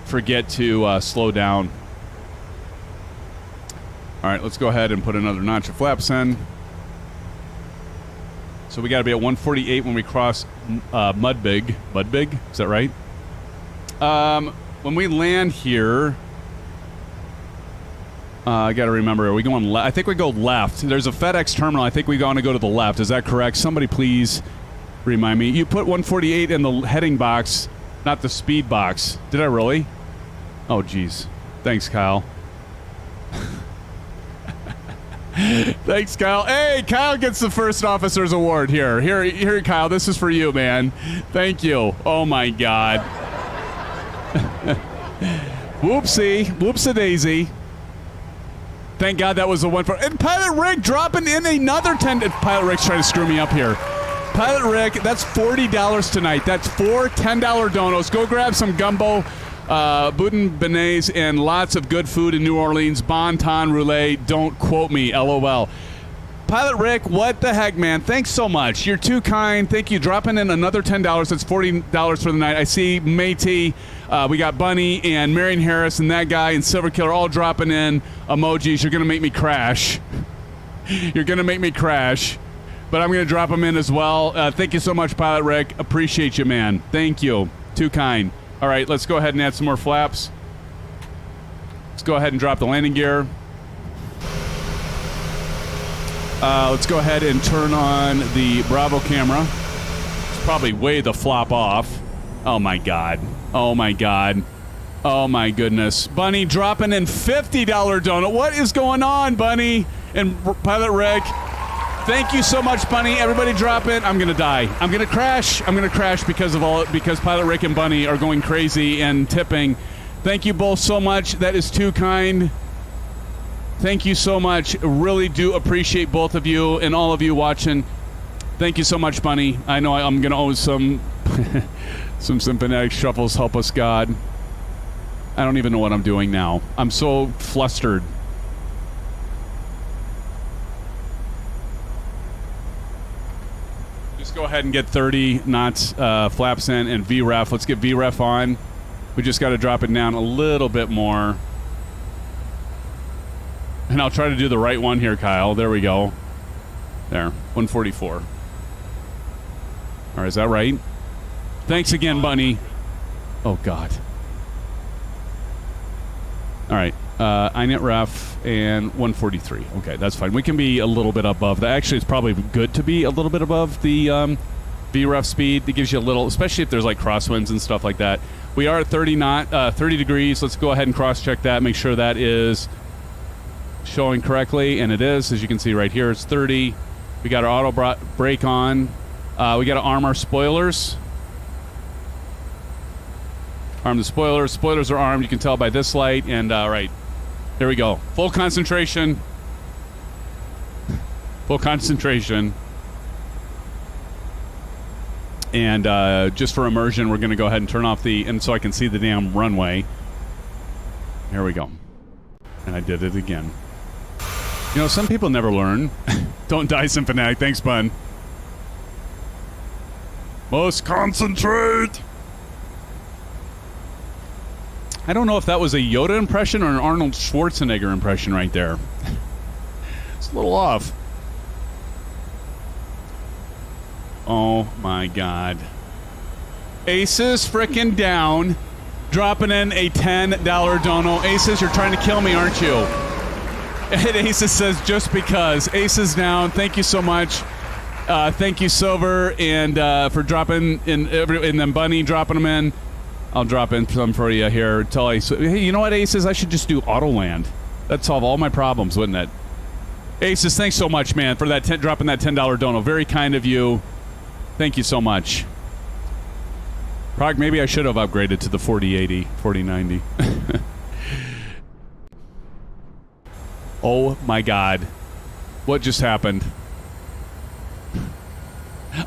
forget to slow down? All right, let's go ahead and put another notch of flaps in. So we got to be at 148 when we cross Mudbig. Mudbig? Is that right? When we land here, I got to remember, are we going left? I think we go left. There's a FedEx terminal. I think we want to go to the left. Is that correct? Somebody please remind me. You put 148 in the heading box, not the speed box. Did I really? Oh, geez. Thanks, Kyle. Thanks, Kyle. Hey, Kyle gets the first officer's award here. Here, Kyle. This is for you, man. Thank you. Oh, my God. Whoopsie. Whoops-a-daisy. Thank God that was the one for... And Pilot Rick dropping in another 10... Pilot Rick's trying to screw me up here. Pilot Rick, that's $40 tonight. That's 4 $10 donos. Go grab some gumbo, boudin beignets, and lots of good food in New Orleans. Bon ton roulette. Don't quote me. LOL. Pilot Rick, what the heck, man? Thanks so much. You're too kind. Thank you. Dropping in another $10. That's $40 for the night. I see Métis. We got Bunny and Marion Harris and that guy and Silver Killer all dropping in emojis. You're going to make me crash. You're going to make me crash. But I'm going to drop them in as well. Thank you so much, Pilot Rick. Appreciate you, man. Thank you. Too kind. All right, let's go ahead and add some more flaps. Let's go ahead and drop the landing gear. Let's go ahead and turn on the Bravo camera. It's probably way the flop off. Oh, my God. Oh, my God. Oh, my goodness. Bunny dropping in $50 donut. What is going on, Bunny? And Pilot Rick. Thank you so much, Bunny. Everybody drop it. I'm going to die. I'm going to crash. I'm going to crash because Pilot Rick and Bunny are going crazy and tipping. Thank you both so much. That is too kind. Thank you so much. Really do appreciate both of you and all of you watching. Thank you so much, Bunny. I know I'm going to owe some some SimFanatic shuffles. Help us, God. I don't even know what I'm doing now. I'm so flustered. Just go ahead and get 30 knots flaps in and VREF. Let's get VREF on. We just got to drop it down a little bit more. And I'll try to do the right one here, Kyle. There we go. There. 144. All right, is that right? Thanks again, Bunny. Oh, God. All right. INET ref and 143. Okay, that's fine. We can be a little bit above that. Actually, it's probably good to be a little bit above the VREF speed. It gives you a little, especially if there's like crosswinds and stuff like that. We are at 30 degrees. Let's go ahead and cross-check that. Make sure that is showing correctly, and it is. As you can see right here, it's 30. We got our auto brake on. We got to arm our spoilers. Arm the spoilers. Spoilers are armed. You can tell by this light. And right, there we go. Full concentration. Full concentration. And just for immersion, we're going to go ahead and turn off and so I can see the damn runway. Here we go. And I did it again. You know, some people never learn. Don't die, SimFanatic. Thanks, Bun. Must concentrate. I don't know if that was a Yoda impression or an Arnold Schwarzenegger impression right there. It's a little off. Oh, my God. Aces frickin' down. dropping in a $10 dono. Aces, you're trying to kill me, aren't you? And Aces says, just because. Aces down. Thank you so much. Thank you, Silver, and for dropping in, and then Bunny dropping them in. I'll drop in some for you here. Hey, you know what, Aces? I should just do auto land. That'd solve all my problems, wouldn't it? Aces, thanks so much, man, for that dropping that $10 dono. Very kind of you. Thank you so much. Prague, maybe I should have upgraded to the 4080, 4090. Oh my God. What just happened?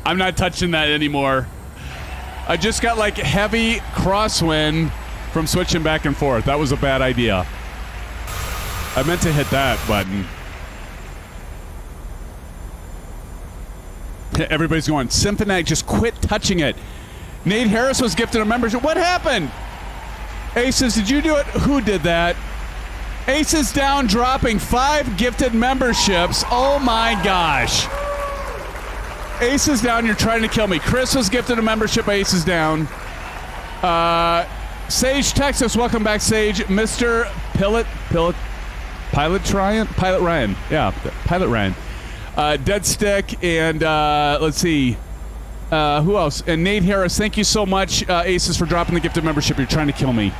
I'm not touching that anymore. I just got like heavy crosswind from switching back and forth. That was a bad idea. I meant to hit that button. Everybody's going, SimFanatic, just quit touching it. Nate Harris was gifted a membership. What happened? Aces, did you do it? Who did that? Aces down, dropping 5 gifted memberships. Oh my gosh. Aces down, you're trying to kill me. Chris was gifted a membership. Aces down. Sage, Texas, welcome back, Sage. Mr. Pilot Ryan. Yeah, Pilot Ryan. Dead Stick, and let's see. Who else? And Nate Harris, thank you so much, Aces, for dropping the gifted membership. You're trying to kill me.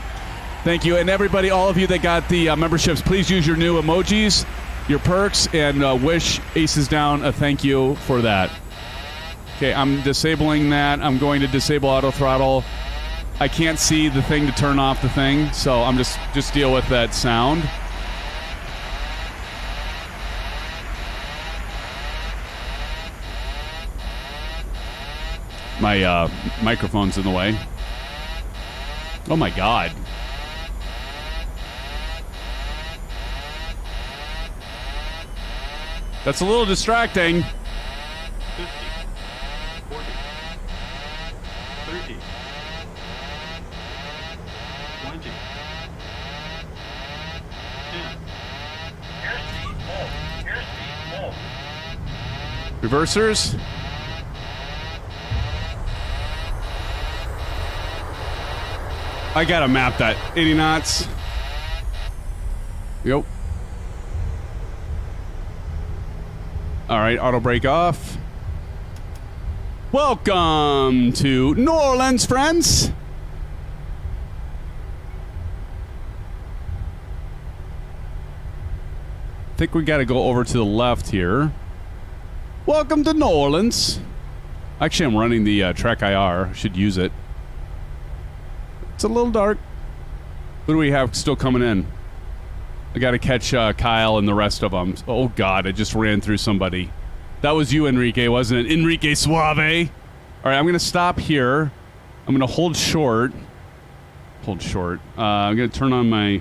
Thank you. And everybody, all of you that got the memberships, please use your new emojis, your perks, and wish Aces down a thank you for that. Okay, I'm disabling that. I'm going to disable auto throttle. I can't see the thing to turn off the thing, so I'm just deal with that sound. My microphone's in the way. Oh my God. That's a little distracting. 50, 40, 30, 20, 10. Airspeed full. Airspeed full. Reversers. I gotta map that. 80 knots. Yep. All right, auto brake off. Welcome to New Orleans, friends. I think we got to go over to the left here. Welcome to New Orleans. Actually, I'm running the Trek IR. Should use it. It's a little dark. What do we have still coming in? I got to catch Kyle and the rest of them. Oh, God, I just ran through somebody. That was you, Enrique, wasn't it? Enrique Suave. All right, I'm going to stop here. I'm going to hold short. Hold short. I'm going to turn on my...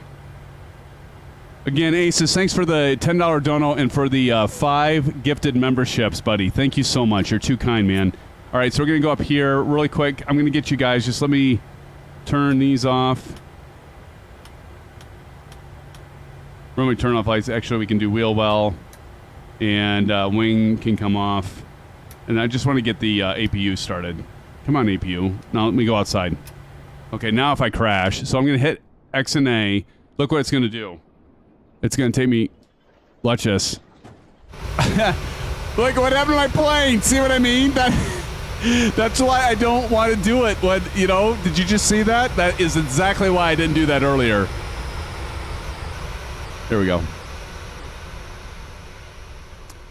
Again, Aces, thanks for the $10 dono and for the 5 gifted memberships, buddy. Thank you so much. You're too kind, man. All right, so we're going to go up here really quick. I'm going to get you guys. Just let me turn these off. When we turn off lights, actually, we can do wheel well, and wing can come off. And I just want to get the APU started. Come on, APU. Now let me go outside. Okay, now if I crash, so I'm going to hit X and A. Look what it's going to do. It's going to take me... Watch this. Look what happened to my plane. See what I mean? That's why I don't want to do it. What, you know, did you just see that? That is exactly why I didn't do that earlier. There we go.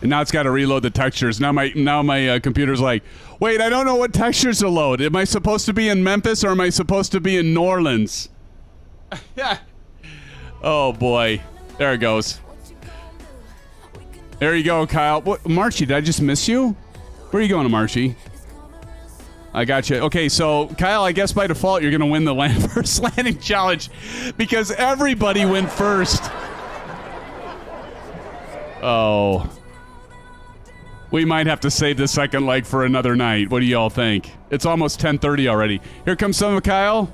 And now it's got to reload the textures. Now my computer's like, wait, I don't know what textures to load. Am I supposed to be in Memphis or am I supposed to be in New Orleans? Yeah. Oh boy. There it goes. There you go, Kyle. What, Marchie, did I just miss you? Where are you going, Marchie? I got you. Okay, so Kyle, I guess by default you're going to win the first landing challenge because everybody went first. Oh. We might have to save the second leg for another night. What do y'all think? It's almost 10:30 already. Here comes some of Kyle.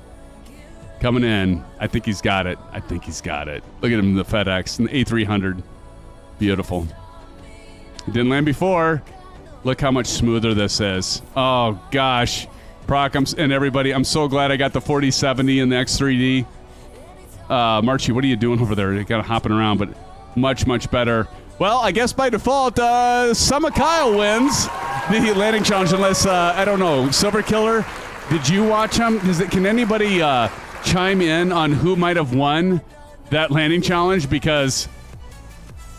Coming in. I think he's got it. I think he's got it. Look at him in the Fedex and the A300. Beautiful. He didn't land before. Look how much smoother this is. Oh, gosh. Proc, and everybody, I'm so glad I got the 4070 and the X3D. Marchie, what are you doing over there? You're kind of hopping around, but much, much better. Well, I guess by default, Summer Kyle wins the landing challenge, unless, I don't know, Silver Killer, did you watch him? Can anybody chime in on who might have won that landing challenge? Because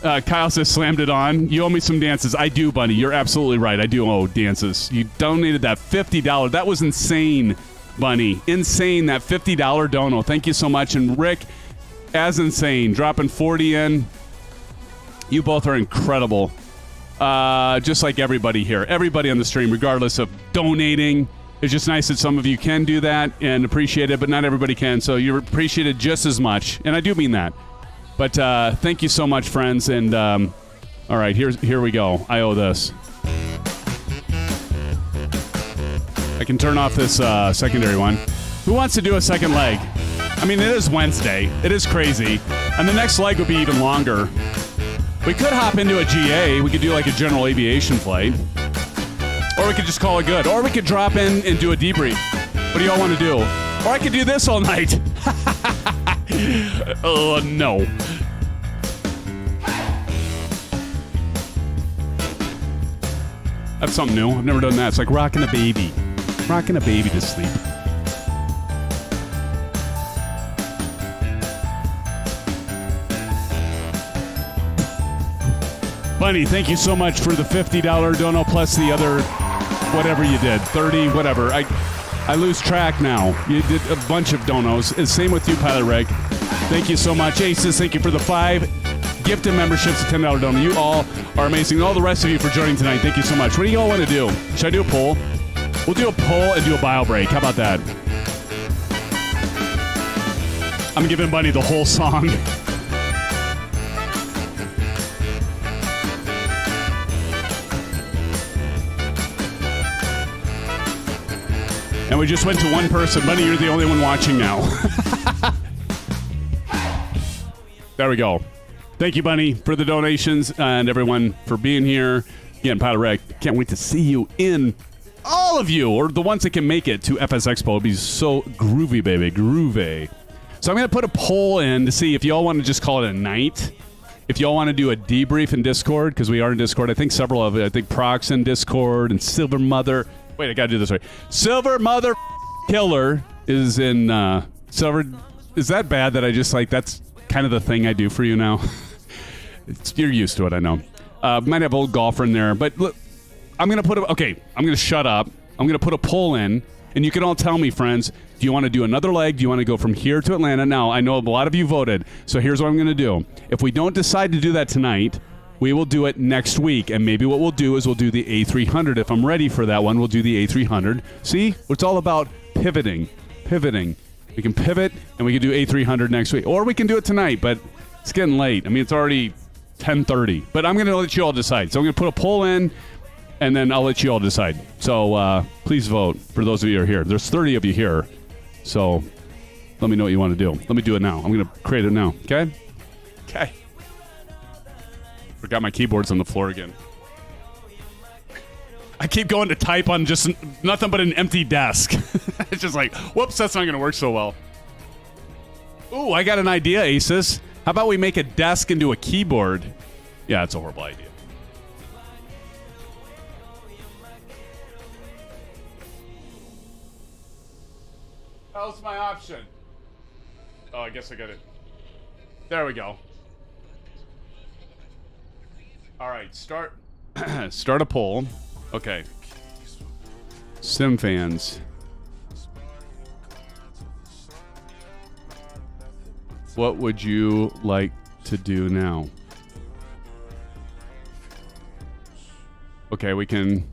Kyle says slammed it on. You owe me some dances. I do, buddy. You're absolutely right. I do owe dances. You donated that $50. That was insane, Bunny. Insane, that $50 dono. Thank you so much. And Rick, as insane, dropping 40 in. You both are incredible. Just like everybody here. Everybody on the stream, regardless of donating. It's just nice that some of you can do that and appreciate it, but not everybody can. So you're appreciated just as much. And I do mean that. But thank you so much, friends. And all right, here we go. I owe this. I can turn off this secondary one. Who wants to do a second leg? I mean, it is Wednesday. It is crazy. And the next leg would be even longer. We could hop into a GA. We could do like a general aviation flight. Or we could just call it good. Or we could drop in and do a debrief. What do y'all want to do? Or I could do this all night. Oh, no. That's something new. I've never done that. It's like rocking a baby. Rocking a baby to sleep. Bunny, thank you so much for the $50 dono plus the other whatever you did. 30, whatever. I lose track now. You did a bunch of donos. And same with you, Pilot Reg. Thank you so much. Aces, thank you for the 5 gifted memberships, a $10 dono. You all are amazing. And all the rest of you for joining tonight, thank you so much. What do you all want to do? Should I do a poll? We'll do a poll and do a bio break. How about that? I'm giving Bunny the whole song. And we just went to one person. Bunny, you're the only one watching now. There we go. Thank you, Bunny, for the donations and everyone for being here. Again, Pilot Rec, can't wait to see you in all of you, or the ones that can make it to FS Expo. It'll be so groovy, baby. Groovy. So I'm going to put a poll in to see if y'all want to just call it a night. If y'all want to do a debrief in Discord, because we are in Discord. I think several of it. I think Proc's in Discord and Silver Mother. Wait, I got to do this right. Silver Mother Killer is in Silver. Is that bad that I just like, that's kind of the thing I do for you now? You're used to it, I know. Might have old golfer in there, but look, I'm going to put I'm going to shut up. I'm going to put a poll in, and you can all tell me, friends, do you want to do another leg? Do you want to go from here to Atlanta? Now, I know a lot of you voted, so here's what I'm going to do. If we don't decide to do that tonight, we will do it next week, and maybe what we'll do is we'll do the A300. If I'm ready for that one, we'll do the A300. See? It's all about pivoting. We can pivot, and we can do A300 next week. Or we can do it tonight, but it's getting late. I mean, it's already 10:30. But I'm going to let you all decide. So I'm going to put a poll in, and then I'll let you all decide. So please vote for those of you who are here. There's 30 of you here. So let me know what you want to do. Let me do it now. I'm going to create it now. Okay? Okay. Forgot my keyboard's on the floor again. I keep going to type on just nothing but an empty desk. It's just like, whoops, that's not going to work so well. Ooh, I got an idea, Aces. How about we make a desk into a keyboard? Yeah, it's a horrible idea. How's my option? Oh, I guess I got it. There we go. All right, start a poll. Okay. SimFans. What would you like to do now? Okay, we can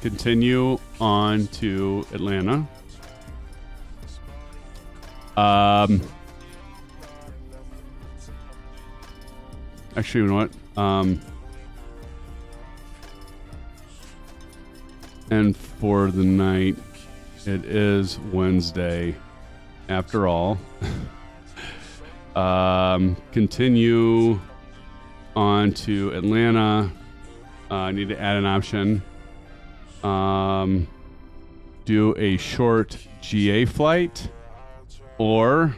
continue on to Atlanta. Actually, you know what? And for the night, it is Wednesday, after all. Continue on to Atlanta. I need to add an option. do a short GA flight, or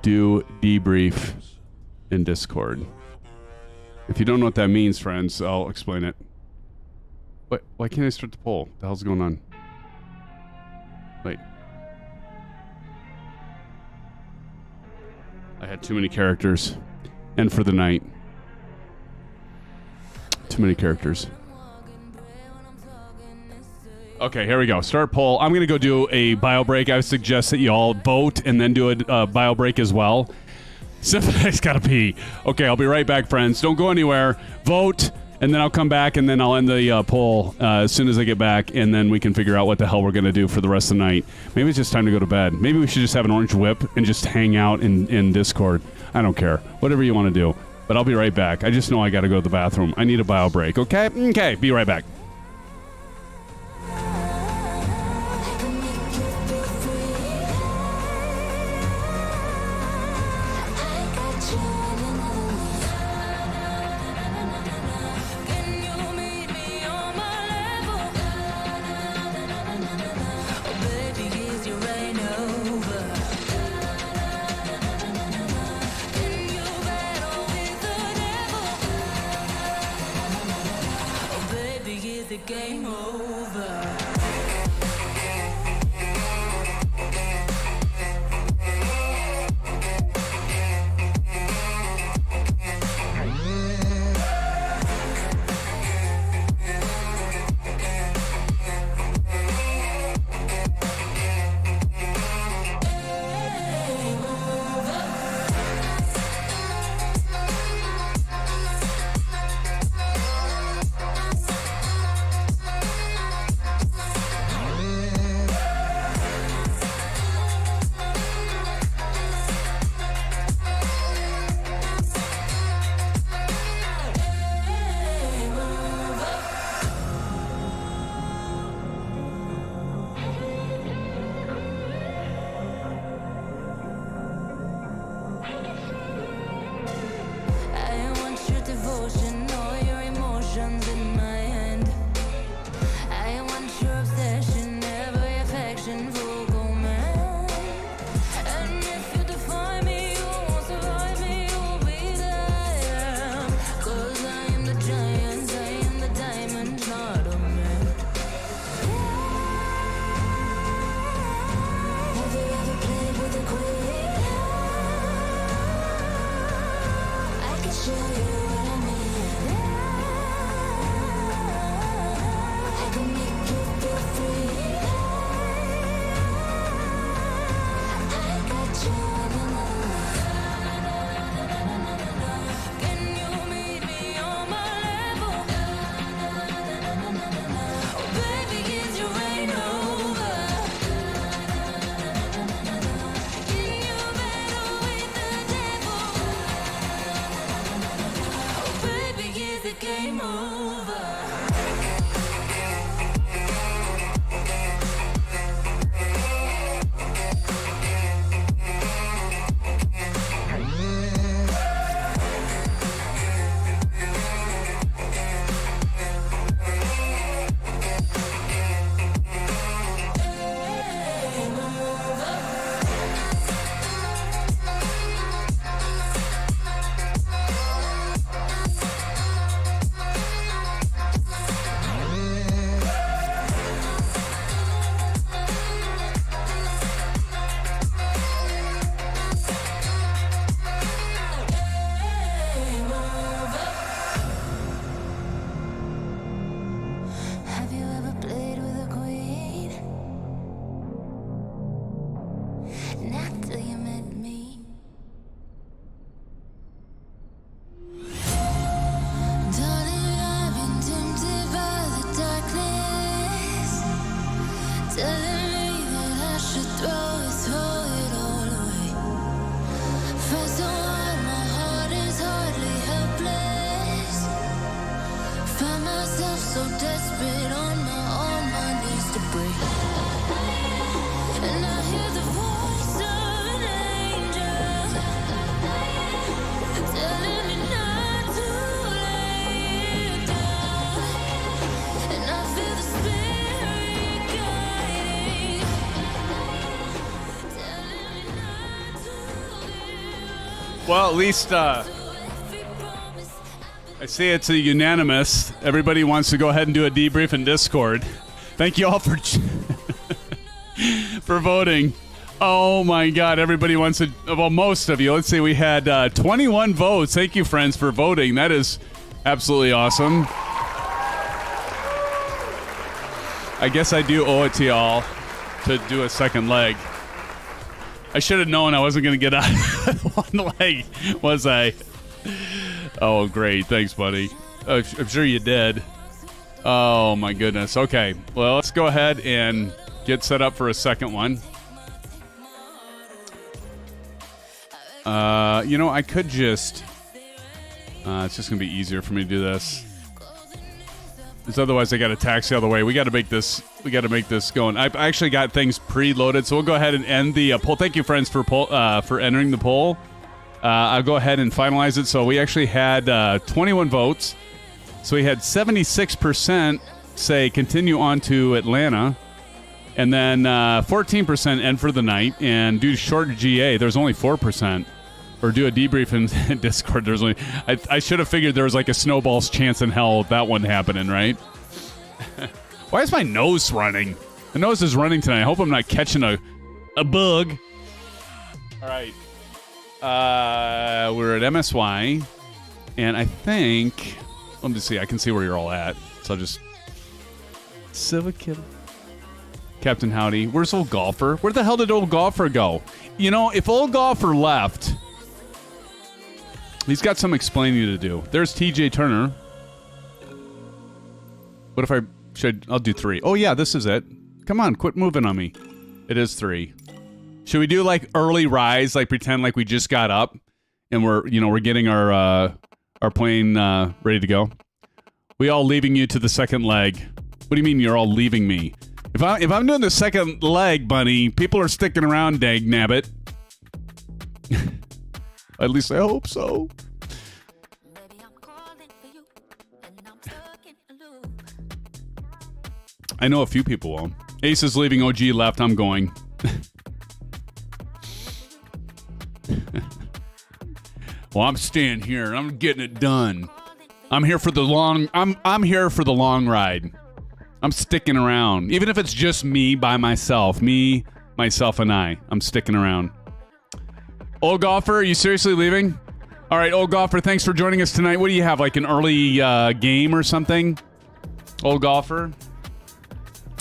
do debrief in Discord. If you don't know what that means, friends, I'll explain it. Wait, why can't I start the poll? What the hell's going on? Wait. I had too many characters. And for the night. Too many characters. Okay, here we go. Start poll. I'm going to go do a bio break. I would suggest that you all vote and then do a bio break as well. SimFanatic's got to pee. Okay, I'll be right back, friends. Don't go anywhere. Vote, and then I'll come back, and then I'll end the poll as soon as I get back, and then we can figure out what the hell we're going to do for the rest of the night. Maybe it's just time to go to bed. Maybe we should just have an orange whip and just hang out in Discord. I don't care. Whatever you want to do. But I'll be right back. I just know I got to go to the bathroom. I need a bio break, okay? Okay, be right back. Game over. Well, at least I see it's a unanimous. Everybody wants to go ahead and do a debrief in Discord. Thank you all for for voting. Oh my God! Everybody wants to. Well, most of you. Let's see. We had 21 votes. Thank you, friends, for voting. That is absolutely awesome. I guess I do owe it to y'all to do a second leg. I should have known I wasn't going to get out of one leg, was I? Oh, great. Thanks, buddy. I'm sure you did. Oh, my goodness. Okay. Well, let's go ahead and get set up for a second one. You know, I could just... it's just going to be easier for me to do this. Because otherwise I got to taxi all the way. We got to make this going. I actually got things preloaded, so we'll go ahead and end the poll. Thank you, friends, for entering the poll. I'll go ahead and finalize it. So we actually had 21 votes. So we had 76% say continue on to Atlanta, and then 14% end for the night. And due to short GA, there's only 4%. Or do a debrief in Discord. There's only I should have figured there was like a snowball's chance in hell of that one happening, right? Why is my nose running? The nose is running tonight. I hope I'm not catching a bug. All right. We're at MSY, and I think let me see. I can see where you're all at, so I'll just Silver Killer. Captain Howdy. Where's Old Golfer? Where the hell did Old Golfer go? You know, if Old Golfer left. He's got some explaining to do. There's TJ Turner. What if I'll do 3. Oh, yeah, this is it. Come on, quit moving on me. It is 3. Should we do, like, early rise, like, pretend like we just got up and we're getting our plane ready to go? We all leaving you to the second leg. What do you mean you're all leaving me? If I'm doing the second leg, Bunny, people are sticking around, dag nabbit. At least I hope so. I know a few people will. Ace is leaving, OG left, I'm going. Well, I'm staying here. I'm getting it done. I'm here for the long I'm here for the long ride. I'm sticking around. Even if it's just me by myself. Me, myself, and I. I'm sticking around. Old Golfer, are you seriously leaving? All right, Old Golfer, thanks for joining us tonight. What do you have, like an early game or something? Old Golfer?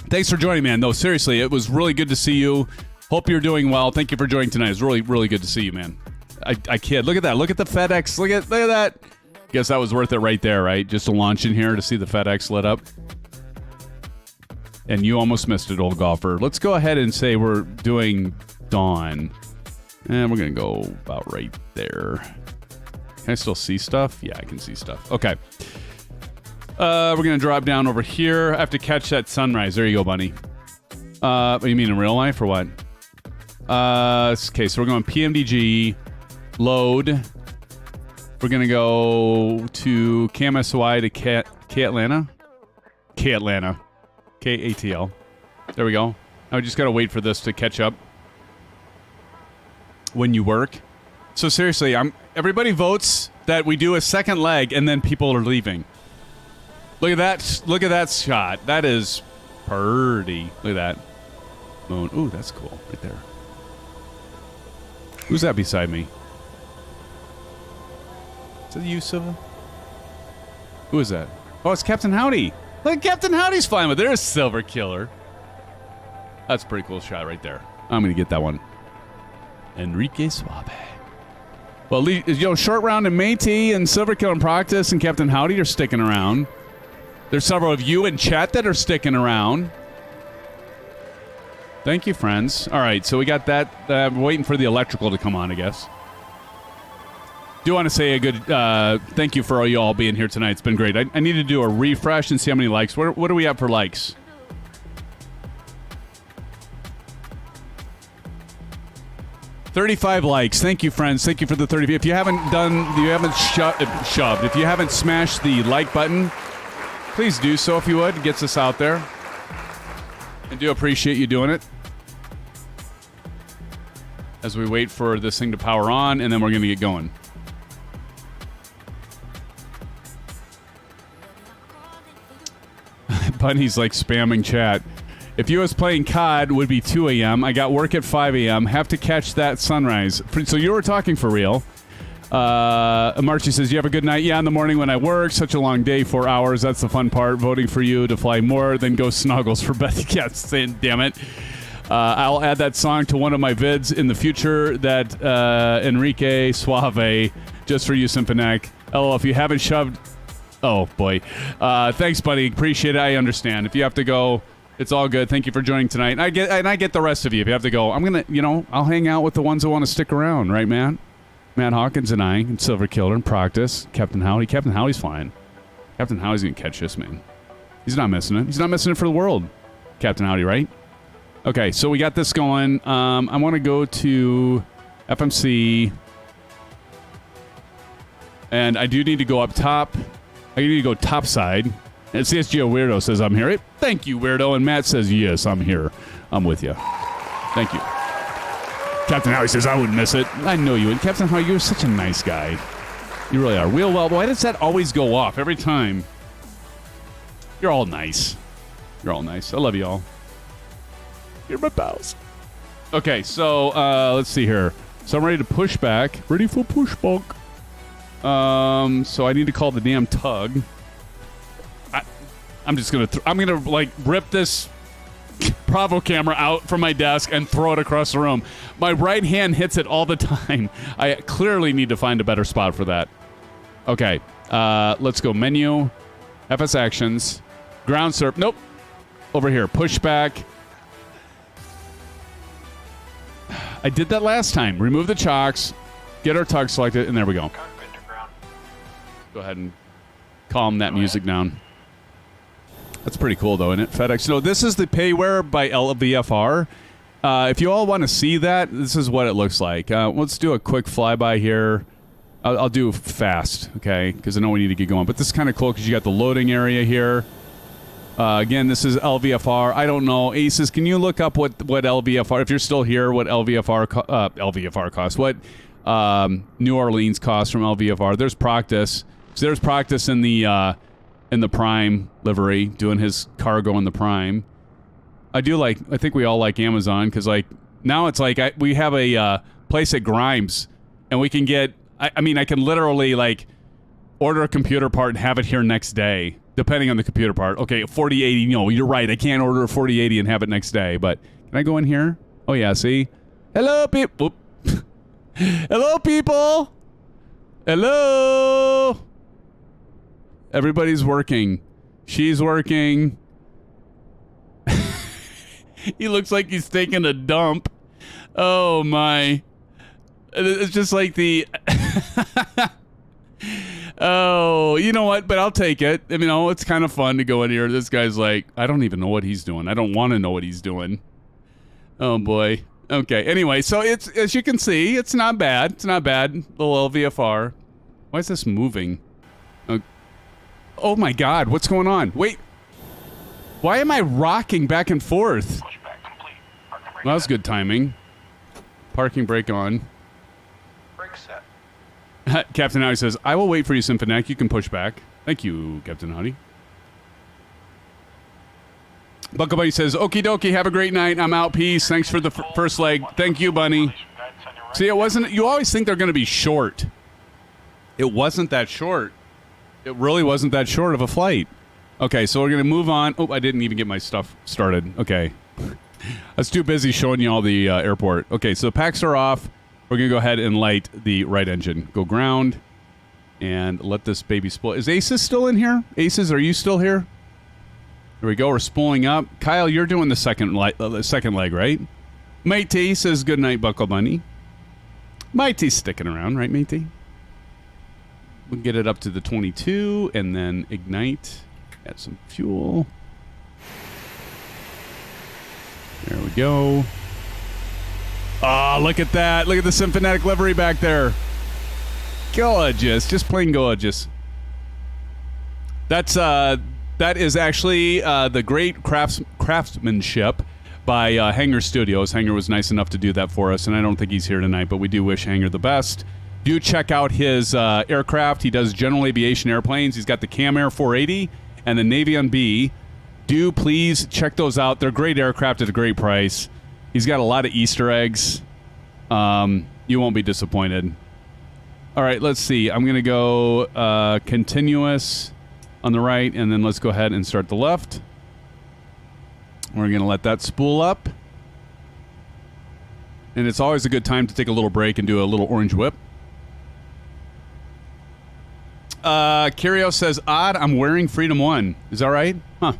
Thanks for joining, man. No, seriously, it was really good to see you. Hope you're doing well. Thank you for joining tonight. It was really, really good to see you, man. I kid. Look at that. Look at the FedEx. Look at that. Guess that was worth it right there, right? Just to launch in here to see the FedEx lit up. And you almost missed it, Old Golfer. Let's go ahead and say we're doing Dawn. And we're going to go about right there. Can I still see stuff? Yeah, I can see stuff. Okay. We're going to drop down over here. I have to catch that sunrise. There you go, Bunny. What do you mean in real life or what? Okay, so we're going PMDG. Load. We're going to go to KMSY to K-Atlanta. K-Atlanta. K-A-T-L. There we go. Now we just got to wait for this to catch up. When you work. So seriously, everybody votes that we do a second leg and then people are leaving. Look at that. Look at that shot. That is pretty. Look at that. Moon. Ooh, that's cool. Right there. Who's that beside me? Is that you, Silva? Who is that? Oh, it's Captain Howdy. Look, Captain Howdy's flying with. There's Silver Killer. That's a pretty cool shot right there. I'm going to get that one. Enrique Suave. Well, Short Round and Métis and Silver Killer and Proctus and Captain Howdy are sticking around. There's several of you in chat that are sticking around. Thank you, friends. All right, so we got that. We're waiting for the electrical to come on, I guess. Do want to say a good thank you for all you all being here tonight. It's been great. I need to do a refresh and see how many likes. What do we have for likes? $35 likes. Thank you, friends. Thank you for the 30. If you haven't shoved. If you haven't smashed the like button, please do so if you would. It gets us out there. I do appreciate you doing it. as we wait for this thing to power on, and then we're going to get going. Bunny's like spamming chat. If you was playing COD, would be 2 a.m. I got work at 5 a.m. Have to catch that sunrise. So you were talking for real. Marchie says, you have a good night? Yeah, in the morning when I work. Such a long day, 4 hours. That's the fun part. Voting for you to fly more than go snuggles for Beth. Yeah, saying, damn it. I'll add that song to one of my vids in the future. That Enrique Suave, just for you, SimFanatic. LOL, if you haven't shoved... Oh, boy. Thanks, buddy. Appreciate it. I understand. If you have to go, it's all good. Thank you for joining tonight. And I get the rest of you. If you have to go, I'm going to, I'll hang out with the ones that want to stick around. Right, man? Matt Hawkins and I, and Silver Killer and Proctus, Captain Howdy. Captain Howdy's fine. Captain Howdy's going to catch this, man. He's not missing it. He's not missing it for the world. Captain Howdy, right? Okay, so we got this going. I want to go to FMC. And I do need to go up top. I need to go top side. And CSGO Weirdo says, I'm here. Thank you, Weirdo. And Matt says, yes, I'm here. I'm with you. Thank you. Captain Howie says, I wouldn't miss it. I know you would. Captain Howie, you're such a nice guy. You really are. Well, why does that always go off every time? You're all nice. You're all nice. I love you all. You're my pals. Okay, so let's see here. So I'm ready to push back. Ready for pushback. So I need to call the damn tug. I'm just gonna like rip this Bravo camera out from my desk and throw it across the room. My right hand hits it all the time. I clearly need to find a better spot for that. Okay, let's go menu, FS actions, ground surf. Nope, over here, pushback. I did that last time. Remove the chocks, get our tug selected, and there we go. Go ahead and calm that music down. That's pretty cool, though, isn't it? Fedex. No, this is the payware by LVFR. If you all want to see that, this is what it looks like. Let's do a quick flyby here. I'll do fast, okay? Because I know we need to get going. But this is kind of cool because you got the loading area here. Again, this is LVFR. I don't know. Aces, can you look up what LVFR, if you're still here, what LVFR costs? What New Orleans costs from LVFR? There's Proctus. So there's Proctus in the Prime livery, doing his cargo in the Prime. I think we all like Amazon, because, like, now it's like we have a place at Grimes, and we can get, I mean, I can literally, like, order a computer part and have it here next day, depending on the computer part. Okay, 4080, no, you're right, I can't order a 4080 and have it next day, but can I go in here? Oh, yeah, see? Hello, people. Hello, people. Hello. Everybody's working. She's working. He looks like he's taking a dump. Oh, my. It's just like the... Oh, you know what? But I'll take it. I mean, it's kind of fun to go in here. This guy's like, I don't even know what he's doing. I don't want to know what he's doing. Oh, boy. Okay, anyway, so it's, as you can see, it's not bad. It's not bad. Little LVFR. Why is this moving? Oh my God, what's going on? Wait. Why am I rocking back and forth? Well, that was good timing. Parking brake on. Brake set. Captain Howdy says, I will wait for you, SimFanatic. You can push back. Thank you, Captain Howdy. Buckle Bunny says, okie dokie, have a great night. I'm out. Peace. Thanks for the first leg. Thank you, Bunny. See, it wasn't, you always think they're going to be short. It wasn't that short. It really wasn't that short of a flight. Okay, so we're going to move on. Oh, I didn't even get my stuff started. Okay. I was too busy showing you all the airport. Okay, so the packs are off. We're going to go ahead and light the right engine. Go ground and let this baby spool. Is Aces still in here? Aces, are you still here? Here we go. We're spooling up. Kyle, you're doing the second leg, right? Matey says, good night, Buckle Bunny. Matey's sticking around, right, Matey? We'll get it up to the 22 and then ignite. Add some fuel. There we go. Ah, look at that. Look at the SimFanatic livery back there. Gorgeous. Just plain gorgeous. That is actually the great craftsmanship by Hanger Studios. Hanger was nice enough to do that for us, and I don't think he's here tonight, but we do wish Hanger the best. Do check out his aircraft. He does general aviation airplanes. He's got the Cam Air 480 and the Navion B. Do please check those out. They're great aircraft at a great price. He's got a lot of Easter eggs. You won't be disappointed. All right, let's see. I'm going to go continuous on the right, and then let's go ahead and start the left. We're going to let that spool up. And it's always a good time to take a little break and do a little orange whip. Curio says, odd, I'm wearing Freedom 1. Is that right? Huh.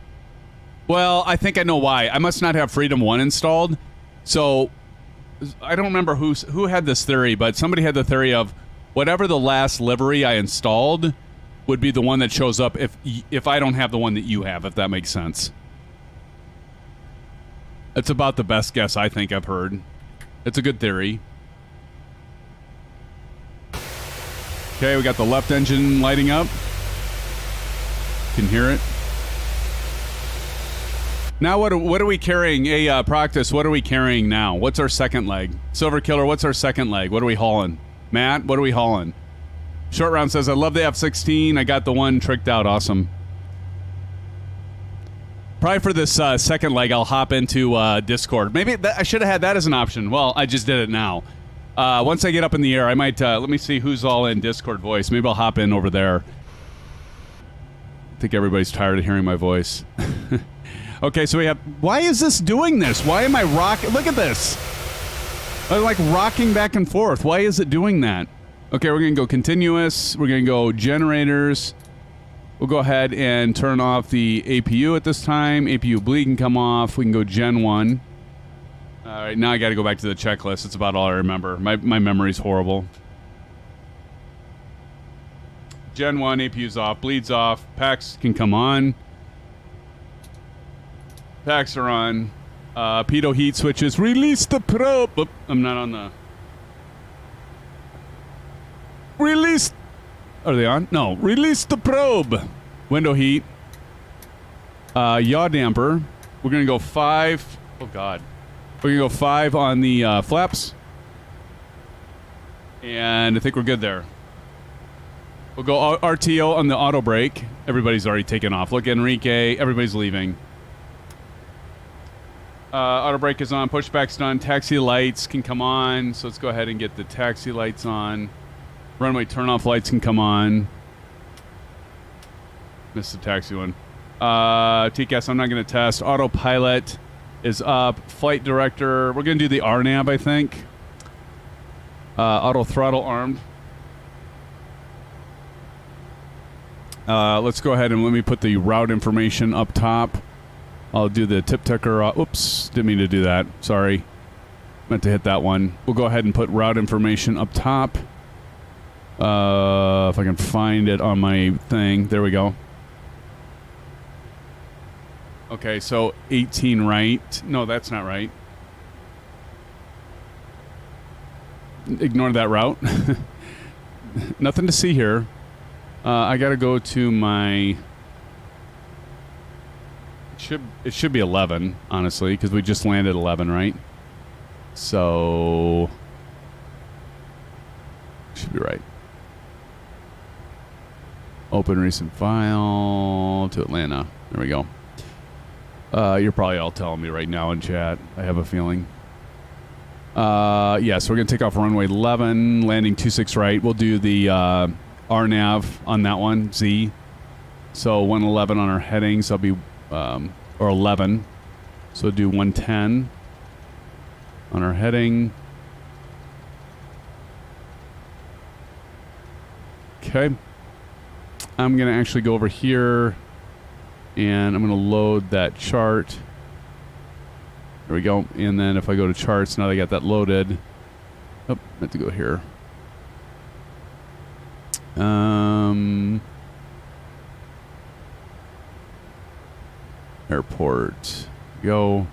Well, I think I know why. I must not have Freedom 1 installed. So, I don't remember who had this theory, but somebody had the theory of whatever the last livery I installed would be the one that shows up if I don't have the one that you have, if that makes sense. It's about the best guess I think I've heard. It's a good theory. Okay, we got the left engine lighting up. Can hear it. Now what are we carrying? Practice, what are we carrying now? What's our second leg? Silver Killer, what's our second leg? What are we hauling? Matt, what are we hauling? Short Round says, I love the F-16. I got the one tricked out. Awesome. Probably for this second leg, I'll hop into Discord. Maybe I should have had that as an option. Well, I just did it now. Once I get up in the air, I might... let me see who's all in Discord voice. Maybe I'll hop in over there. I think everybody's tired of hearing my voice. Okay, so we have... Why is this doing this? Why am I rocking... Look at this. I'm like rocking back and forth. Why is it doing that? Okay, we're going to go continuous. We're going to go generators. We'll go ahead and turn off the APU at this time. APU bleed can come off. We can go Gen 1. All right, now I got to go back to the checklist. It's about all I remember. My memory's horrible. Gen 1, APU's off, bleed's off. Packs can come on. Packs are on. Pitot heat switches. Release the probe. Oop, I'm not on the... Release... Are they on? No. Release the probe. Window heat. Yaw damper. We're going to go 5. Oh, God. We're going to go 5 on the flaps. And I think we're good there. We'll go RTO on the auto brake. Everybody's already taken off. Look, Enrique. Everybody's leaving. Auto brake is on. Pushback's done. Taxi lights can come on. So let's go ahead and get the taxi lights on. Runway turn-off lights can come on. Missed the taxi one. TCAS, I'm not going to test. Autopilot is up. Flight director. We're going to do the RNAV, I think. Auto throttle armed. Let's go ahead and let me put the route information up top. I'll do the tip ticker. Oops, didn't mean to do that. Sorry. Meant to hit that one. We'll go ahead and put route information up top. If I can find it on my thing. There we go. Okay, so 18 right. No, that's not right. Ignore that route. Nothing to see here. I got to go to my... It should be 11, honestly, because we just landed 11, right? So... Should be right. Open recent file to Atlanta. There we go. You're probably all telling me right now in chat. I have a feeling. Yeah, so we're going to take off runway 11, landing 26 right. We'll do the RNAV on that one, Z. So 111 on our headings. I'll be, or 11. So we'll do 110 on our heading. Okay. I'm going to actually go over here and I'm going to load that chart. There we go. And then if I go to charts, now they got that loaded. Oh, I have to go here. Airport. Go.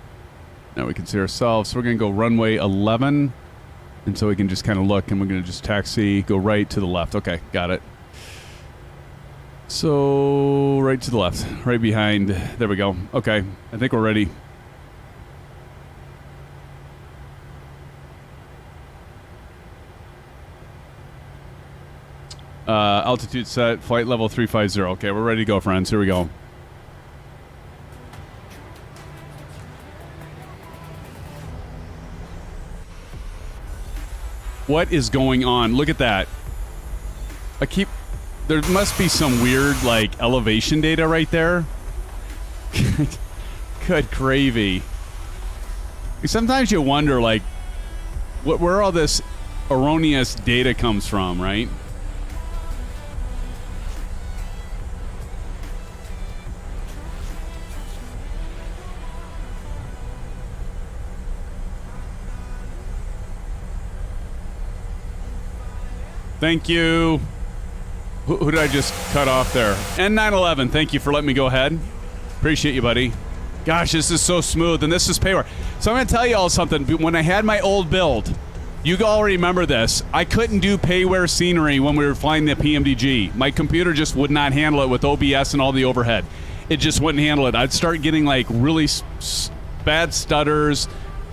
Now we can see ourselves. So we're going to go runway 11. And so we can just kind of look and we're going to just taxi, go right to the left. Okay, got it. So right to the left, right behind. There we go. Okay, I think we're ready. Altitude set, flight level 350. Okay, we're ready to go, friends. Here we go. What is going on? Look at that. There must be some weird, like, elevation data right there. Good gravy. Sometimes you wonder, like, where all this erroneous data comes from, right? Thank you. Who did I just cut off there? N911, thank you for letting me go ahead. Appreciate you, buddy. Gosh, this is so smooth, and this is payware. So I'm going to tell you all something. When I had my old build, you all remember this, I couldn't do payware scenery when we were flying the PMDG. My computer just would not handle it with OBS and all the overhead. It just wouldn't handle it. I'd start getting, like, really bad stutters,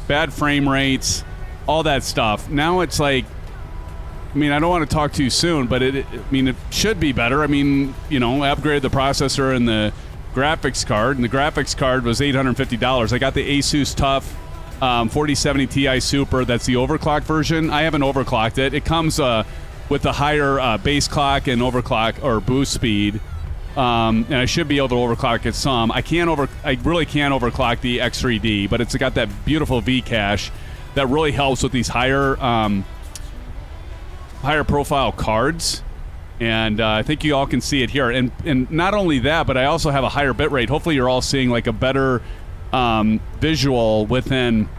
bad frame rates, all that stuff. Now it's like, I mean, I don't want to talk too soon, but it should be better. I mean, you know, I upgraded the processor and the graphics card, and the graphics card was $850. I got the Asus TUF 4070 Ti Super. That's the overclock version. I haven't overclocked it. It comes with the higher base clock and overclock or boost speed, and I should be able to overclock it some. I really can't overclock the X3D, but it's got that beautiful V cache that really helps with these higher profile cards, and I think you all can see it here. And not only that, but I also have a higher bit rate. Hopefully you're all seeing like a better visual within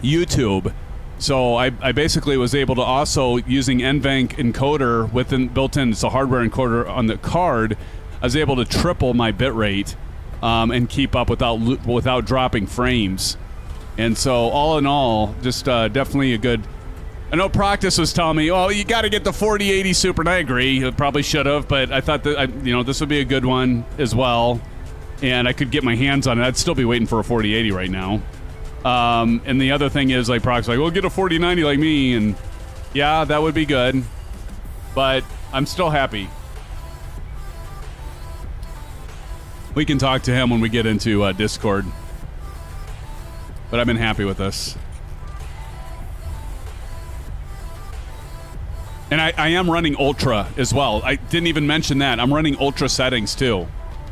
YouTube. So I basically was able to also, using NVENC encoder built in, it's a hardware encoder on the card, I was able to triple my bit rate and keep up without dropping frames. And so all in all, just definitely a good. I know Proctus was telling me, "Oh, you got to get the 4080 Super," and I agree. I probably should have, but I thought that this would be a good one as well, and I could get my hands on it. I'd still be waiting for a 4080 right now. And the other thing is, like, Proc's like, "Well, get a 4090 like me," and yeah, that would be good, but I'm still happy. We can talk to him when we get into Discord, but I've been happy with this. And I am running Ultra as well. I didn't even mention that. I'm running Ultra settings too,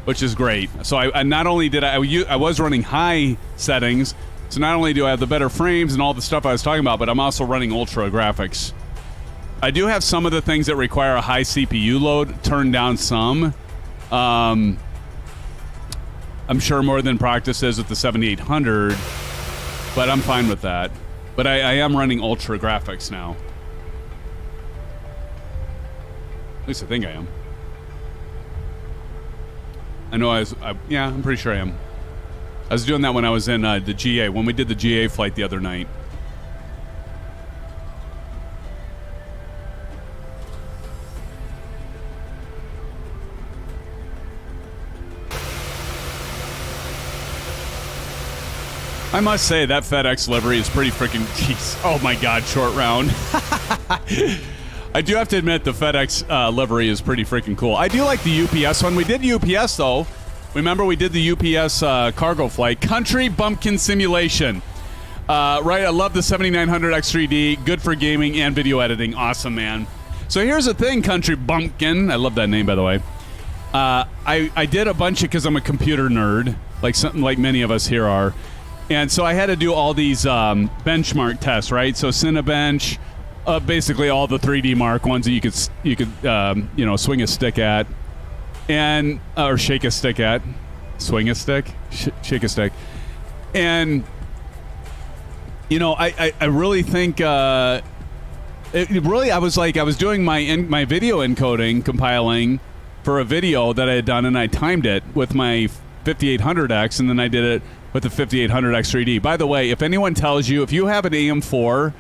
which is great. So I not only did I was running high settings, so not only do I have the better frames and all the stuff I was talking about, but I'm also running Ultra graphics. I do have some of the things that require a high CPU load turned down some. I'm sure more than Proctus is with the 7800, but I'm fine with that. But I am running Ultra graphics now. At least I think I am. I know I'm pretty sure I am. I was doing that when I was in the GA, when we did the GA flight the other night. I must say, that FedEx livery is pretty freaking... Jeez. Oh my god, short round. I do have to admit, the FedEx livery is pretty freaking cool. I do like the UPS one. We did UPS, though. Remember, we did the UPS cargo flight. Country Bumpkin Simulation. Right, I love the 7900 X3D. Good for gaming and video editing. Awesome, man. So here's the thing, Country Bumpkin. I love that name, by the way. I did a bunch because I'm a computer nerd, like many of us here are. And so I had to do all these benchmark tests, right? So Cinebench, basically all the 3D Mark ones that you could swing a stick at, and or shake a stick at, swing a stick, shake a stick, and I really think I was doing my video encoding, compiling for a video that I had done, and I timed it with my 5800X, and then I did it with the 5800X 3D. By the way, if anyone tells you, if you have an AM4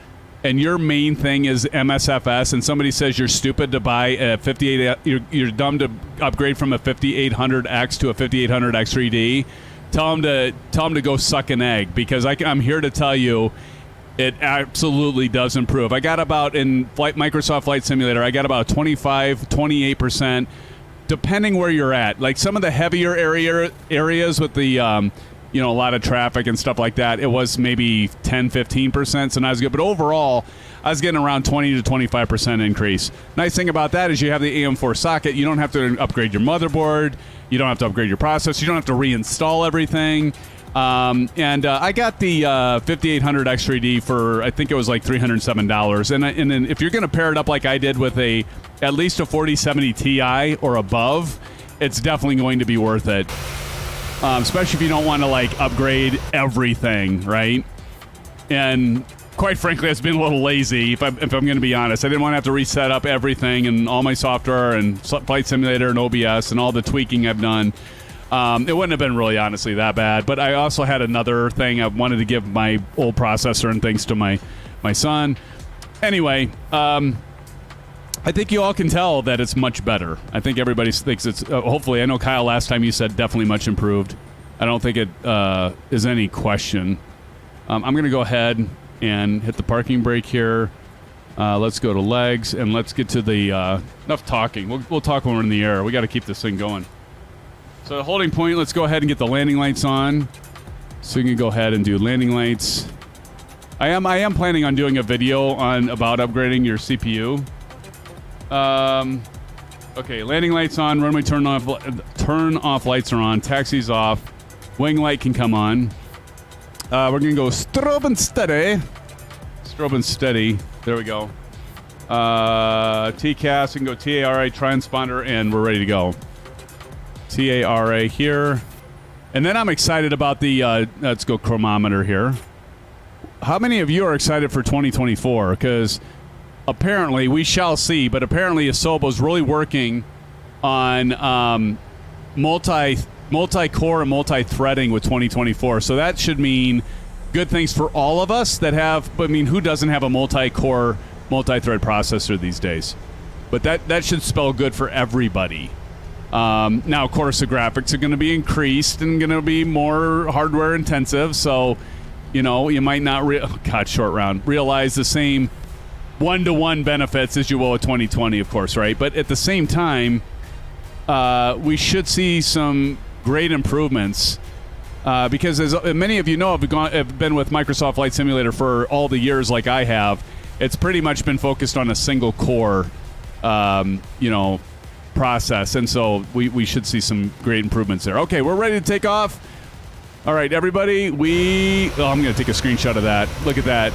and your main thing is MSFS, and somebody says you're stupid to buy a 58, you're dumb to upgrade from a 5800X to a 5800X 3D, tell them to go suck an egg, because I'm here to tell you, It absolutely does improve. I got about, in Microsoft Flight Simulator, I got about 25, 28%, depending where you're at. Like some of the heavier areas with the, a lot of traffic and stuff like that, it was maybe 10, 15%, so not as good. But overall, I was getting around 20 to 25% increase. Nice thing about that is you have the AM4 socket. You don't have to upgrade your motherboard. You don't have to upgrade your processor. You don't have to reinstall everything. I got the 5800 X3D for, I think it was like $307. And then if you're going to pair it up like I did with at least a 4070 Ti or above, it's definitely going to be worth it. Especially if you don't want to like upgrade everything, right? And quite frankly, it's been a little lazy, if I'm going to be honest. I didn't want to have to reset up everything and all my software and Flight Simulator and OBS and all the tweaking I've done. It wouldn't have been really, honestly, that bad. But I also had another thing. I wanted to give my old processor and things to my son. Anyway, I think you all can tell that it's much better. I think everybody thinks it's... hopefully, I know, Kyle, last time you said definitely much improved. I don't think it is any question. I'm going to go ahead and hit the parking brake here. Let's go to legs, and let's get to the... enough talking. We'll talk when we're in the air. We got to keep this thing going. So the holding point, let's go ahead and get the landing lights on. So you can go ahead and do landing lights. I am planning on doing a video about upgrading your CPU. Okay, landing lights on, runway turn off lights are on, taxi's off, wing light can come on. We're gonna go strobe and steady. Strobe and steady. There we go. TCAS, we can go TARA, transponder, and we're ready to go. TARA here. And then I'm excited about the, let's go chronometer here. How many of you are excited for 2024? Because apparently, we shall see, but apparently Asobo's really working on multi-core and multi-threading with 2024. So that should mean good things for all of us that have, I mean, who doesn't have a multi-core, multi-thread processor these days? But that should spell good for everybody. Now, of course, the graphics are going to be increased and going to be more hardware intensive. So, you might not, short round, realize the same one-to-one benefits as you will with 2020, of course, right? But at the same time, we should see some great improvements because, as many of you know, have been with Microsoft Flight Simulator for all the years like I have. It's pretty much been focused on a single core, process, and so we should see some great improvements there. Okay, we're ready to take off. All right, everybody, I'm going to take a screenshot of that. Look at that.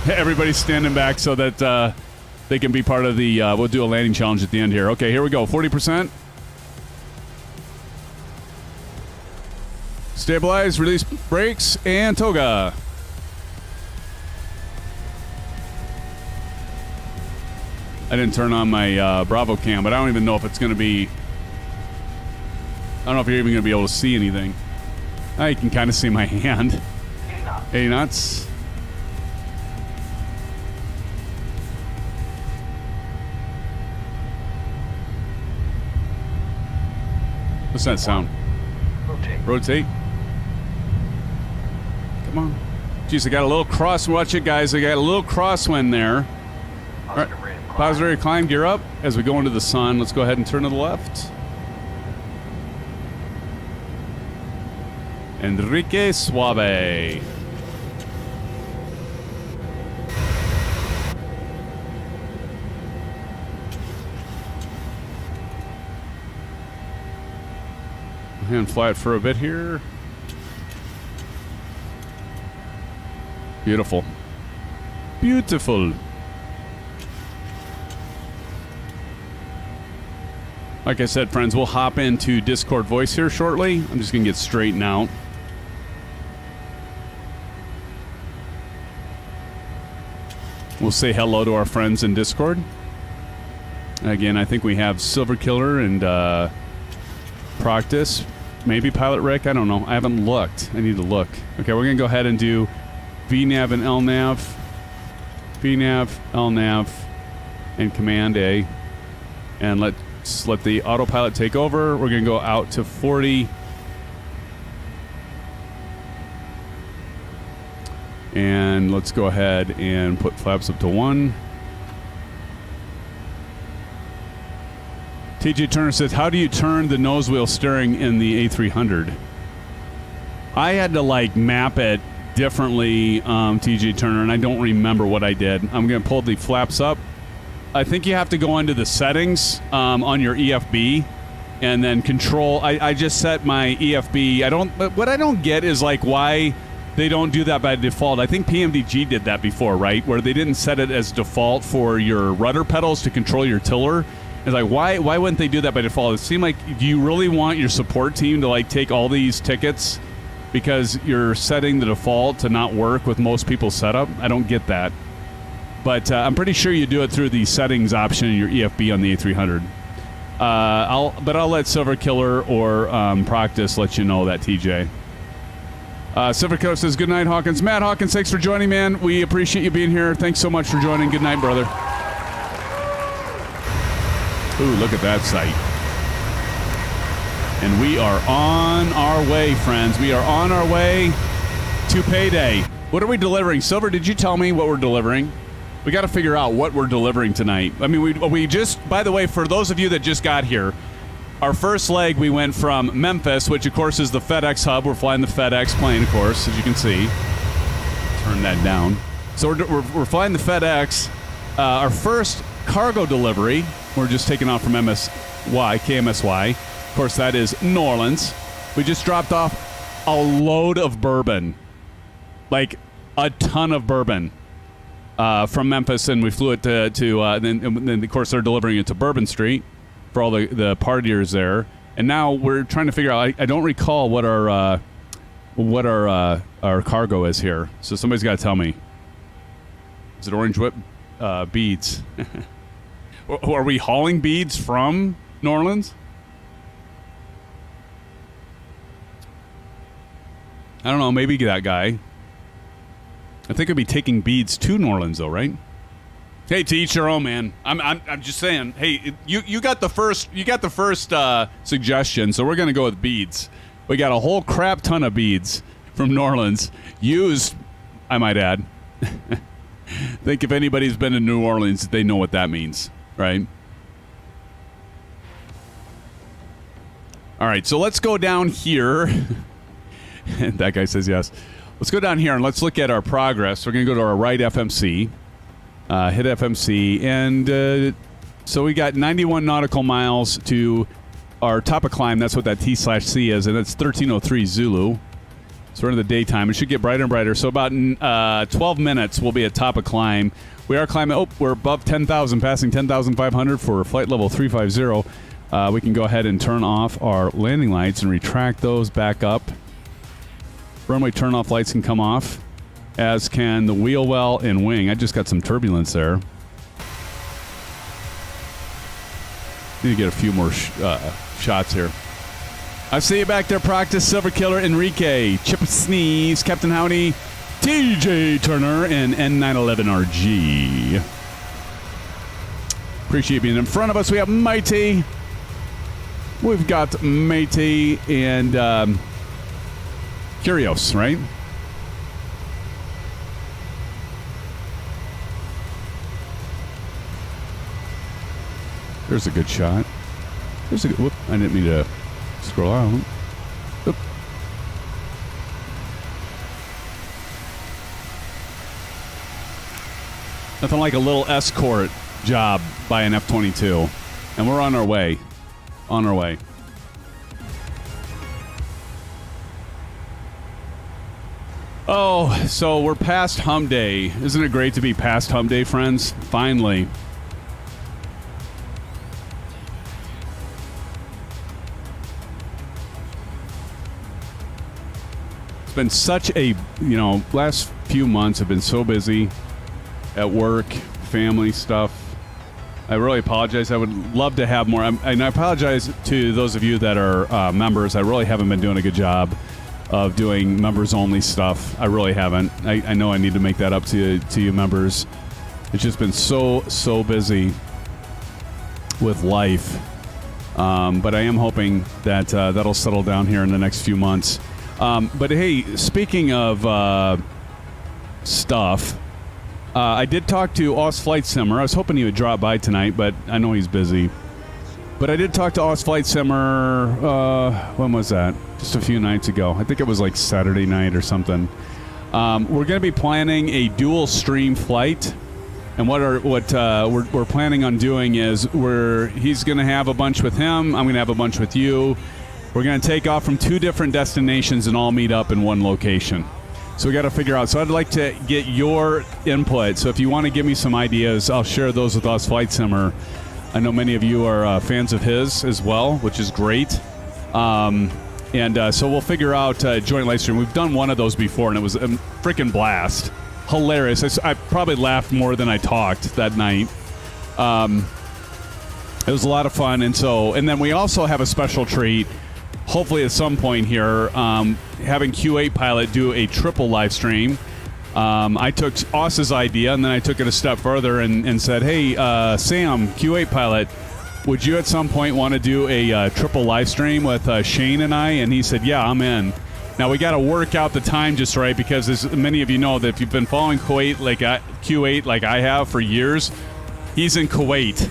Everybody's standing back so that they can be part of the, we'll do a landing challenge at the end here. Okay, here we go, 40%. Stabilize, release brakes, and toga. I didn't turn on my Bravo cam, but I don't even know if it's going to be... I don't know if you're even going to be able to see anything. You can kind of see my hand. 80 knots. What's that sound? Rotate. Come on. Jeez, I got a little cross... Watch it, guys. I got a little crosswind there. All right. Positive climb, gear up. As we go into the sun, let's go ahead and turn to the left. Enrique Suave. And fly it for a bit here. Beautiful. Beautiful. Like I said, friends, we'll hop into Discord voice here shortly. I'm just going to get straightened out. We'll say hello to our friends in Discord. Again, I think we have Silver Killer and Proctus. Maybe Pilot Rick. I don't know. I haven't looked. I need to look. Okay, we're going to go ahead and do VNav and LNav. VNav, LNav, and Command A. And let's let the autopilot take over. We're going to go out to 40. And let's go ahead and put flaps up to 1. TJ Turner says, how do you turn the nose wheel steering in the A300? I had to like map it differently, TJ Turner, and I don't remember what I did. I'm going to pull the flaps up. I think you have to go into the settings on your EFB and then control. I just set my EFB. What I don't get is like why they don't do that by default. I think PMDG did that before, right? Where they didn't set it as default for your rudder pedals to control your tiller. It's like, why wouldn't they do that by default? It seemed like, do you really want your support team to like take all these tickets because you're setting the default to not work with most people's setup? I don't get that. But I'm pretty sure you do it through the settings option in your EFB on the A300. I'll let Silver Killer or Proctus let you know that, TJ. Silver Killer says, good night, Hawkins. Matt Hawkins, thanks for joining, man. We appreciate you being here. Thanks so much for joining. Good night, brother. Ooh, look at that sight. And we are on our way, friends. We are on our way to payday. What are we delivering? Silver, did you tell me what we're delivering? We got to figure out what we're delivering tonight. I mean, we just, by the way, for those of you that just got here, our first leg, we went from Memphis, which, of course, is the FedEx hub. We're flying the FedEx plane, of course, as you can see. Turn that down. So we're flying the FedEx. Our first cargo delivery, we're just taking off from KMSY. Of course, that is New Orleans. We just dropped off a load of bourbon. Like, a ton of bourbon from Memphis, and we flew it to then, of course, they're delivering it to Bourbon Street for all the partiers there. And now we're trying to figure out, I don't recall what our cargo is here. So somebody's got to tell me. Is it Orange Whip beads? Are we hauling beads from New Orleans? I don't know. Maybe that guy. I think I'd be taking beads to New Orleans, though, right? Hey, to each your own, man. I'm just saying. Hey, you got the first suggestion, so we're gonna go with beads. We got a whole crap ton of beads from New Orleans, used, I might add. I think if anybody's been to New Orleans, they know what that means, right? All right, so let's go down here. And that guy says yes. Let's go down here and let's look at our progress. We're going to go to our right FMC, hit FMC, and so we got 91 nautical miles to our top of climb. That's what that T/C is, and it's 1303 Zulu. So we're in the daytime. It should get brighter and brighter. So about 12 minutes we'll be at top of climb. We are climbing. Oh, we're above 10,000, passing 10,500 for flight level 350. We can go ahead and turn off our landing lights and retract those back up. Runway turn-off lights can come off, as can the wheel well and wing. I just got some turbulence there. Need to get a few more shots here. I see you back there, Proctus, Silver Killer, Enrique, Chip Sneeze, Captain Howdy, TJ Turner, and N911RG. Appreciate being in front of us. We have Mighty. We've got Mighty and Curios, right? There's a good shot. There's a good... Whoop, I didn't mean to scroll out. Whoop. Nothing like a little escort job by an F-22. And we're on our way. On our way. Oh, so we're past Hum Day. Isn't it great to be past Hum Day, friends? Finally. It's been such a, last few months have been so busy at work, family stuff. I really apologize. I would love to have more. And I apologize to those of you that are members. I really haven't been doing a good job of doing members-only stuff. I really haven't. I know I need to make that up to you members. It's just been so busy with life. But I am hoping that that'll settle down here in the next few months. But hey, speaking of stuff. I did talk to Oz Flight Simmer. I was hoping he would drop by tonight, but I know he's busy. But I did talk to Oz Flight Simmer, when was that? Just a few nights ago. I think it was like Saturday night or something. We're going to be planning a dual stream flight. And what we're planning on doing is he's going to have a bunch with him. I'm going to have a bunch with you. We're going to take off from 2 different destinations and all meet up in one location. So we got to figure out. So I'd like to get your input. So if you want to give me some ideas, I'll share those with Oz Flight Simmer. I know many of you are fans of his as well, which is great. So we'll figure out joint live stream. We've done one of those before, and it was a freaking blast. Hilarious. I probably laughed more than I talked that night. It was a lot of fun. And then we also have a special treat, hopefully at some point here, having Q8 Pilot do a triple live stream. I took Oz's idea, and then I took it a step further and said, hey, Sam, Q8 Pilot, would you at some point want to do a triple live stream with Shane and I? And he said, yeah, I'm in. Now, we got to work out the time just right, because as many of you know, that if you've been following Q8 like I have for years, he's in Kuwait.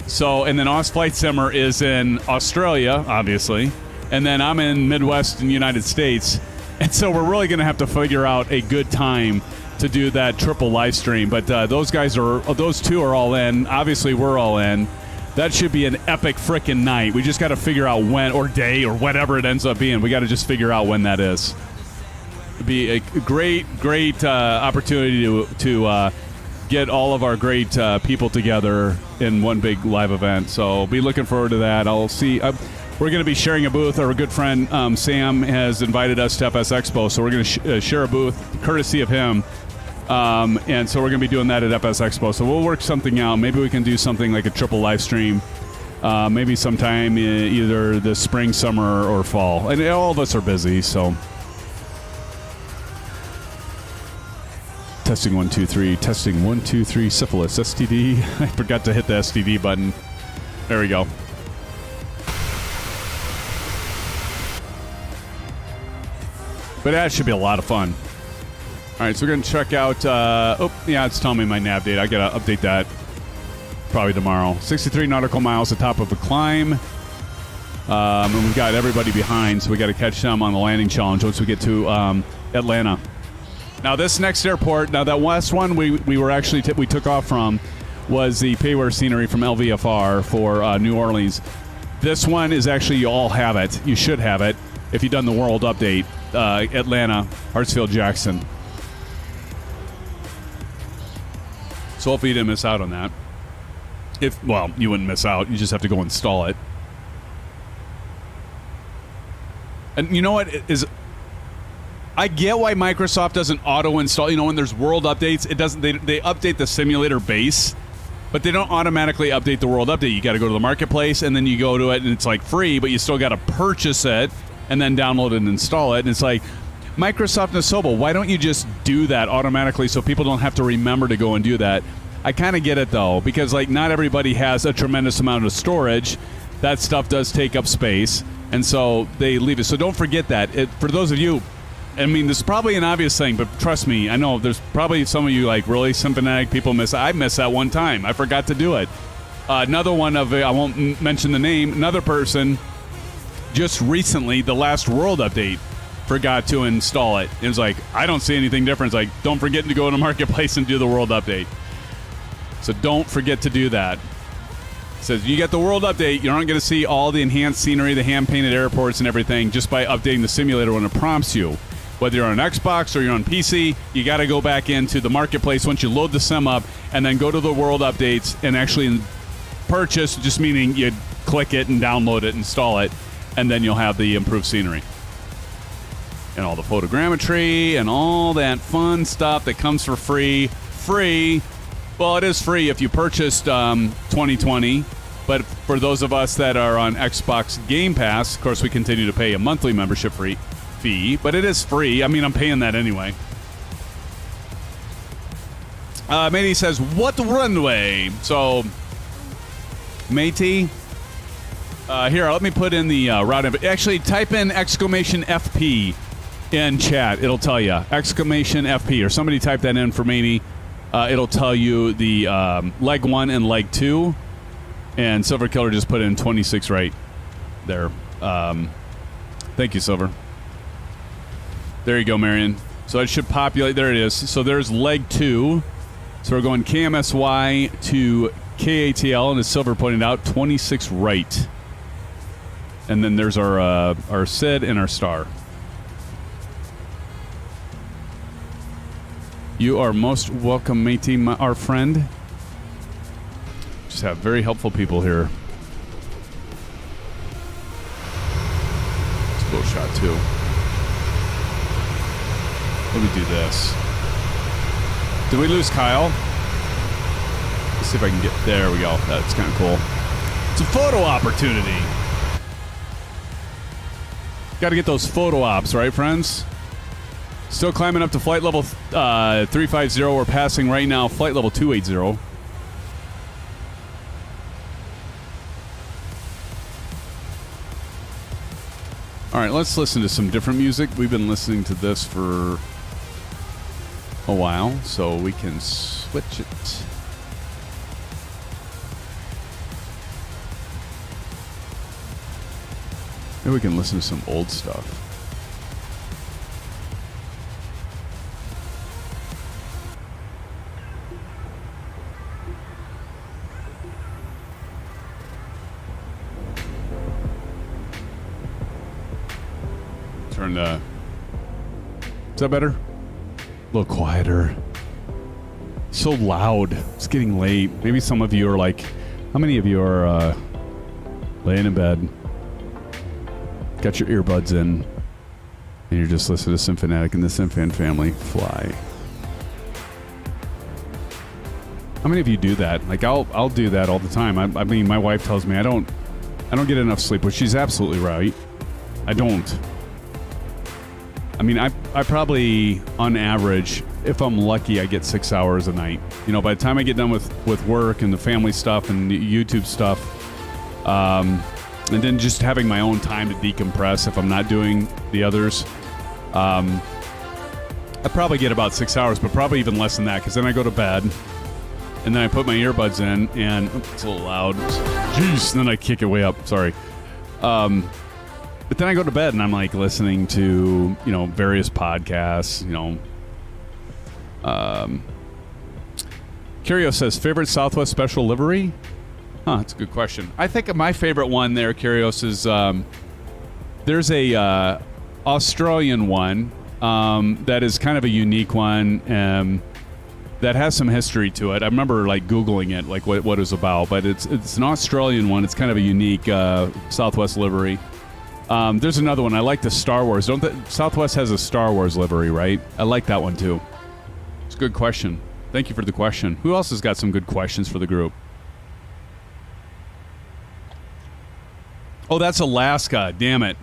So, and then Oz Flight Simmer is in Australia, obviously, and then I'm in Midwest and United States. And so we're really going to have to figure out a good time to do that triple live stream. But those two are all in. Obviously, we're all in. That should be an epic frickin' night. We just got to figure out when, or day, or whatever it ends up being. We got to just figure out when that is. It'd be a great opportunity to get all of our great people together in one big live event. So be looking forward to that. I'll see. We're going to be sharing a booth. Our good friend Sam has invited us to FS Expo, so we're going to share a booth courtesy of him. And so we're going to be doing that at FS Expo. So we'll work something out. Maybe we can do something like a triple live stream, maybe sometime either this spring, summer, or fall. And all of us are busy, so. Testing 1 2 3. Testing 1 2 3. Syphilis STD. I forgot to hit the STD button. There we go. But that should be a lot of fun. All right, so we're going to check out... it's telling me my nav data. I got to update that probably tomorrow. 63 nautical miles at the top of a climb. And we've got everybody behind, so we got to catch them on the landing challenge once we get to Atlanta. Now, this next airport... Now, that last one we were actually... we took off from was the payware scenery from LVFR for New Orleans. This one is actually... You all have it. You should have it if you've done the world update. Atlanta, Hartsfield, Jackson. So hopefully you didn't miss out on that. You wouldn't miss out. You just have to go install it. And you know what is? I get why Microsoft doesn't auto-install. You know, when there's world updates, it doesn't. They update the simulator base, but they don't automatically update the world update. You got to go to the marketplace, and then you go to it, and it's like free, but you still got to purchase it and then download it and install it. And it's like, Microsoft and Asobo, why don't you just do that automatically so people don't have to remember to go and do that? I kind of get it, though, because like not everybody has a tremendous amount of storage. That stuff does take up space, and so they leave it. So don't forget that. For those of you, I mean, this is probably an obvious thing, but trust me, I know there's probably some of you like, really, SimFanatic people miss. I missed that one time. I forgot to do it. Another one I won't mention the name, another person just recently, the last world update, forgot to install it. It was like, I don't see anything different. It's like, don't forget to go to Marketplace and do the world update. So don't forget to do that. It says you get the world update, you aren't going to see all the enhanced scenery, the hand-painted airports and everything just by updating the simulator when it prompts you. Whether you're on Xbox or you're on PC, you got to go back into the Marketplace once you load the sim up and then go to the world updates and actually purchase, just meaning you click it and download it, install it, and then you'll have the improved scenery. And all the photogrammetry and all that fun stuff that comes for free. Free. Well, it is free if you purchased 2020. But for those of us that are on Xbox Game Pass, of course, we continue to pay a monthly membership fee. But it is free. I mean, I'm paying that anyway. Matey says, what runway? So, Matey... here, let me put in the route. Actually, type in exclamation FP in chat. It'll tell you exclamation FP or somebody type that in for me. It'll tell you the leg 1 and leg 2. And Silver Killer just put in 26 right there. Thank you, Silver. There you go, Marion. So it should populate. There it is. So there's leg 2. So we're going KMSY to KATL, and as Silver pointed out, 26 right. And then there's our SID and our star. You are most welcome, matey, our friend. Just have very helpful people here. It's a little shot too. Let me do this. Did we lose Kyle? Let's see if I can get... There we go. That's kind of cool. It's a photo opportunity. Got to get those photo ops, right, friends? Still climbing up to flight level 350. We're passing right now flight level 280. All right, let's listen to some different music. We've been listening to this for a while, so we can switch it. Maybe we can listen to some old stuff. Turn the... Is that better? A little quieter. So loud. It's getting late. Maybe some of you are like... How many of you are laying in bed? Got your earbuds in, and you're just listening to SimFanatic and the SimFan family fly. How many of you do that? Like I'll do that all the time. I mean, my wife tells me I don't get enough sleep, which she's absolutely right. I don't. I mean, I probably on average, if I'm lucky, I get 6 hours a night. You know, by the time I get done with work and the family stuff and the YouTube stuff. And then just having my own time to decompress if I'm not doing the others. I probably get about 6 hours, but probably even less than that, because then I go to bed, and then I put my earbuds in, and it's a little loud. Jeez, and then I kick it way up. Sorry. But then I go to bed, and I'm like listening to, you know, various podcasts, you know. Curio says, favorite Southwest special livery? Huh, that's a good question. I think my favorite one there, Kyrios, is there's a Australian one that is kind of a unique one that has some history to it. I remember like Googling it, like what it was about, but it's an Australian one. It's kind of a unique Southwest livery. There's another one. I like the Star Wars. Southwest has a Star Wars livery, right? I like that one too. It's a good question. Thank you for the question. Who else has got some good questions for the group? Oh, that's Alaska. Damn it.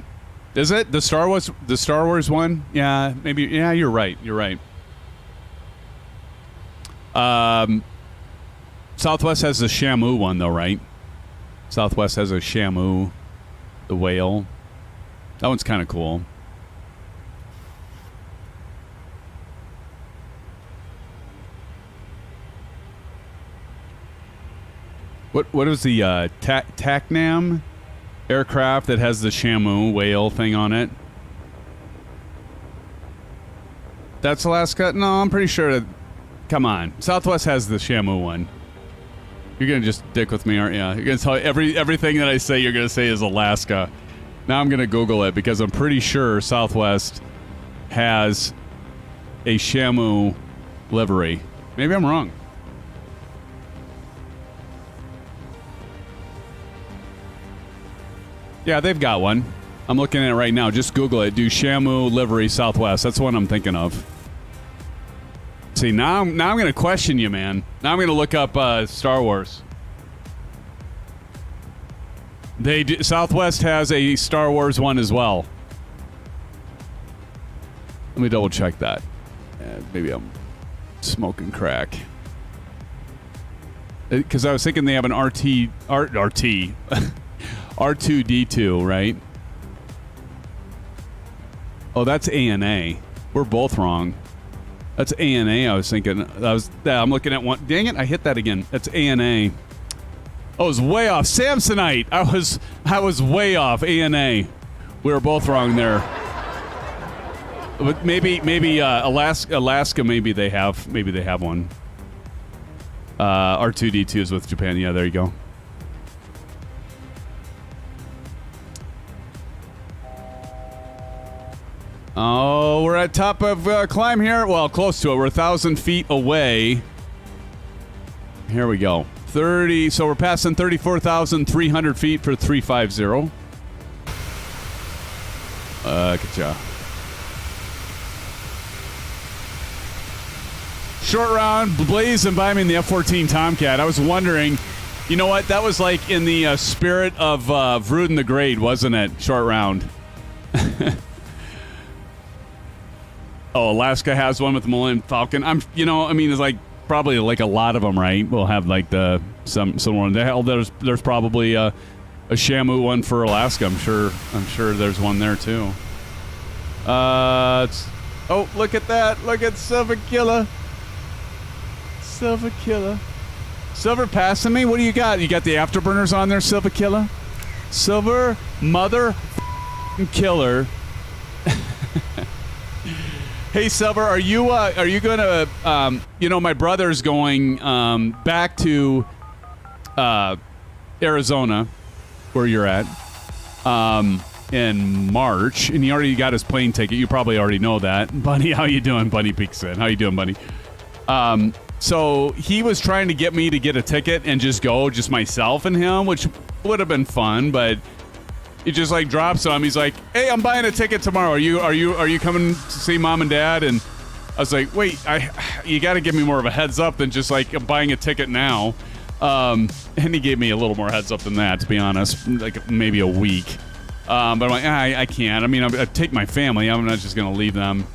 Is it the Star Wars one? Yeah, maybe. Yeah, you're right. You're right. Southwest has the Shamu one, though, right? Southwest has a Shamu, the whale. That one's kind of cool. What is the TACNAM aircraft that has the Shamu whale thing on it? That's Alaska? No, I'm pretty sure that... Come on. Southwest has the Shamu one. You're going to just dick with me, aren't you? You're going to tell everything that I say you're going to say is Alaska. Now I'm going to Google it because I'm pretty sure Southwest has a Shamu livery. Maybe I'm wrong. Yeah, they've got one. I'm looking at it right now. Just Google it. Do Shamu livery Southwest. That's the one I'm thinking of. See, now I'm going to question you, man. Now I'm going to look up Star Wars. Southwest has a Star Wars one as well. Let me double check that. Maybe I'm smoking crack. Because I was thinking they have an RT R2D2, right? Oh, that's ANA. We're both wrong. That's ANA. I was thinking. I'm looking at one. Dang it! I hit that again. That's ANA. I was way off. Samsonite. I was way off. ANA. We were both wrong there. But maybe Alaska. Maybe they have one. R2D2 is with Japan. Yeah, there you go. Oh, we're at top of climb here. Well, close to it. We're 1,000 feet away. Here we go. 30. So we're passing 34,300 feet for 350. Good job. Short round, blazing by me in the F-14 Tomcat. I was wondering, you know what? That was like in the spirit of Vruden the Great, wasn't it? Short round. Oh, Alaska has one with the Millennium Falcon. It's like probably like a lot of them, right? We'll have like someone. There's probably a Shamu one for Alaska. I'm sure there's one there too. Oh, look at that! Look at Silver Killer. Silver Killer. Silver passing me? What do you got? You got the afterburners on there, Silver Killer? Silver Mother Killer. Hey, Silver, are you gonna? My brother's going back to Arizona, where you're at, in March, and he already got his plane ticket. You probably already know that. Bunny, how you doing? Bunny peeks in. How you doing, Bunny? So he was trying to get me to get a ticket and just go, just myself and him, which would have been fun, but he just like drops on. He's like, "Hey, I'm buying a ticket tomorrow. Are you coming to see Mom and Dad?" And I was like, "Wait, you got to give me more of a heads up than just like I'm buying a ticket now." And he gave me a little more heads up than that, to be honest, like maybe a week. But I'm like, I can't. I mean, I take my family. I'm not just gonna leave them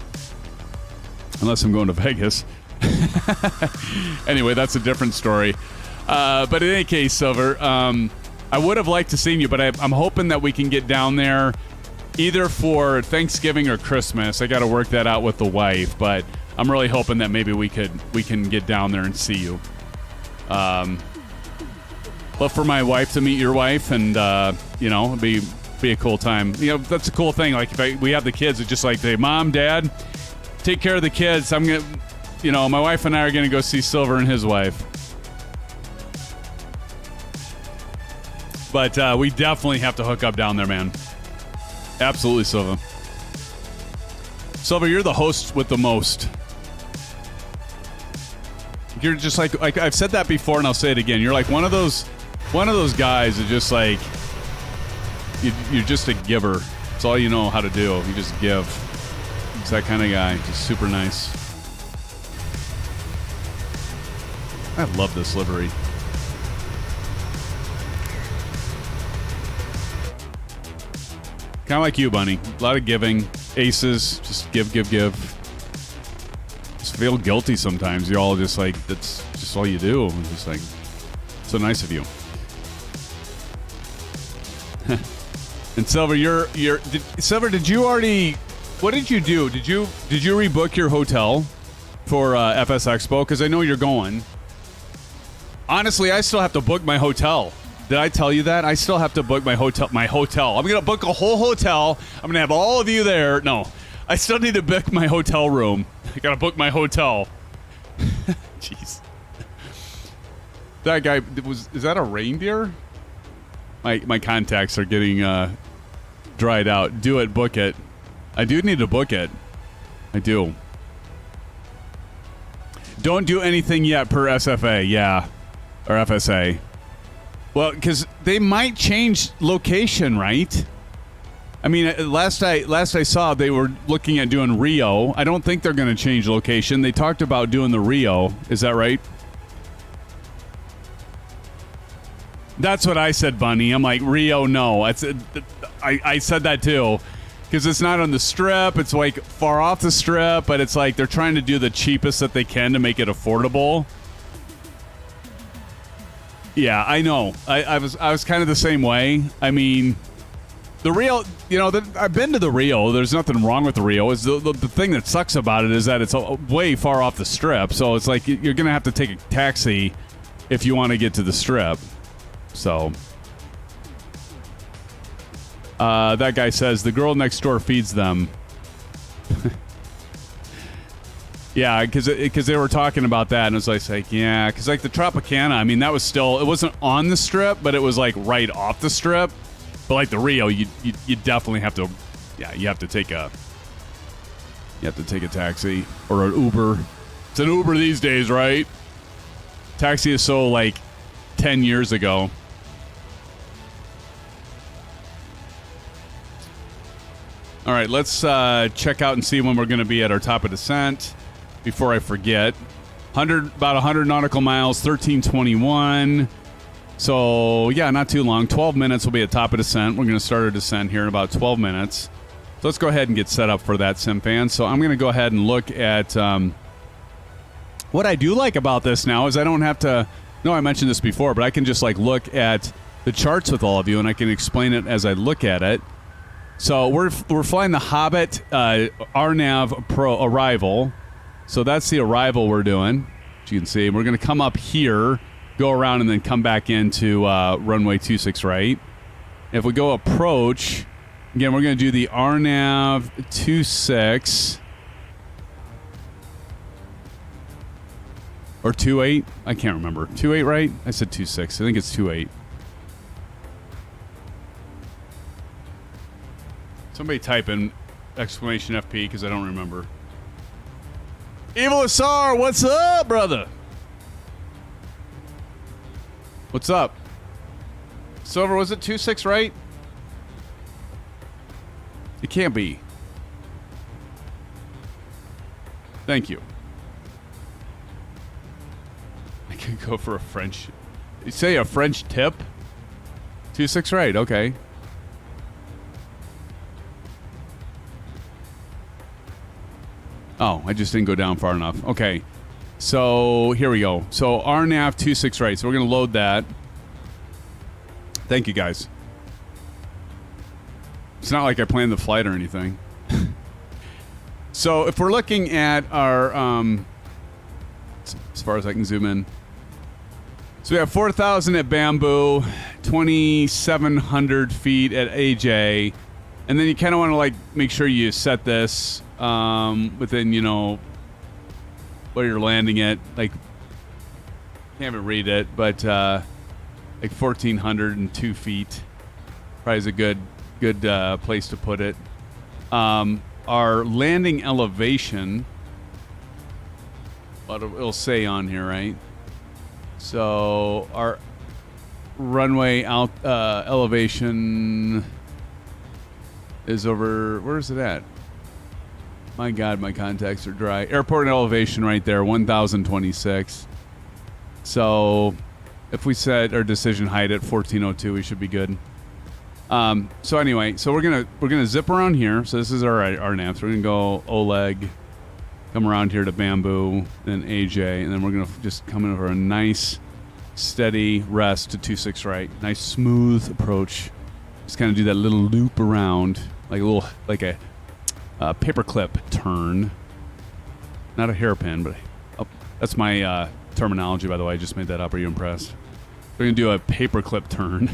unless I'm going to Vegas. Anyway, that's a different story. But in any case, Silver, I would have liked to see you, but I'm hoping that we can get down there either for Thanksgiving or Christmas. I got to work that out with the wife, but I'm really hoping that maybe we can get down there and see you. But for my wife to meet your wife, and it'd be a cool time. That's a cool thing. Like if we have the kids, it's just like, hey, Mom, Dad, take care of the kids. I'm gonna. My wife and I are going to go see Silver and his wife. But we definitely have to hook up down there, man. Absolutely, Silver. Silver, you're the host with the most. You're just like I've said that before, and I'll say it again. You're like one of those guys that just like you're just a giver. It's all you know how to do. You just give. It's that kind of guy. Just super nice. I love this livery. Kind of like you, Bunny. A lot of giving. Aces. Just give. Just feel guilty sometimes. You're all just like, that's just all you do. It's just like, so nice of you. And Silver, Silver, did you already, what did you do? Did you rebook your hotel for FS Expo? Because I know you're going. Honestly, I still have to book my hotel. Did I tell you that? I still have to book my hotel. I'm going to book a whole hotel. I'm going to have all of you there. No, I still need to book my hotel room. I got to book my hotel. Jeez. That guy, is that a reindeer? My contacts are getting dried out. Do it, book it. I do need to book it. I do. Don't do anything yet per SFA, yeah. Or FSA. Well, because they might change location, right? I mean, last I saw, they were looking at doing Rio. I don't think they're going to change location. They talked about doing the Rio. Is that right? That's what I said, Bunny. I'm like, Rio, no. I said that too. Because it's not on the strip. It's like far off the strip, but it's like they're trying to do the cheapest that they can to make it affordable. Yeah, I know. I was kind of the same way. I mean, The Rio, you know, I've been to the Rio. There's nothing wrong with the Rio. Is the thing that sucks about it is that it's way far off the strip. So it's like you're going to have to take a taxi if you want to get to the strip. So that guy says the girl next door feeds them. Yeah, because they were talking about that, and it was like yeah, because like the Tropicana, I mean, that was still, it wasn't on the strip, but it was like right off the strip. But like the Rio, you definitely have to, yeah, you have to take a taxi or an Uber. It's an Uber these days, right? Taxi is so like 10 years ago. All right, let's check out and see when we're going to be at our top of descent before I forget. About 100 nautical miles, 1321. So, yeah, not too long. 12 minutes will be at top of descent. We're going to start our descent here in about 12 minutes. So let's go ahead and get set up for that, SimFans. So I'm going to go ahead and look at... what I do like about this now is I don't have to... No, I mentioned this before, but I can just like look at the charts with all of you, and I can explain it as I look at it. So we're flying the Hobbit RNAV Pro Arrival. So that's the arrival we're doing, as you can see. We're going to come up here, go around, and then come back into runway 26 right. If we go approach, again, we're going to do the RNAV 26 or 28. I can't remember. 28 right? I said 26. I think it's 28. Somebody type in exclamation FP because I don't remember. Evil SR, what's up, brother? What's up? Silver, was it 26 right? It can't be. Thank you. I could go for a French. You say a French tip? 26 right, okay. Oh, I just didn't go down far enough. Okay. So here we go. So RNAV 26 right. So we're going to load that. Thank you, guys. It's not like I planned the flight or anything. So if we're looking at our, as far as I can zoom in. So we have 4,000 at Bamboo, 2,700 feet at AJ. And then you kind of want to like make sure you set this within, you know, where you're landing it. Like, can't even read it, but like 1,402 feet probably is a good place to put it. Our landing elevation, what it'll say on here, right? So our runway elevation is over, where is it at? My God, my contacts are dry. Airport elevation right there, 1,026. So if we set our decision height at 1,402, we should be good. So anyway, so we're gonna zip around here. So this is our nav. So we're gonna go Oleg, come around here to Bamboo, then AJ, and then we're gonna just come in over a nice, steady rest to 26 right. Nice smooth approach. Just kind of do that little loop around, like a paperclip turn. Not a hairpin, but that's my terminology, by the way. I just made that up. Are you impressed? We're going to do a paperclip turn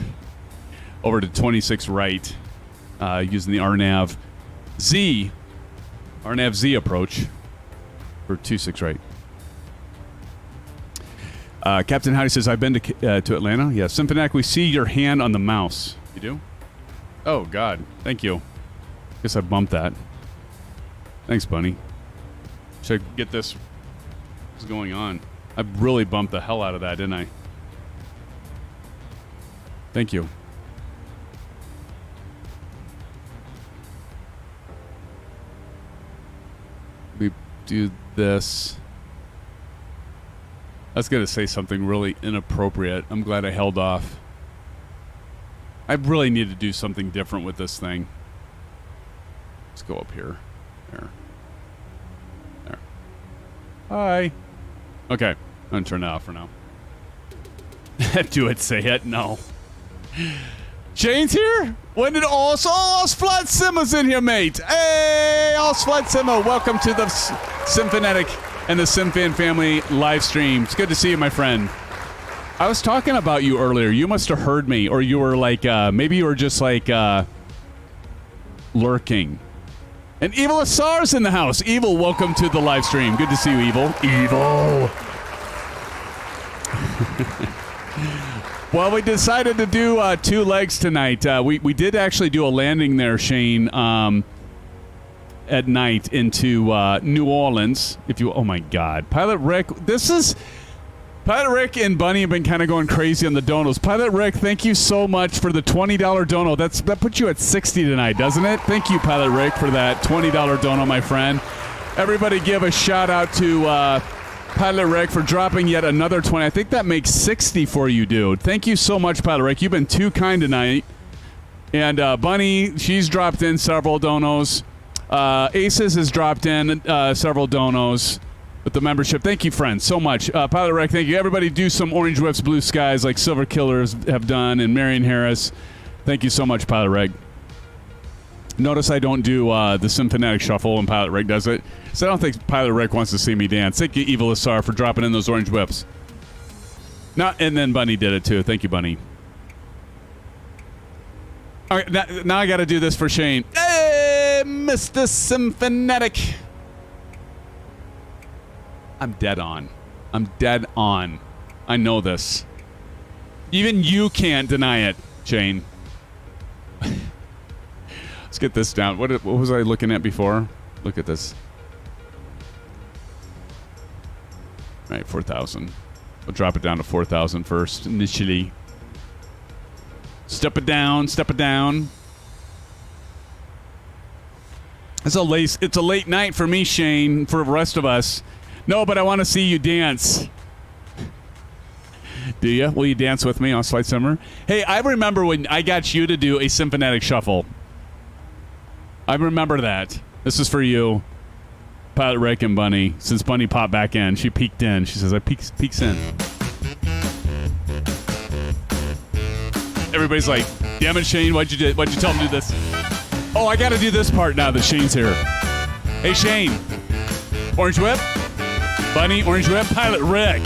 over to 26 right using the RNAV Z approach for 26 right. Captain Howdy says, I've been to Atlanta. Yeah, SimFanatic, we see your hand on the mouse. You do? Oh, God. Thank you. Guess I bumped that. Thanks, Bunny. Should I get this? What's going on? I really bumped the hell out of that, didn't I? Thank you. We do this. I was going to say something really inappropriate. I'm glad I held off. I really need to do something different with this thing. Let's go up here. There. Hi. Okay. I'm going to turn it off for now. Do it, say it. No. Shane's here? When did Flight Simma's in here, mate? Hey, Flight Simma, welcome to the SimFanatic and the SimFan family live stream. It's good to see you, my friend. I was talking about you earlier. You must have heard me, or you were like, maybe you were just like lurking. And Evil Asar's in the house. Evil, welcome to the live stream. Good to see you, Evil. Evil. Well, we decided to do 2 legs tonight. We did actually do a landing there, Shane, at night into New Orleans. Oh my God, Pilot Rick, Pilot Rick and Bunny have been kind of going crazy on the donos. Pilot Rick, thank you so much for the $20 dono. That puts you at 60 tonight, doesn't it? Thank you, Pilot Rick, for that $20 dono, my friend. Everybody give a shout out to Pilot Rick for dropping yet another 20. I think that makes 60 for you, dude. Thank you so much, Pilot Rick. You've been too kind tonight. And Bunny, she's dropped in several donos. Aces has dropped in several donos with the membership. Thank you, friends, so much. Pilot Rick, thank you. Everybody do some Orange Whips, Blue Skies like Silver Killers have done, and Marion Harris. Thank you so much, Pilot Rick. Notice I don't do the SimFanatic shuffle when Pilot Rick does it. So I don't think Pilot Rick wants to see me dance. Thank you, Evil Asar, for dropping in those Orange Whips. And then Bunny did it, too. Thank you, Bunny. All right, now I got to do this for Shane. Hey, Mr. SimFanatic. I'm dead on. I'm dead on. I know this. Even you can't deny it, Shane. Let's get this down. What was I looking at before? Look at this. All right, 4,000. We'll drop it down to 4,000 first, initially. Step it down, step it down. It's a late night for me, Shane, for the rest of us. No, but I want to see you dance. Do you? Will you dance with me on Flight Summer? Hey, I remember when I got you to do a SimFanatic shuffle. I remember that. This is for you, Pilot Rick and Bunny. Since Bunny popped back in, she peeked in. She says, I peeks in. Everybody's like, damn it, Shane, why'd you tell him to do this? Oh, I got to do this part now that Shane's here. Hey, Shane. Orange Whip? Bunny, Orange Whip? Pilot Rick.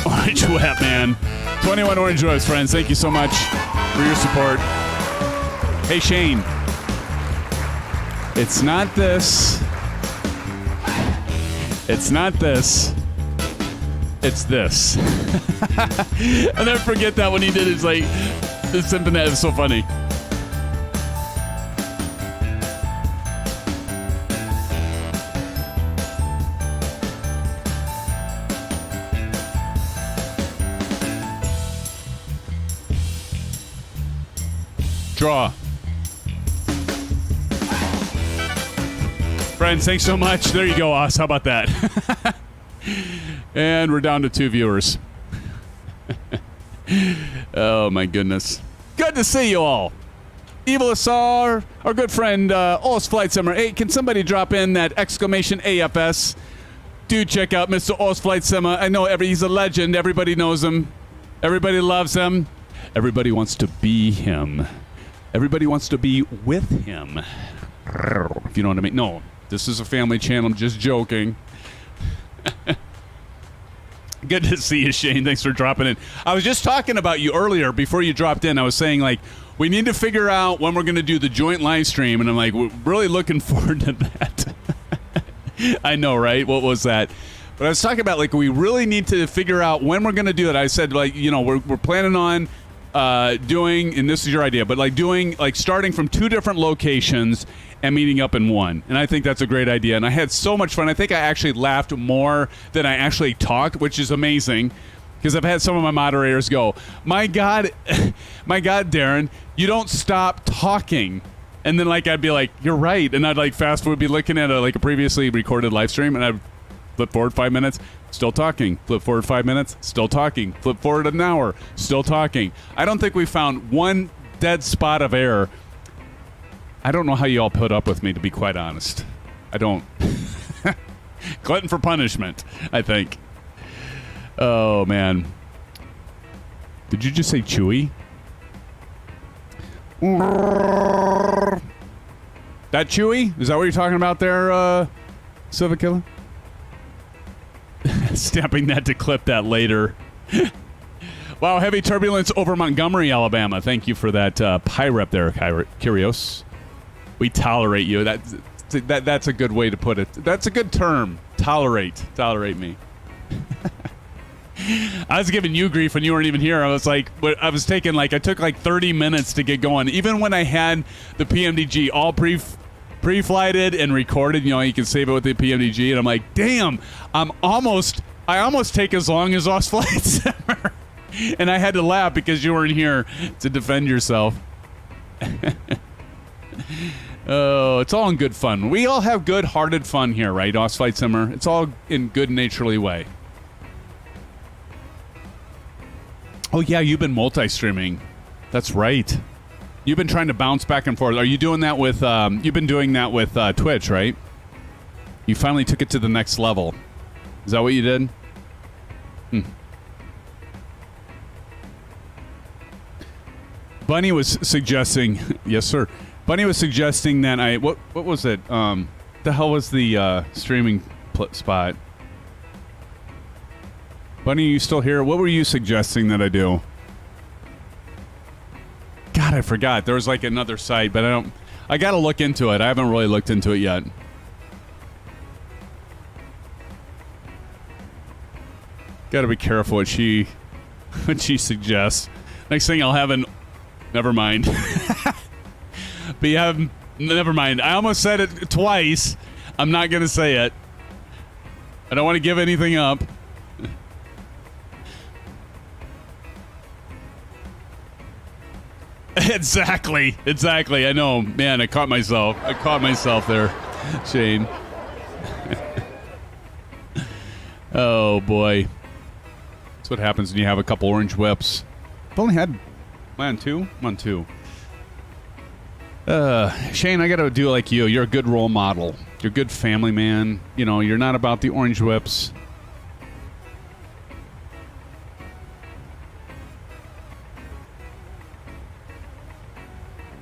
Orange Whip, man. 21 Orange Whips, friends. Thank you so much for your support. Hey, Shane. It's not this. It's not this. It's this. I'll never forget that when he did it. It's like, this SimFanatic is so funny. Draw. Friends, thanks so much. There you go, Oz. How about that? And we're down to 2 viewers. Oh, my goodness. Good to see you all. Evil Asar, our good friend, Os Flight Summer. Hey, can somebody drop in that exclamation AFS? Do check out Mr. Os Flight Summer. I know he's a legend. Everybody knows him. Everybody loves him. Everybody wants to be him. Everybody wants to be with him. If you know what I mean. No, this is a family channel. I'm just joking. Good to see you, Shane. Thanks for dropping in. I was just talking about you earlier before you dropped in. I was saying, like, we need to figure out when we're going to do the joint live stream. And I'm like, we're really looking forward to that. I know, right? What was that? But I was talking about, like, we really need to figure out when we're going to do it. I said, like, you know, we're planning on doing, and this is your idea, but like doing, like starting from 2 different locations and meeting up in one. And I think that's a great idea. And I had so much fun. I think I actually laughed more than I actually talked, which is amazing because I've had some of my moderators go, my God, Darren, you don't stop talking. And then like, I'd be like, you're right. And I'd like fast forward, be looking at a previously recorded live stream and I'd flip forward 5 minutes, still talking. Flip forward 5 minutes, still talking. Flip forward an hour, still talking. I don't think we found one dead spot of error. I don't know how you all put up with me, to be quite honest. I don't. Glutton for punishment, I think. Oh, man. Did you just say Chewy? That Chewy? Is that what you're talking about there, Silva Killer? Stamping that to clip that later. Wow, heavy turbulence over Montgomery, Alabama. Thank you for that pie rep there, Kyrios. We tolerate you. That's a good way to put it. That's a good term. Tolerate me. I was giving you grief when you weren't even here. I was like, I took like 30 minutes to get going. Even when I had the PMDG all pre-flighted and recorded, you know, you can save it with the PMDG, and I'm like, damn, I almost take as long as Oz Flight Simmer. And I had to laugh because you weren't here to defend yourself. Oh, it's all in good fun. We all have good-hearted fun here, right, Oz Flight Simmer? It's all in good-naturedly way. Oh, yeah, you've been multi-streaming. That's right. You've been trying to bounce back and forth. Are you doing that with, you've been doing that with Twitch, right? You finally took it to the next level. Is that what you did? Bunny was suggesting, yes, sir. Bunny was suggesting that what was it? The hell was the streaming spot? Bunny, are you still here? What were you suggesting that I do? God, I forgot. There was like another site, but I gotta look into it. I haven't really looked into it yet. Gotta be careful what she suggests. Next thing I'll have an... Never mind. But you have... Never mind. I almost said it twice. I'm not gonna say it. I don't want to give anything up. Exactly. I know. Man, I caught myself there, Shane. Oh, boy. That's what happens when you have a couple orange whips. I've only had... two. Shane, I gotta do like you. You're a good role model. You're a good family man. You know, you're not about the orange whips.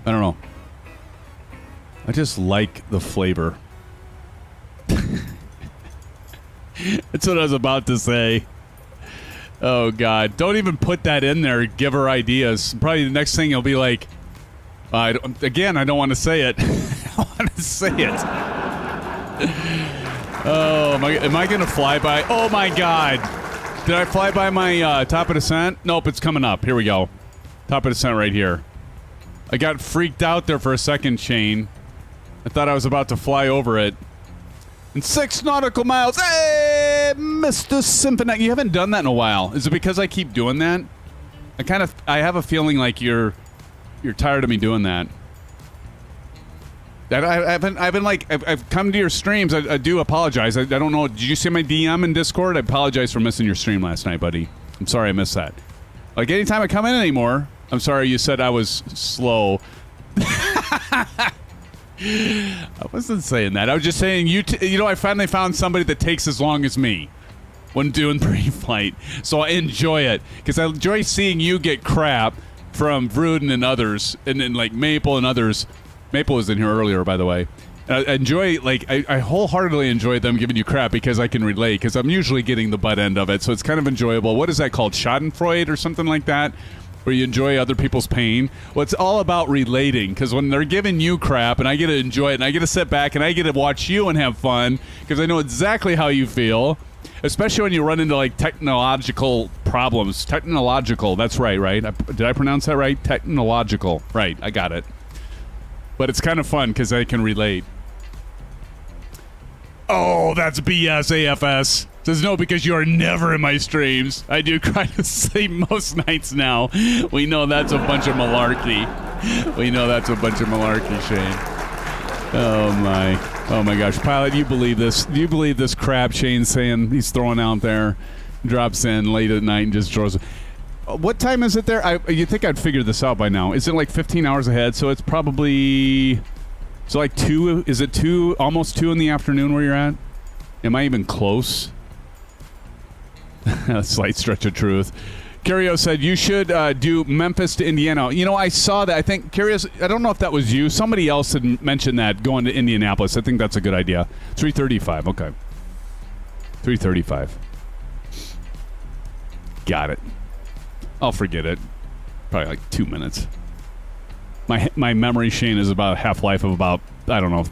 I don't know. I just like the flavor. That's what I was about to say. Oh, God. Don't even put that in there. Give her ideas. Probably the next thing you'll be like, I don't want to say it. I don't want to say it. Oh, am I going to fly by? Oh, my God. Did I fly by my top of descent? Nope, it's coming up. Here we go. Top of descent right here. I got freaked out there for a second, Shane. I thought I was about to fly over it. In 6 nautical miles. Hey, Mr. SimFanatic. You haven't done that in a while. Is it because I keep doing that? I have a feeling like you're tired of me doing that. I've come to your streams. I do apologize. I don't know. Did you see my DM in Discord? I apologize for missing your stream last night, buddy. I'm sorry I missed that. Like, anytime I come in anymore, I'm sorry you said I was slow. I wasn't saying that. I was just saying I finally found somebody that takes as long as me when doing pre-flight. So I enjoy it because I enjoy seeing you get crap from Vruden and others, and then like Maple and others. Maple was in here earlier, by the way. I enjoy, I wholeheartedly enjoy them giving you crap because I can relate, because I'm usually getting the butt end of it, so it's kind of enjoyable. What is that called? Schadenfreude or something like that? Where you enjoy other people's pain? Well, it's all about relating, because when they're giving you crap, and I get to enjoy it, and I get to sit back, and I get to watch you and have fun, because I know exactly how you feel, especially when you run into, like, technological problems. Technological, that's right? Did I pronounce that right? Technological. Right, I got it. But it's kind of fun, because I can relate. Oh, that's BS, AFS. Says no, because you are never in my streams. I do cry to sleep most nights now. We know that's a bunch of malarkey. Shane. Oh my gosh. Pilot, you believe this? Do you believe this crap Shane's saying he's throwing out there? Drops in late at night and just throws... What time is it there? You think I'd figure this out by now. Is it like 15 hours ahead? So it's probably... So like 2, is it 2, almost 2 in the afternoon where you're at? Am I even close? A slight stretch of truth. Curio said you should do Memphis to Indiana. You know, I saw that. I think Curious. I don't know if that was you. Somebody else had mentioned that going to Indianapolis. I think that's a good idea. 3:35. Okay. 3:35. Got it. I'll forget it. Probably like 2 minutes. My memory, Shane, is about a half-life of about, I don't know,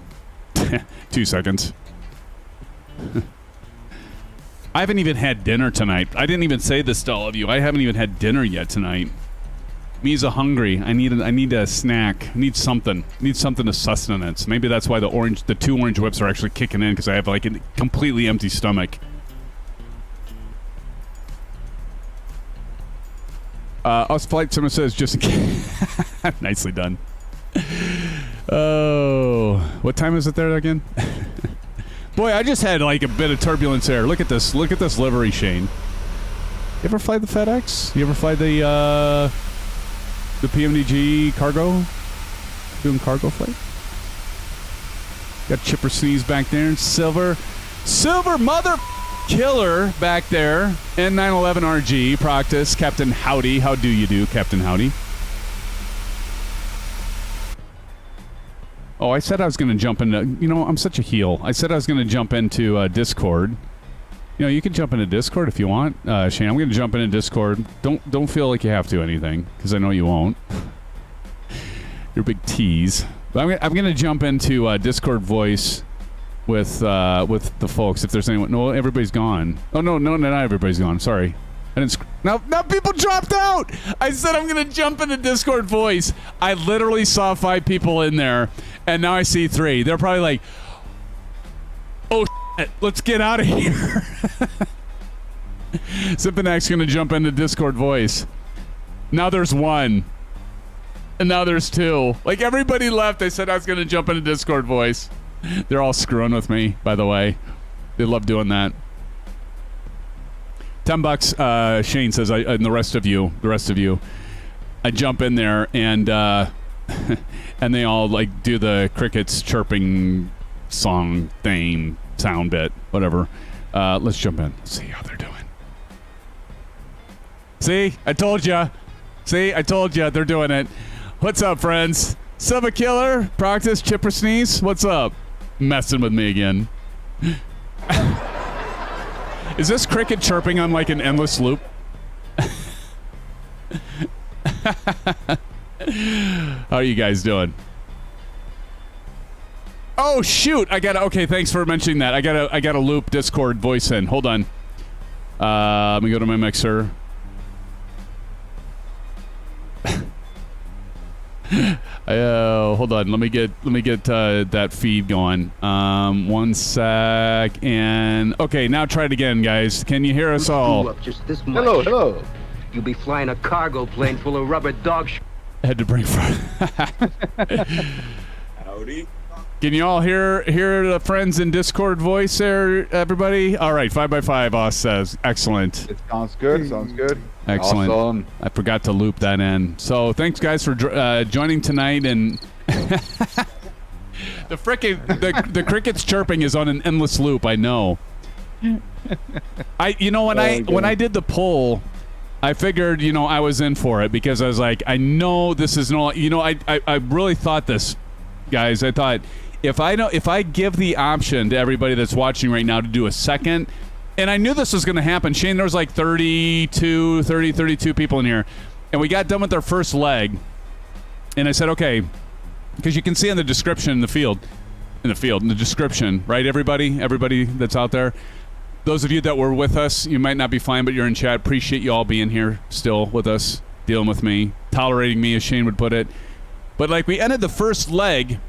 2 seconds. I haven't even had dinner tonight. I didn't even say this to all of you. I haven't even had dinner yet tonight. Me's hungry. I need a snack. I need something. I need something to sustenance. Maybe that's why the 2 orange whips are actually kicking in, because I have like a completely empty stomach. Us Flight Simmer says just in case. Nicely done. Oh, what time is it there again? Boy, I just had like a bit of turbulence there. Look at this. Look at this livery, Shane. You ever fly the FedEx? You ever fly the PMDG cargo? Doing cargo flight? Got Chipper Sneeze back there. And Silver mother killer back there. N911 RG. Proctus. Captain Howdy. How do you do, Captain Howdy? Oh, I said I was going to jump into... You know, I'm such a heel. I said I was going to jump into Discord. You know, you can jump into Discord if you want. Shane, I'm going to jump into Discord. Don't feel like you have to anything, because I know you won't. You're a big tease. But I'm going to jump into Discord voice with the folks, if there's anyone... No, everybody's gone. Oh, no, not everybody's gone. Sorry. I didn't... Now people dropped out! I said I'm going to jump into Discord voice. I literally saw 5 people in there. And now I see 3. They're probably like, oh, shit, let's get out of here. SimFanac's going to jump into Discord voice. Now there's 1. And now there's 2. Like, everybody left. I said I was going to jump into Discord voice. They're all screwing with me, by the way. They love doing that. $10, Shane says, and the rest of you, I jump in there and... and they all like do the crickets chirping song theme sound bit, whatever. Let's jump in. See how they're doing. See, I told you. They're doing it. What's up, friends? Silver Killer, Proctus, Chipper Sneeze. What's up? Messing with me again. Is this cricket chirping on like an endless loop? How are you guys doing? Oh shoot! Okay, thanks for mentioning that. I gotta loop Discord voice in. Hold on. Let me go to my mixer. Hold on. Let me get that feed going. 1 sec. And okay, now try it again, guys. Can you hear us all? Up just this much. Hello. You'll be flying a cargo plane full of rubber dog shit. Had to bring front. Howdy. Can you all hear the friends in Discord voice there, everybody? All right, 5x5, Oz says. Excellent. It sounds good. Excellent. Awesome. I forgot to loop that in. So thanks, guys, for joining tonight. And the crickets chirping is on an endless loop. I know. When I did the poll, I figured, I was in for it because I was like, I know this is no, I really thought this, guys. I thought if I give the option to everybody that's watching right now to do a second, and I knew this was going to happen. Shane, there was like 32 people in here, and we got done with our first leg, and I said, okay, because you can see in the description in the description, right, everybody that's out there. Those of you that were with us, you might not be flying, but you're in chat. Appreciate you all being here still with us, dealing with me, tolerating me, as Shane would put it. But like we ended the first leg,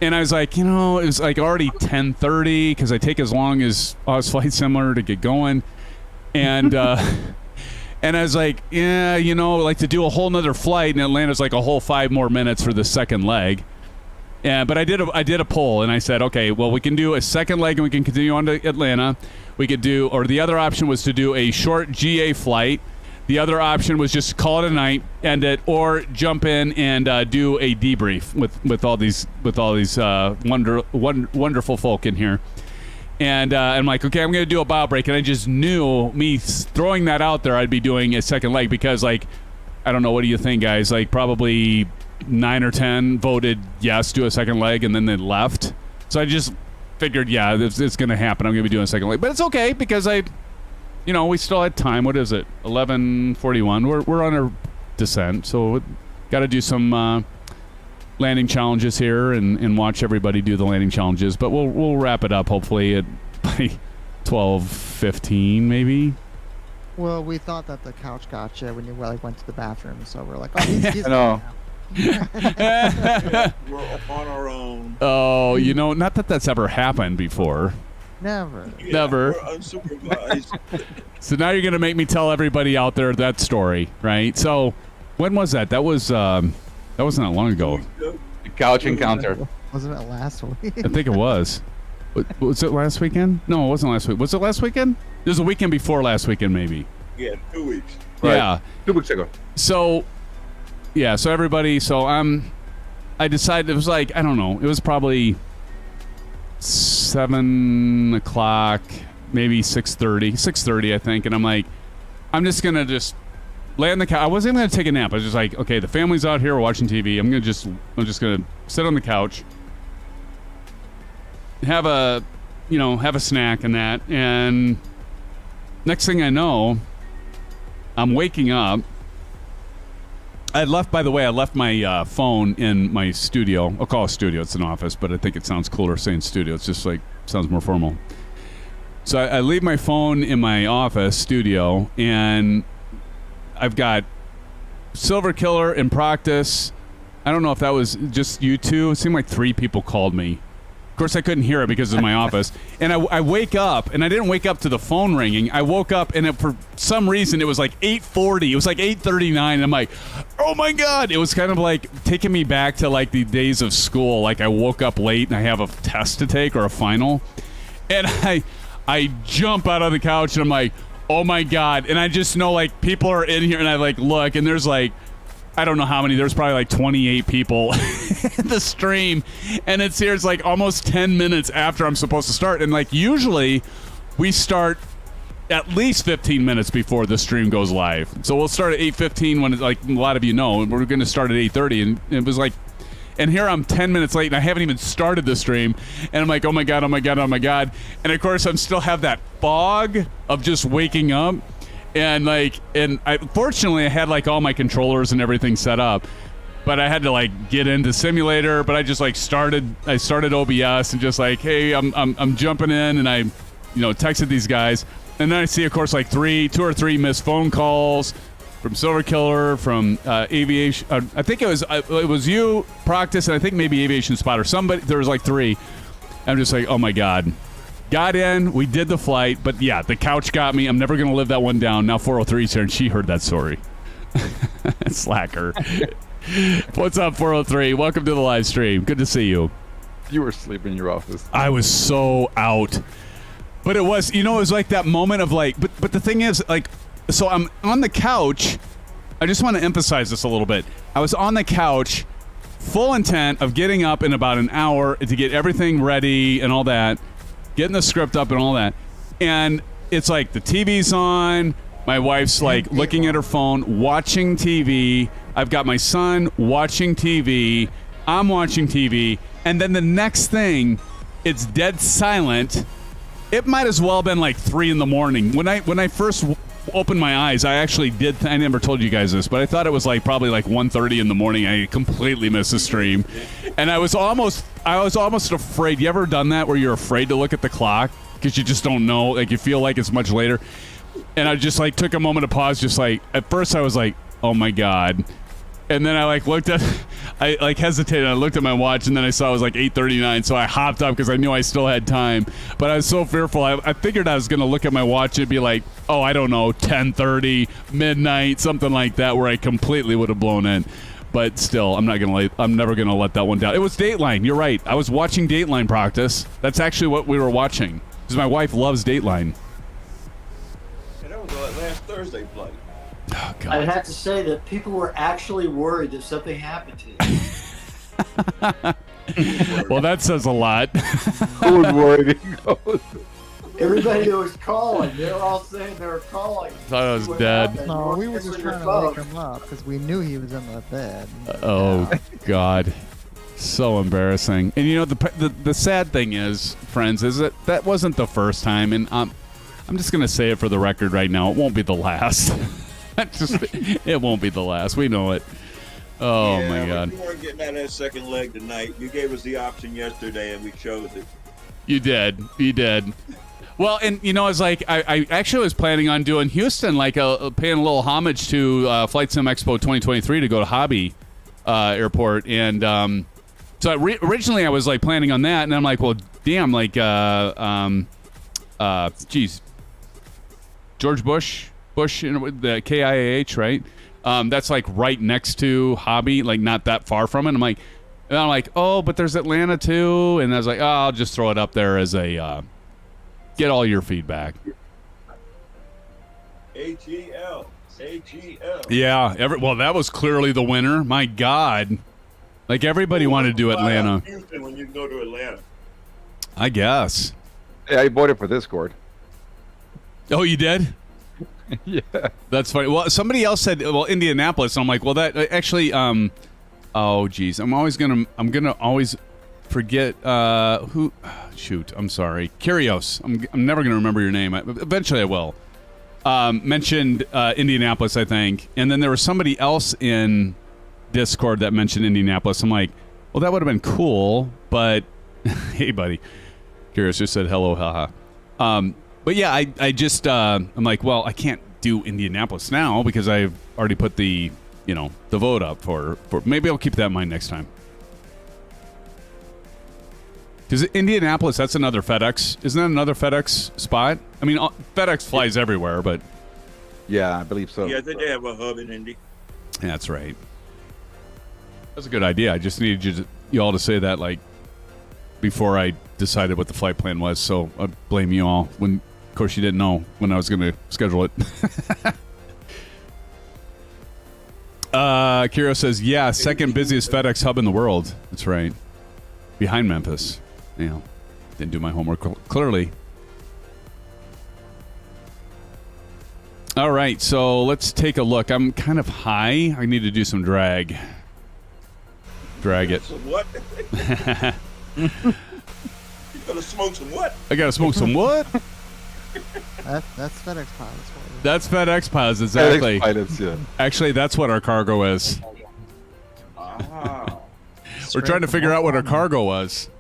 and I was like, it was like already 10:30 because I take as long as Oz Flight Simulator to get going, and and I was like, yeah, like to do a whole nother flight, and Atlanta's like a whole 5 more minutes for the second leg. Yeah, but I did a poll, and I said, okay, well, we can do a second leg, and we can continue on to Atlanta. We could do, or the other option was to do a short GA flight. The other option was just call it a night, end it, or jump in and do a debrief with all these wonderful folk in here. And I'm like, okay, I'm going to do a bow break. And I just knew me throwing that out there, I'd be doing a second leg because, like, I don't know. What do you think, guys? Like, probably 9 or 10 voted yes, do a second leg, and then they left. So I just figured, yeah, it's going to happen. I'm going to be doing a second leg. But it's okay because we still had time. What is it? 11:41. We're on a descent. So got to do some landing challenges here and watch everybody do the landing challenges. But we'll wrap it up hopefully at by 12:15 maybe. Well, we thought that the couch got you when you went to the bathroom, so we're like, oh, he's I know. We're on our own. Oh, not that that's ever happened before. Never. Yeah, Never. We're unsupervised. So now you're going to make me tell everybody out there that story, right? So when was that? That wasn't that long ago. The couch encounter. Wasn't it last week? I think it was. Was it last weekend? No, it wasn't last week. Was it last weekend? It was a weekend before last weekend, maybe. Yeah, 2 weeks. Right. Yeah. 2 weeks ago. So, yeah. So everybody. So I decided it was like, I don't know. It was probably 7 o'clock, maybe 6:30. 6:30, I think. And I'm like, I'm just gonna lay on the couch. I wasn't gonna take a nap. I was just like, okay, the family's out here, we're watching TV. I'm just gonna sit on the couch, have a snack and that. And next thing I know, I'm waking up. I left my phone in my studio. I'll call it studio. It's an office, but I think it sounds cooler saying studio. It's just like, sounds more formal. So I leave my phone in my office studio, and I've got Silver Killer in practice. I don't know if that was just you two. It seemed like 3 people called me. Of course, I couldn't hear it because it's my office. And I wake up, and I didn't wake up to the phone ringing. I woke up, and for some reason, it was like 8:40. It was like 8:39. And I'm like, oh, my God. It was kind of like taking me back to, like, the days of school. Like, I woke up late, and I have a test to take or a final. And I jump out of the couch, and I'm like, oh, my God. And I just know, like, people are in here, and I, like, look, and there's, like, I don't know how many. There's probably like 28 people in the stream. And it's like almost 10 minutes after I'm supposed to start. And like usually we start at least 15 minutes before the stream goes live. So we'll start at 8:15 when it's like a lot of you know. And we're going to start at 8:30. And it was like, and here I'm 10 minutes late and I haven't even started the stream. And I'm like, oh my God, oh my God, oh my God. And of course I'm still have that fog of just waking up. And fortunately I had like all my controllers and everything set up, but I had to like get into simulator. But I just like started OBS and just like, hey, I'm jumping in, and I, texted these guys, and then I see of course like 2 or 3 missed phone calls from Silver Killer, from Aviation. I think it was you, Practice, and I think maybe Aviation Spotter. Somebody, there was like 3. I'm just like, oh my God. Got in, we did the flight, but yeah, the couch got me. I'm never going to live that one down. Now 403's here, and she heard that story. Slacker. What's up, 403? Welcome to the live stream. Good to see you. You were asleep in your office. I was so out. But it was, it was like that moment of like, but the thing is, like, so I'm on the couch. I just want to emphasize this a little bit. I was on the couch, full intent of getting up in about an hour to get everything ready and all that. Getting the script up and all that. And it's like the TV's on. My wife's like looking at her phone, watching TV. I've got my son watching TV. I'm watching TV. And then the next thing, it's dead silent. It might as well have been like 3 in the morning. When I first opened my eyes, I actually did. I never told you guys this, but I thought it was like probably like 1:30 in the morning. I completely missed the stream. And I was almost afraid. You ever done that where you're afraid to look at the clock because you just don't know? Like you feel like it's much later. And I just like took a moment to pause. Just like at first I was like, oh my God. And then I like looked at, I like hesitated. I looked at my watch, and then I saw it was like 8:39. So I hopped up because I knew I still had time. But I was so fearful. I figured I was going to look at my watch and be like, oh, I don't know, 10:30, midnight, something like that, where I completely would have blown in. But still, I'm never going to let that one down. It was Dateline. You're right. I was watching Dateline practice. That's actually what we were watching because my wife loves Dateline. And that was our last Thursday flight. Oh, God. I'd have to say that people were actually worried that something happened to you. Well, that says a lot. Code word. Everybody that was calling, they were all saying they were calling. Thought I was What dead. happened? No, You we were weren't just answering your trying to wake phone. him up because we knew he was in the bed. Oh God, so embarrassing. And you know the sad thing is, friends, is that wasn't the first time, and I'm just gonna say it for the record right now. It won't be the last. It won't be the last. We know it. Oh Yeah, my but God. You weren't getting out of that second leg tonight. You gave us the option yesterday, and we chose it. You did. You did. Well, and you know, it's like I actually was planning on doing Houston, like paying a little homage to Flight Sim Expo 2023 to go to Hobby Airport, and so originally I was like planning on that, and I'm like, well, damn, like, geez, George Bush, you know, the KIAH, right? That's like right next to Hobby, like not that far from it. And I'm like, oh, but there's Atlanta too, and I was like, oh, I'll just throw it up there as a get all your feedback. HEL. Yeah, well, that was clearly the winner. My God, like everybody wanted to do Atlanta. Houston when you go to Atlanta. I guess. Yeah, I voted for Discord. Oh, you did? Yeah. That's funny. Well, somebody else said, well, Indianapolis. And I'm like, well, that actually, oh, geez. I'm gonna always forget who. Shoot, I'm sorry. Curios. I'm never gonna remember your name. Eventually, I will. Mentioned Indianapolis, I think, and then there was somebody else in Discord that mentioned Indianapolis. I'm like, well, that would have been cool, but hey, buddy. Curious just said hello, haha. But yeah, I just I'm like, well, I can't do Indianapolis now because I've already put the vote up for maybe I'll keep that in mind next time. Because Indianapolis, that's another FedEx. Isn't that another FedEx spot? I mean, FedEx flies everywhere, but Yeah, I believe so. Yeah, I think they have a hub in Indy. yeah, that's right. That's a good idea. I just needed you all to say that like before I decided what the flight plan was. So I blame you all. When, of course, you didn't know when I was going to schedule it. Kiro says, yeah, second busiest FedEx hub in the world. That's right. Behind Memphis. Didn't do my homework clearly. All right, so let's take a look. I'm kind of high. I need to do some drag. Drag it. Some what? You gotta smoke some what? I gotta smoke some what? That's FedEx pilots for you. That's FedEx pilots, exactly. FedEx pilots, yeah. Actually, that's what our cargo is. Ah. We're trying to figure out what our cargo was.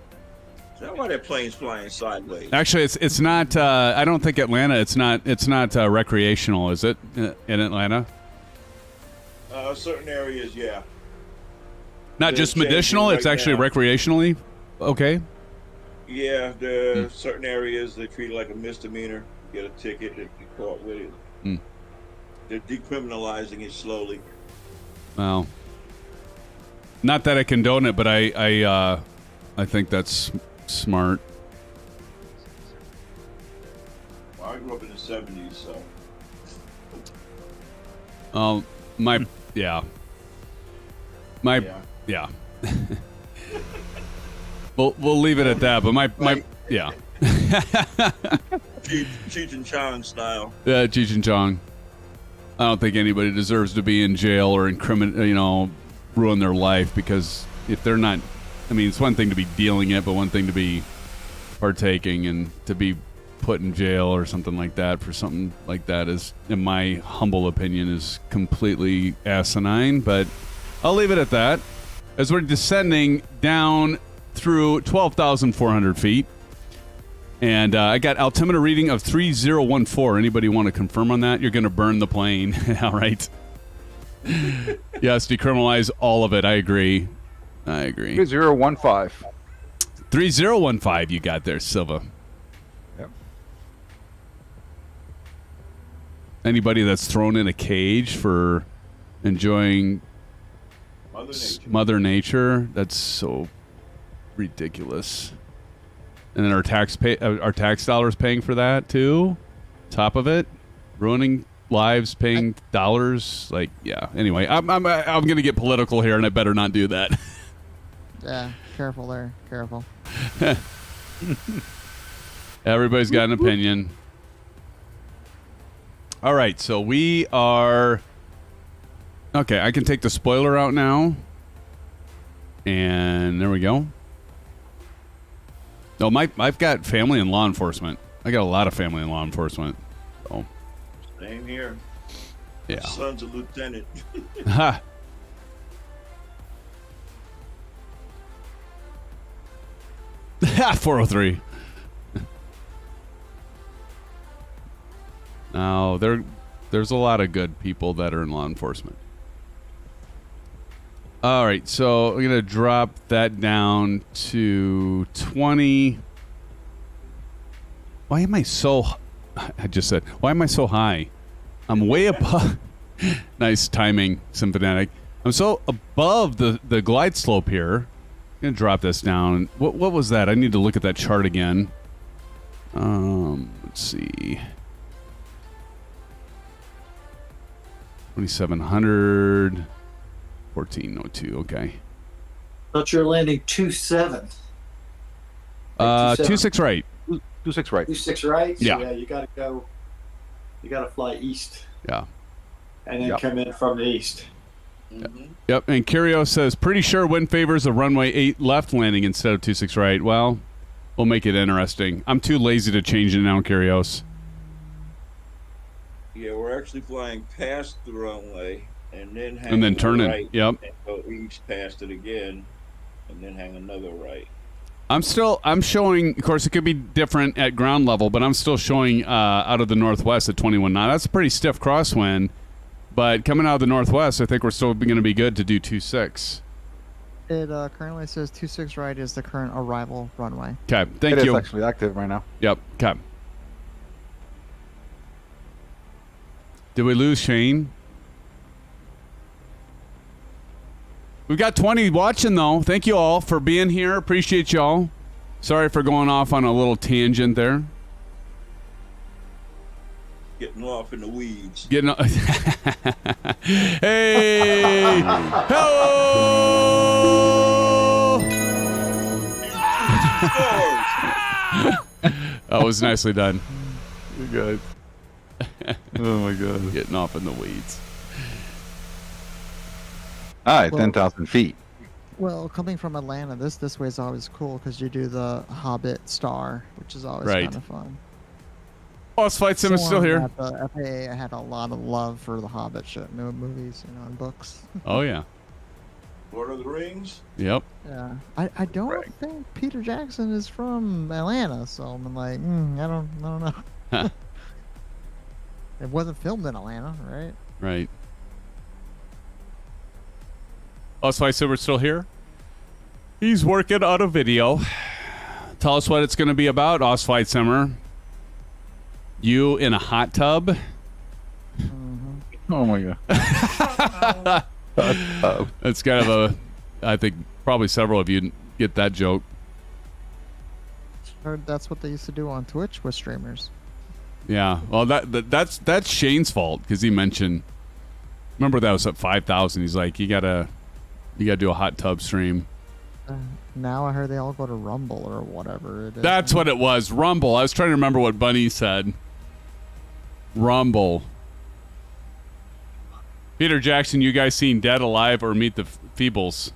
Is that why that plane's flying sideways? Actually, it's not. I don't think Atlanta. It's not recreational, is it? In Atlanta? Certain areas, yeah. Not They're just changing medicinal. right It's actually now. recreationally. Okay. Yeah, there are certain areas they treat it like a misdemeanor. You get a ticket if you caught with it. Mm. They're decriminalizing it slowly. Well, not that I condone it, but I think that's smart. Well, I grew up in the 70s, so. Yeah. We'll leave it at that. But my yeah. Cheech and Chong style. Yeah, Cheech and Chong. I don't think anybody deserves to be in jail or ruin their life, because if they're not, I mean, it's one thing to be dealing it, but one thing to be partaking, and to be put in jail or something like that for something like that is, in my humble opinion, is completely asinine. But I'll leave it at that. As we're descending down through 12,400 feet. And I got altimeter reading of 3014. Anybody want to confirm on that? You're going to burn the plane. All right. Yes, decriminalize all of it. I agree. 3015. 3015 you got there, Silva. Yep. Anybody that's thrown in a cage for enjoying Mother Nature, that's so ridiculous. And then our tax dollars paying for that too. Top of it, ruining lives, paying dollars. Like, yeah. Anyway, I'm gonna get political here, and I better not do that. Yeah. Careful there. Careful. Everybody's got an opinion. All right, so we are... Okay, I can take the spoiler out now. And there we go. No, I've got family in law enforcement. I got a lot of family in law enforcement. So. Same here. Yeah. Son's a lieutenant. Ha! 403. Now, there's a lot of good people that are in law enforcement. All right, so I'm going to drop that down to 20. Why am I so... I just said, why am I so high? I'm way above... Nice timing, SimFanatic. I'm so above the glide slope here. I'm going to drop this down. What was that? I need to look at that chart again. Let's see. 2,700... 1402, okay. Thought you were landing 27. 26 right. 26 right. 26 right? So Yeah. you gotta go. You gotta fly east. Yeah. And then Yep. come in from the east. Yep, and Curio says, pretty sure wind favors a runway 8 left landing instead of 26 right. Well, we'll make it interesting. I'm too lazy to change it now, Curios. Yeah, we're actually flying past the runway and then hang And then turning. right, Yep. and go east past it again, and then hang another right. I'm showing, of course, it could be different at ground level, but I'm still showing out of the northwest at 21 knots. That's a pretty stiff crosswind, but coming out of the northwest, I think we're still going to be good to do 26. It currently says 26 right is the current arrival runway. Okay, thank It you. is actually active right now. Yep, okay. Did we lose Shane? We've got 20 watching, though. Thank you all for being here. Appreciate y'all. Sorry for going off on a little tangent there. Getting off in the weeds. Getting Hey! Hello! That was nicely done. You're good. Oh my god. Getting off in the weeds. All right, Well- 10,000 feet. Well, coming from Atlanta, this way is always cool because you do the Hobbit Star, which is always Right. kind of fun. Boss Fight Sim is still here. At the FAA, I had a lot of love for the Hobbit shit, movies, and books. Oh, yeah. Lord of the Rings? Yep. Yeah, I don't think Peter Jackson is from Atlanta, so I'm like, I don't know. It wasn't filmed in Atlanta, right? Right. Boss Fight Simmer's still here. He's working on a video. Tell us what it's going to be about, Osfight Simmer. You in a hot tub? Oh my god. It's kind of a... I think probably several of you get that joke. Heard that's what they used to do on Twitch with streamers. Yeah. Well, that's Shane's fault because he mentioned... Remember that was at 5,000. He's like, you gotta do a hot tub stream. Now I heard they all go to Rumble or whatever it is. That's what it was. Rumble. I was trying to remember what Bunny said. Rumble. Peter Jackson, you guys seen Dead Alive or Meet the Feebles?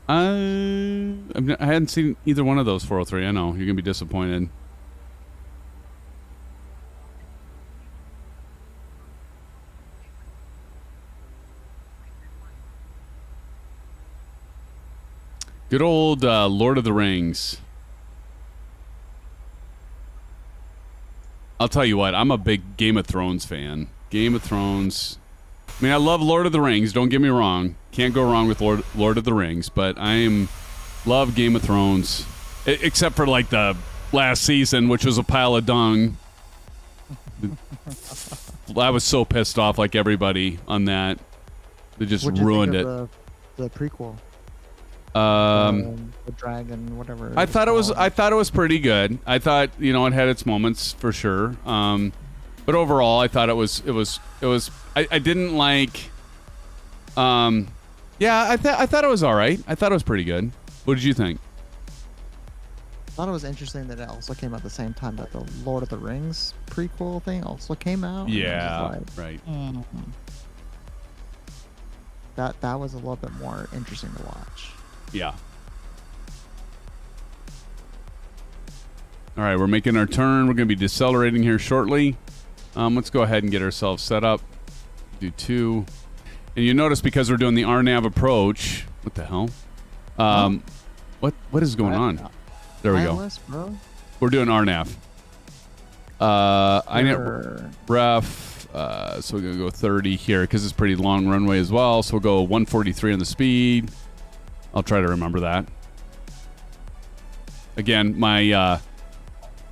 I hadn't seen either one of those, 403. I know. You're going to be disappointed. Good old Lord of the Rings. I'll tell you what, I'm a big Game of Thrones fan. Game of Thrones. I mean, I love Lord of the Rings, don't get me wrong. Can't go wrong with Lord of the Rings, but love Game of Thrones. Except for, like, the last season, which was a pile of dung. I was so pissed off, like everybody, on that. They just ruined it. The prequel. The dragon, whatever. I thought it was pretty good. I thought, it had its moments for sure. But overall, I thought it was. I didn't like. I thought it was all right. I thought it was pretty good. What did you think? I thought it was interesting that it also came out at the same time that the Lord of the Rings prequel thing also came out. and I was Yeah, just right. like, that was a little bit more interesting to watch. Yeah. All right, we're making our turn. We're going to be decelerating here shortly. Let's go ahead and get ourselves set up. Do 2. And you notice because we're doing the RNAV approach. What the hell? What is going on? There we go. iOS, bro. We're doing RNAV. INET ref. So we're going to go 30 here because it's pretty long runway as well. So we'll go 143 on the speed. I'll try to remember that. Again, my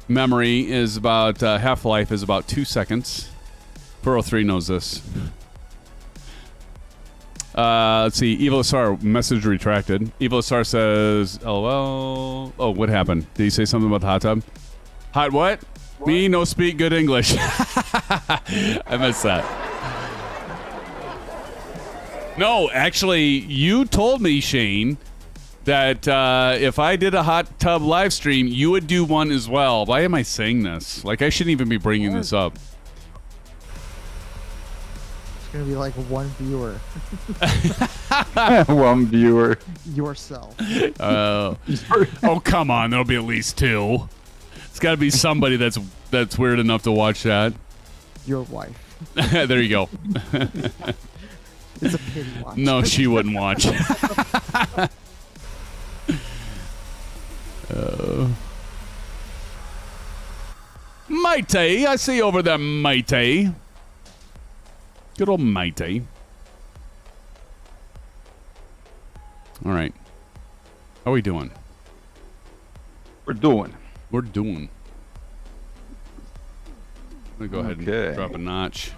memory is about half-life is about 2 seconds. 403 knows this. Let's see. EvilSR message retracted. EvilSR says, "LOL." Oh, what happened? Did he say something about the hot tub? Hot what? Me no speak good English. I missed that. No, actually, you told me, Shane, that if I did a hot tub live stream, you would do one as well. Why am I saying this? Like, I shouldn't even be bringing this up. It's gonna be like one viewer. One viewer. Yourself. Oh, come on. There'll be at least 2. It's got to be somebody that's weird enough to watch that. Your wife. There you go. It's a pity watch. No, she wouldn't watch. Mighty, I see you over there, Mighty. Good old Mighty. All right. How are we doing? We're doing. We're doing. I'm going to go ahead and drop a notch.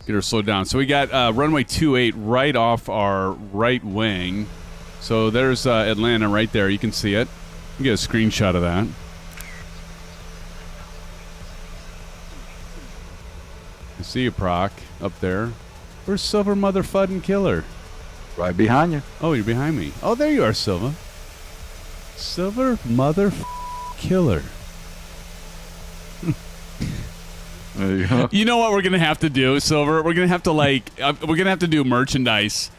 Get her slowed down. So we got runway 28 right off our right wing. So there's Atlanta right there. You can see it. You get a screenshot of that. I see you, Proc, up there. Where's Silver Mother Fuddin' Killer? Right behind you. Oh, you're behind me. Oh, there you are, Silva. Silver Mother Killer. There you go. You know what we're gonna have to do, Silver? We're gonna have to we're gonna have to do merchandise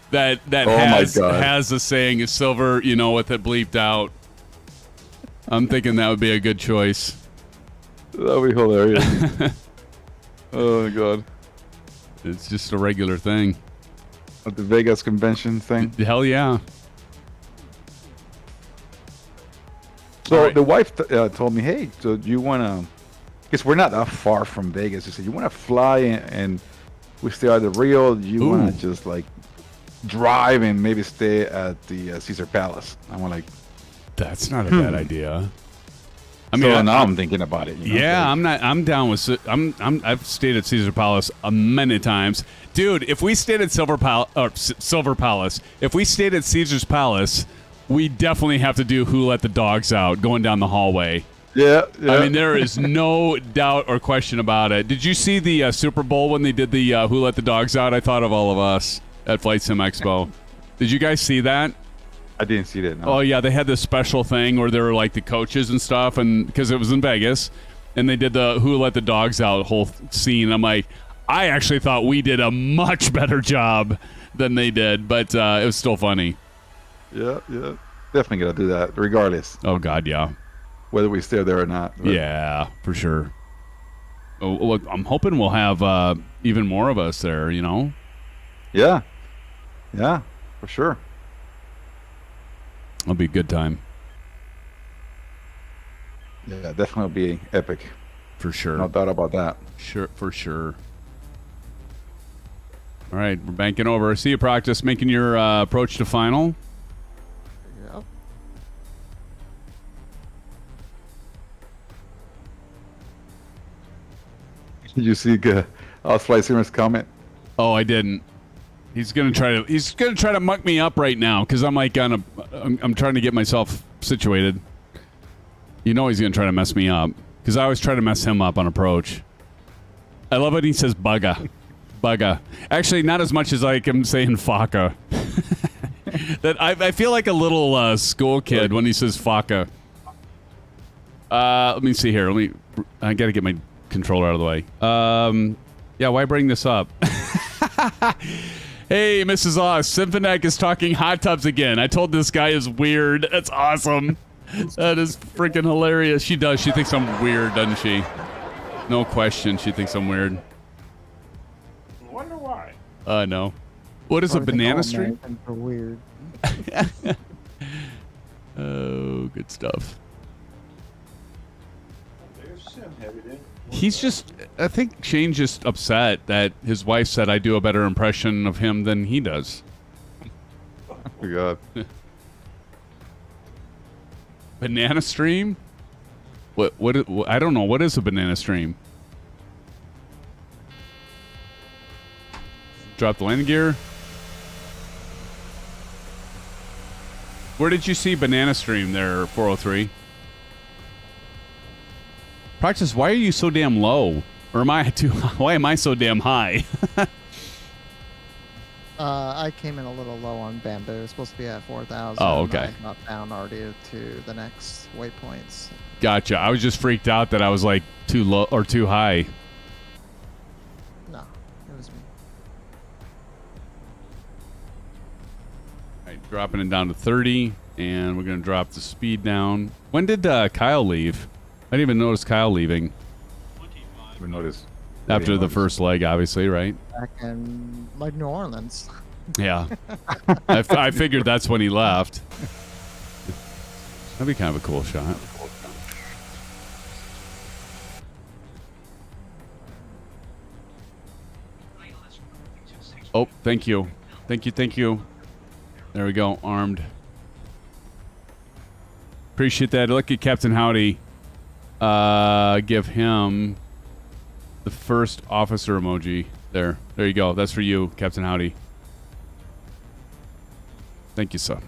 that has a saying Silver, you know, with it bleeped out. I'm thinking that would be a good choice. That'd be hilarious. Oh my god. It's just a regular thing. At the Vegas convention thing. Hell yeah. So right. the wife told me, hey, so do you want to, because we're not that far from Vegas. She said, you want to fly and we stay at the Rio? Do you want to just like drive and maybe stay at the Caesar Palace? I'm like, that's not a bad idea. I mean, so now I'm thinking about it. You know? Yeah, I'm down with. I've stayed at Caesar Palace many times, dude. If we stayed at Silver Palace, if we stayed at Caesar's Palace, we definitely have to do Who Let the Dogs Out going down the hallway. Yeah. I mean, there is no doubt or question about it. Did you see the Super Bowl when they did the Who Let the Dogs Out? I thought of all of us at Flight Sim Expo. Did you guys see that? I didn't see that. No. Oh yeah, they had this special thing where they were like the coaches and stuff, and because it was in Vegas, and they did the Who Let the Dogs Out whole scene. I'm like, I actually thought we did a much better job than they did, but it was still funny. Yeah, definitely gonna do that regardless. Oh god, yeah. Whether we stay there or not. But. Yeah, for sure. Oh, look, I'm hoping we'll have even more of us there. You know. Yeah, for sure. It'll be a good time. Yeah, definitely be epic. For sure. No doubt about that. Sure, for sure. All right, we're banking over. See you practice making your approach to final. Yep. Did you see Flight Simmer's comment? Oh, I didn't. He's gonna try to muck me up right now because I'm like I'm trying to get myself situated. You know he's gonna try to mess me up because I always try to mess him up on approach. I love it. He says bugga. Bugga. Actually, not as much as like I'm saying Faka. That I feel like a little school kid when he says Faka. Let me see here. I got to get my controller out of the way. Yeah, why bring this up? Hey, Mrs. Oz, SimFanatic is talking hot tubs again. I told this guy is weird. That's awesome. That is freaking hilarious. She does. She thinks I'm weird, doesn't she? No question. She thinks I'm weird. I wonder why. No. What is a banana stream? For weird. Oh, good stuff. There's Sim heavy then. He's just, I think Shane's just upset that his wife said I do a better impression of him than he does. Oh my God. Banana stream? What, I don't know. What is a banana stream? Drop the landing gear. Where did you see banana stream there, 403? Practice, why are you so damn low? Or am I too why am I so damn high? I came in a little low on bamboo. It was supposed to be at 4,000. Oh, okay. I got down already to the next waypoints. Gotcha. I was just freaked out that I was like too low or too high. No, it was me. All right, dropping it down to 30, and we're going to drop the speed down. When did Kyle leave? I didn't even notice Kyle leaving. We noticed. After the first leg, obviously, right? Back in like New Orleans. Yeah. I figured that's when he left. That'd be kind of a cool shot. Oh, thank you. Thank you, thank you. There we go, armed. Appreciate that. Look at Captain Howdy. Give him the first officer emoji. There you go. That's for you, Captain Howdy. Thank you, sir.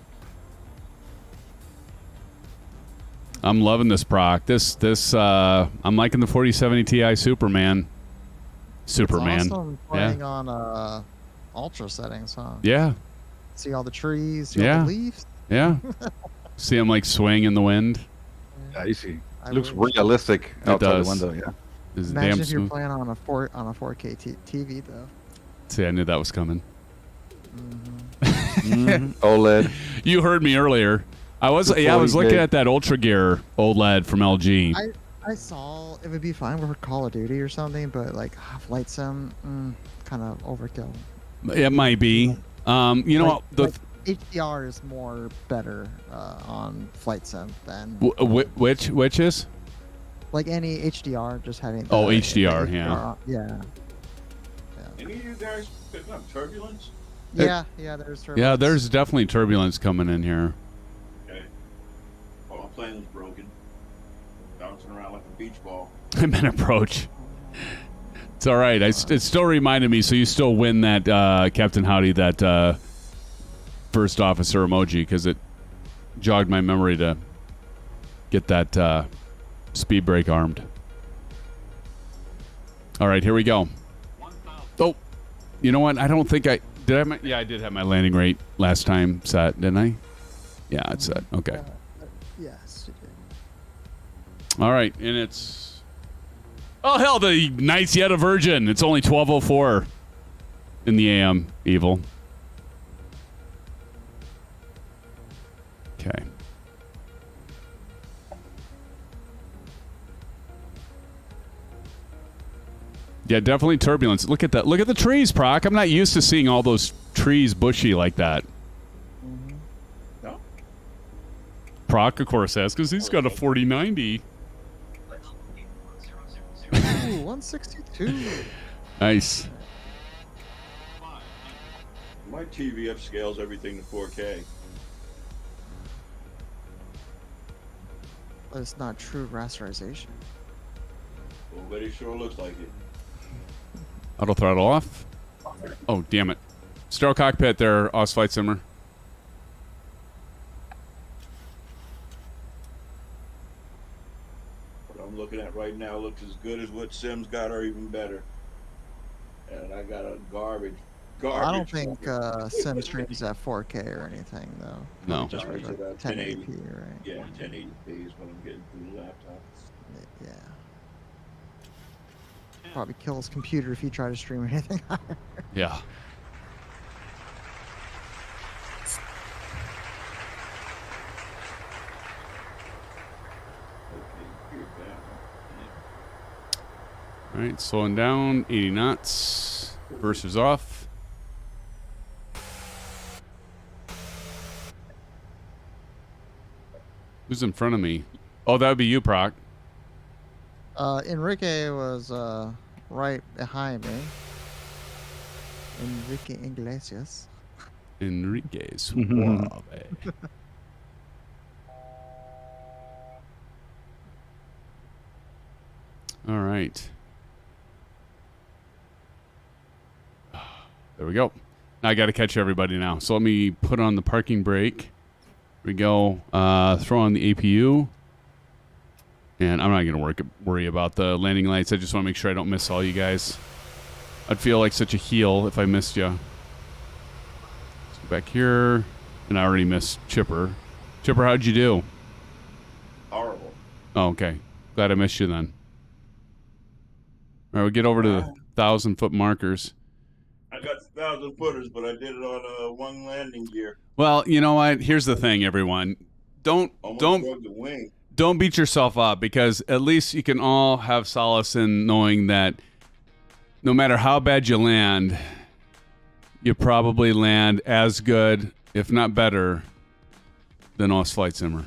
I'm loving this proc. I'm liking the 4070 Ti Superman. It's awesome playing Yeah. on ultra settings, huh? Yeah. See all the trees, see all the leaves. Yeah. See him like swing in the wind. Yeah, you see. I Looks wish. realistic It outside does. the window, yeah. It's Imagine damn if you're smooth. playing on a 4K TV though. See, I knew that was coming. OLED. You heard me earlier. I was The I was 40 looking gig. at that Ultra Gear OLED from LG. I saw it would be fine for Call of Duty or something, but like Flight Sim, kind of overkill. It might be. You know what? The HDR is more better on Flight Sim than which is? like any HDR, just having. Oh, the HDR, yeah. Any of you guys picking up turbulence? Yeah, there's turbulence. Yeah, there's definitely turbulence coming in here. Okay. Oh, my plane was broken. Bouncing around like a beach ball. I'm in approach. It's all right. It still reminded me. So you still win that Captain Howdy, that first officer emoji, because it jogged my memory to get that speed brake armed. All right, here we go. Oh, you know what? I don't think I did. Yeah, I did have my landing rate last time set, didn't I? Yeah, it's set. Okay. Yes. You did. All right, and it's hell, the Knights Yet a Virgin. It's only 12:04 in the AM. Evil. Okay. Yeah, definitely turbulence. Look at that. Look at the trees, Proc. I'm not used to seeing all those trees bushy like that. No? Proc, of course, has, because he's got a 4090. Ooh, 162. Nice. My TVF scales everything to 4K. But it's not true rasterization. Well, but it sure looks like it. Auto throttle off. Oh, damn it. Stereo cockpit there, Oz Flight Simmer. What I'm looking at right now looks as good as what Sim's got, or even better. and I got a garbage. I don't think Sim streams at 4K or anything though. No. Just No, it's regular about 1080p, right? Yeah, 1080p is what I'm getting through the laptop. Yeah. Probably kill his computer if you try to stream anything higher. Yeah. All right, slowing down, 80 knots. Bursters off. Who's in front of me? Oh, that would be you, Proc. Enrique was right behind me. Enrique Iglesias. Enrique Suave. All right. There we go. Now I got to catch everybody now. So let me put on the parking brake. Here we go. Throw on the APU. And I'm not going to worry about the landing lights. I just want to make sure I don't miss all you guys. I'd feel like such a heel if I missed you. Let's go back here. And I already missed Chipper. Chipper, how'd you do? Horrible. Oh, okay. Glad I missed you then. All right, we'll get over to the 1,000-foot markers. I got 1,000 footers, but I did it on one landing gear. Well, you know what? Here's the thing, everyone. Don't Broke the wing. Don't beat yourself up, because at least you can all have solace in knowing that no matter how bad you land, you probably land as good, if not better, than Oz Flight Simmer.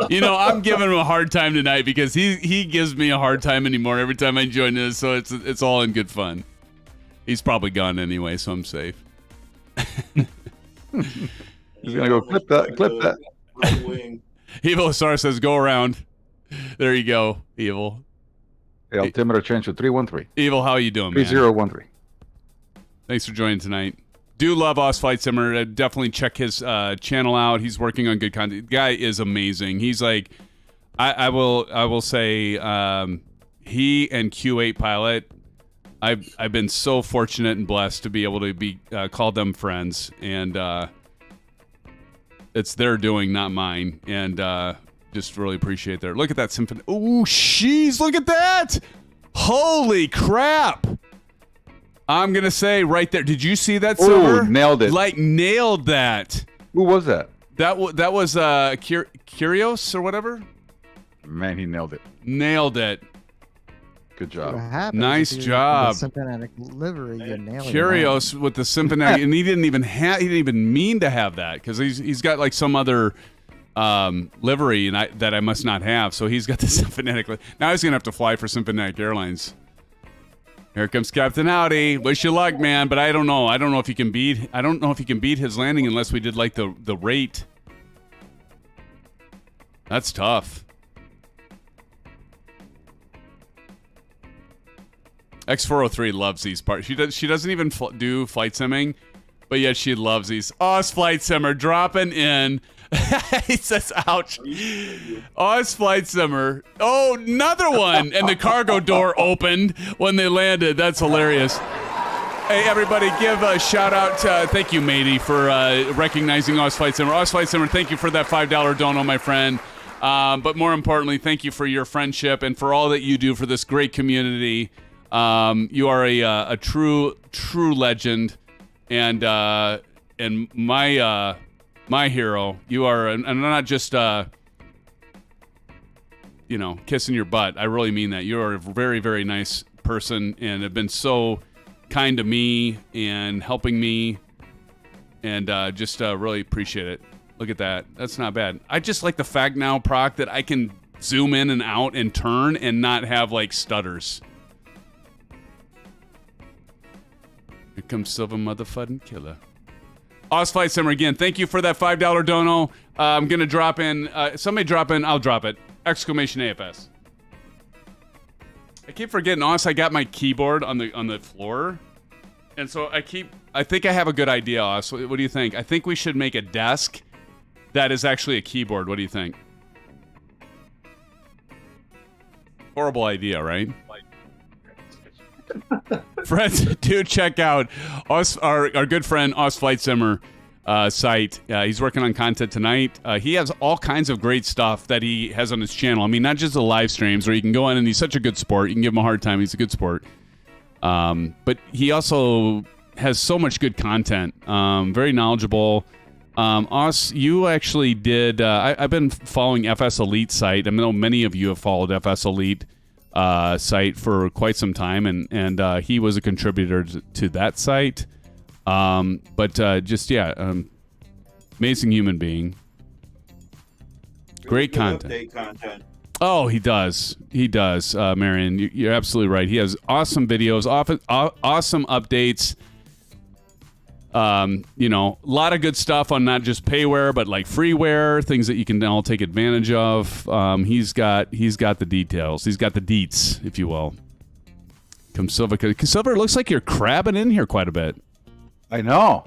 You know, I'm giving him a hard time tonight because he gives me a hard time anymore every time I join this, so it's all in good fun. He's probably gone anyway, so I'm safe. He's gonna go clip that. Evil Star says, "Go around." There you go, Evil. The altimeter change to 313. Evil, how are you doing, man? 3013. Thanks for joining tonight. Do love Oz Flight Simmer. Definitely check his channel out. He's working on good content. The guy is amazing. He's like, I will say, he and Q8 Pilot. I've been so fortunate and blessed to be able to be called them friends, and it's their doing, not mine. And just really appreciate their. Look at that symphony. Oh, jeez, look at that! Holy crap! I'm gonna say right there. Did you see that, Silver? Nailed it. Like nailed that. Who was that? That was Curios or whatever. Man, he nailed it. Nailed it. Good job. Nice job. SimFanatic livery, you nailed it. Curios with the SimFanatic, and he didn't even mean to have that because he's got like some other livery that I must not have. So he's got the SimFanatic. Now he's gonna have to fly for SimFanatic Airlines. Here comes Captain Howdy. Wish you luck, man. But I don't know. I don't know if he can beat. I don't know if he can beat his landing unless we did like the rate. That's tough. X403 loves these parts. She doesn't even do flight simming, but yet she loves these. Oz Flight Simmer dropping in. He says, ouch. Oz Flight Simmer. Oh, another one. And the cargo door opened when they landed. That's hilarious. Hey, everybody, give a shout out to, thank you, Matey, for recognizing Oz Flight Simmer. Oz Flight Simmer, thank you for that $5 dono, my friend. But more importantly, thank you for your friendship and for all that you do for this great community. You are a true legend, and my hero. You are, and I'm not just kissing your butt. I really mean that. You are a very, very nice person, and have been so kind to me and helping me, and just really appreciate it. Look at that. That's not bad. I just like the fact now, Proc, that I can zoom in and out and turn and not have like stutters. Here comes Silver Motherfucking Killer. Oz Flight Simmer, again, thank you for that $5 dono. I'm going to drop in. Somebody drop in. I'll drop it. Exclamation AFS. I keep forgetting, Oz, I got my keyboard on the floor. And so I think I have a good idea, Oz. What do you think? I think we should make a desk that is actually a keyboard. What do you think? Horrible idea, right? Friends, do check out our good friend Us Flight Simmer site. He's working on content tonight. He has all kinds of great stuff that he has on his channel. I mean, not just the live streams where you can go in and he's such a good sport. You can give him a hard time. He's a good sport. But he also has so much good content. Very knowledgeable. Us, you actually did. I've been following FS Elite site. I know many of you have followed FS Elite site for quite some time, and he was a contributor to that site. Amazing human being. Great content. Update content. Oh, he does. He does, Marion. You're absolutely right. He has awesome videos, awesome updates. A lot of good stuff on not just payware, but like freeware, things that you can all take advantage of. He's got the details. He's got the deets, if you will. Come Silver. Silver, it looks like you're crabbing in here quite a bit. I know.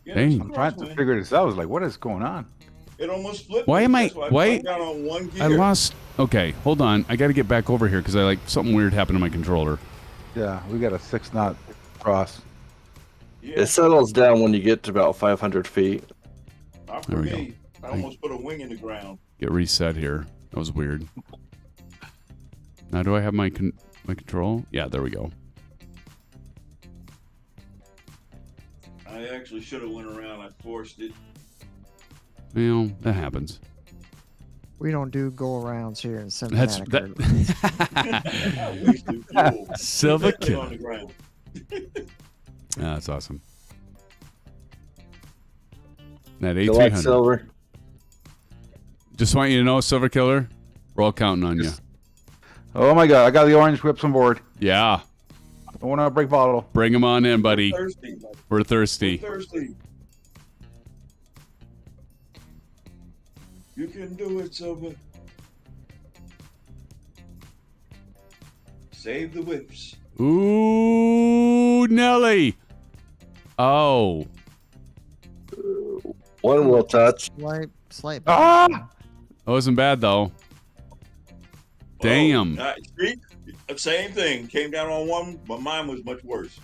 Yeah, I'm trying to figure this out. I was like, what is going on? It almost flipped. Why am I? Why? Down on one gear. I lost. Okay, hold on. I got to get back over here because something weird happened to my controller. Yeah, we got a 6-knot cross. Yeah. It settles down when you get to about 500 feet. Not for me. I almost put a wing in the ground. Get reset here. That was weird. Now, do I have my control? Yeah, there we go. I actually should have went around. I forced it. Well, that happens. We don't do go-arounds here in That's SimFanatic. Silver On kill. the ground. That's awesome. That You like A300. silver? Just want you to know, Silver Killer, we're all counting on you. Oh my God, I got the orange whips on board. Yeah. I want to break bottle. Bring them on in, buddy. Thirsty. We're thirsty. Thirsty. You can do it, Silver. Save the whips. Ooh, Nelly. Oh. One will touch. Slight. Ah! That wasn't bad, though. Damn. See? Same thing. Came down on one, but mine was much worse.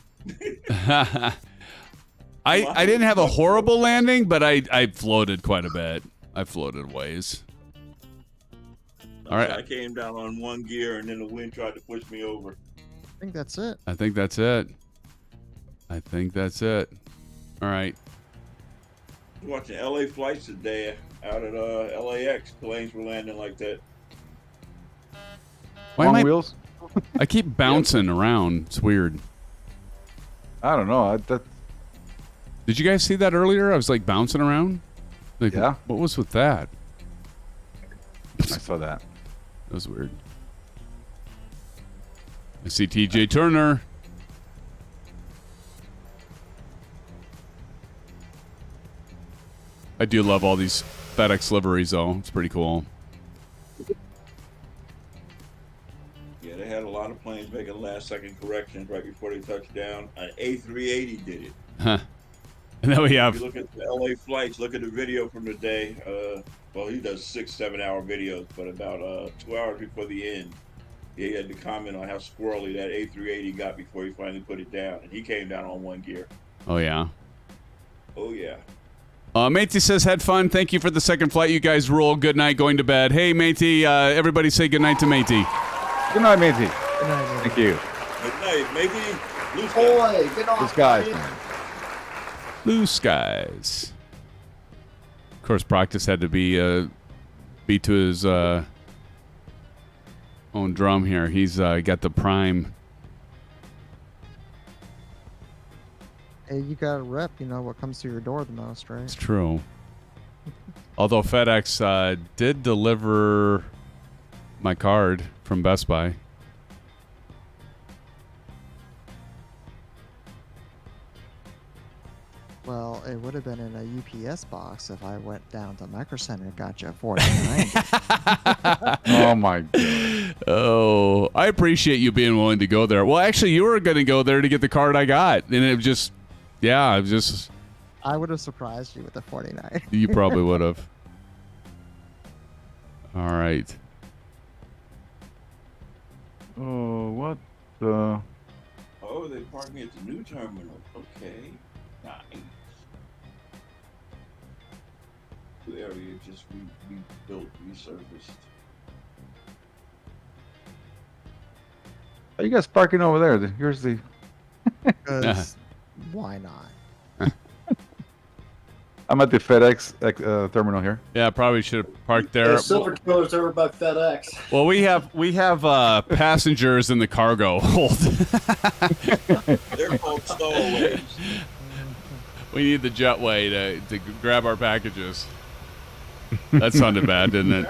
I didn't have a horrible landing, but I floated quite a bit. I floated ways. All right. I came down on one gear, and then the wind tried to push me over. I think that's it. I think that's it. All right. Watching LA flights today out at LAX. Planes were landing like that. Why On am wheels? I keep bouncing around. It's weird. I don't know. Did you guys see that earlier? I was like bouncing around. Like, Yeah. What was with that? I saw that. That was weird. I see TJ Turner. I do love all these FedEx liveries, though. It's pretty cool. Yeah, they had a lot of planes making last-second corrections right before they touched down. An A380 did it. Huh. And then we have... If you look at the LA flights, look at the video from the day. Well, he does 6-7 hour videos, but about 2 hours before the end, he had to comment on how squirrely that A380 got before he finally put it down. And he came down on one gear. Oh, yeah. Oh, yeah. Matey says, had fun. Thank you for the second flight. You guys rule. Good night. Going to bed. Hey, Matey. Everybody say good night to Matey. Good night, Matey. Good night, Thank you. Good night, Matey. Blue sky. Boy, get off. This guy. man. Blue skies. Of course, Proctus had to be beat to his own drum here. He's got the prime. Hey, you got a rep. You know what comes to your door the most, right? It's true. Although FedEx did deliver my card from Best Buy. Well, it would have been in a UPS box if I went down to Micro Center and got you a 49. Oh my God. Oh, I appreciate you being willing to go there. Well, actually, you were going to go there to get the card I got, and it just, yeah, it was just. I would have surprised you with the 49. You probably would have. All right. Oh, what the? Oh, they parked me at the new terminal. Okay. Nice. The area just rebuilt, resurfaced. Are you guys parking over there? Here's the. 'Cause why not? I'm at the FedEx terminal here. Yeah, probably should have parked there. The silver killer's over by FedEx. Well, we have passengers in the cargo hold. They're called stowaways. We need the jetway to grab our packages. That sounded bad, didn't it?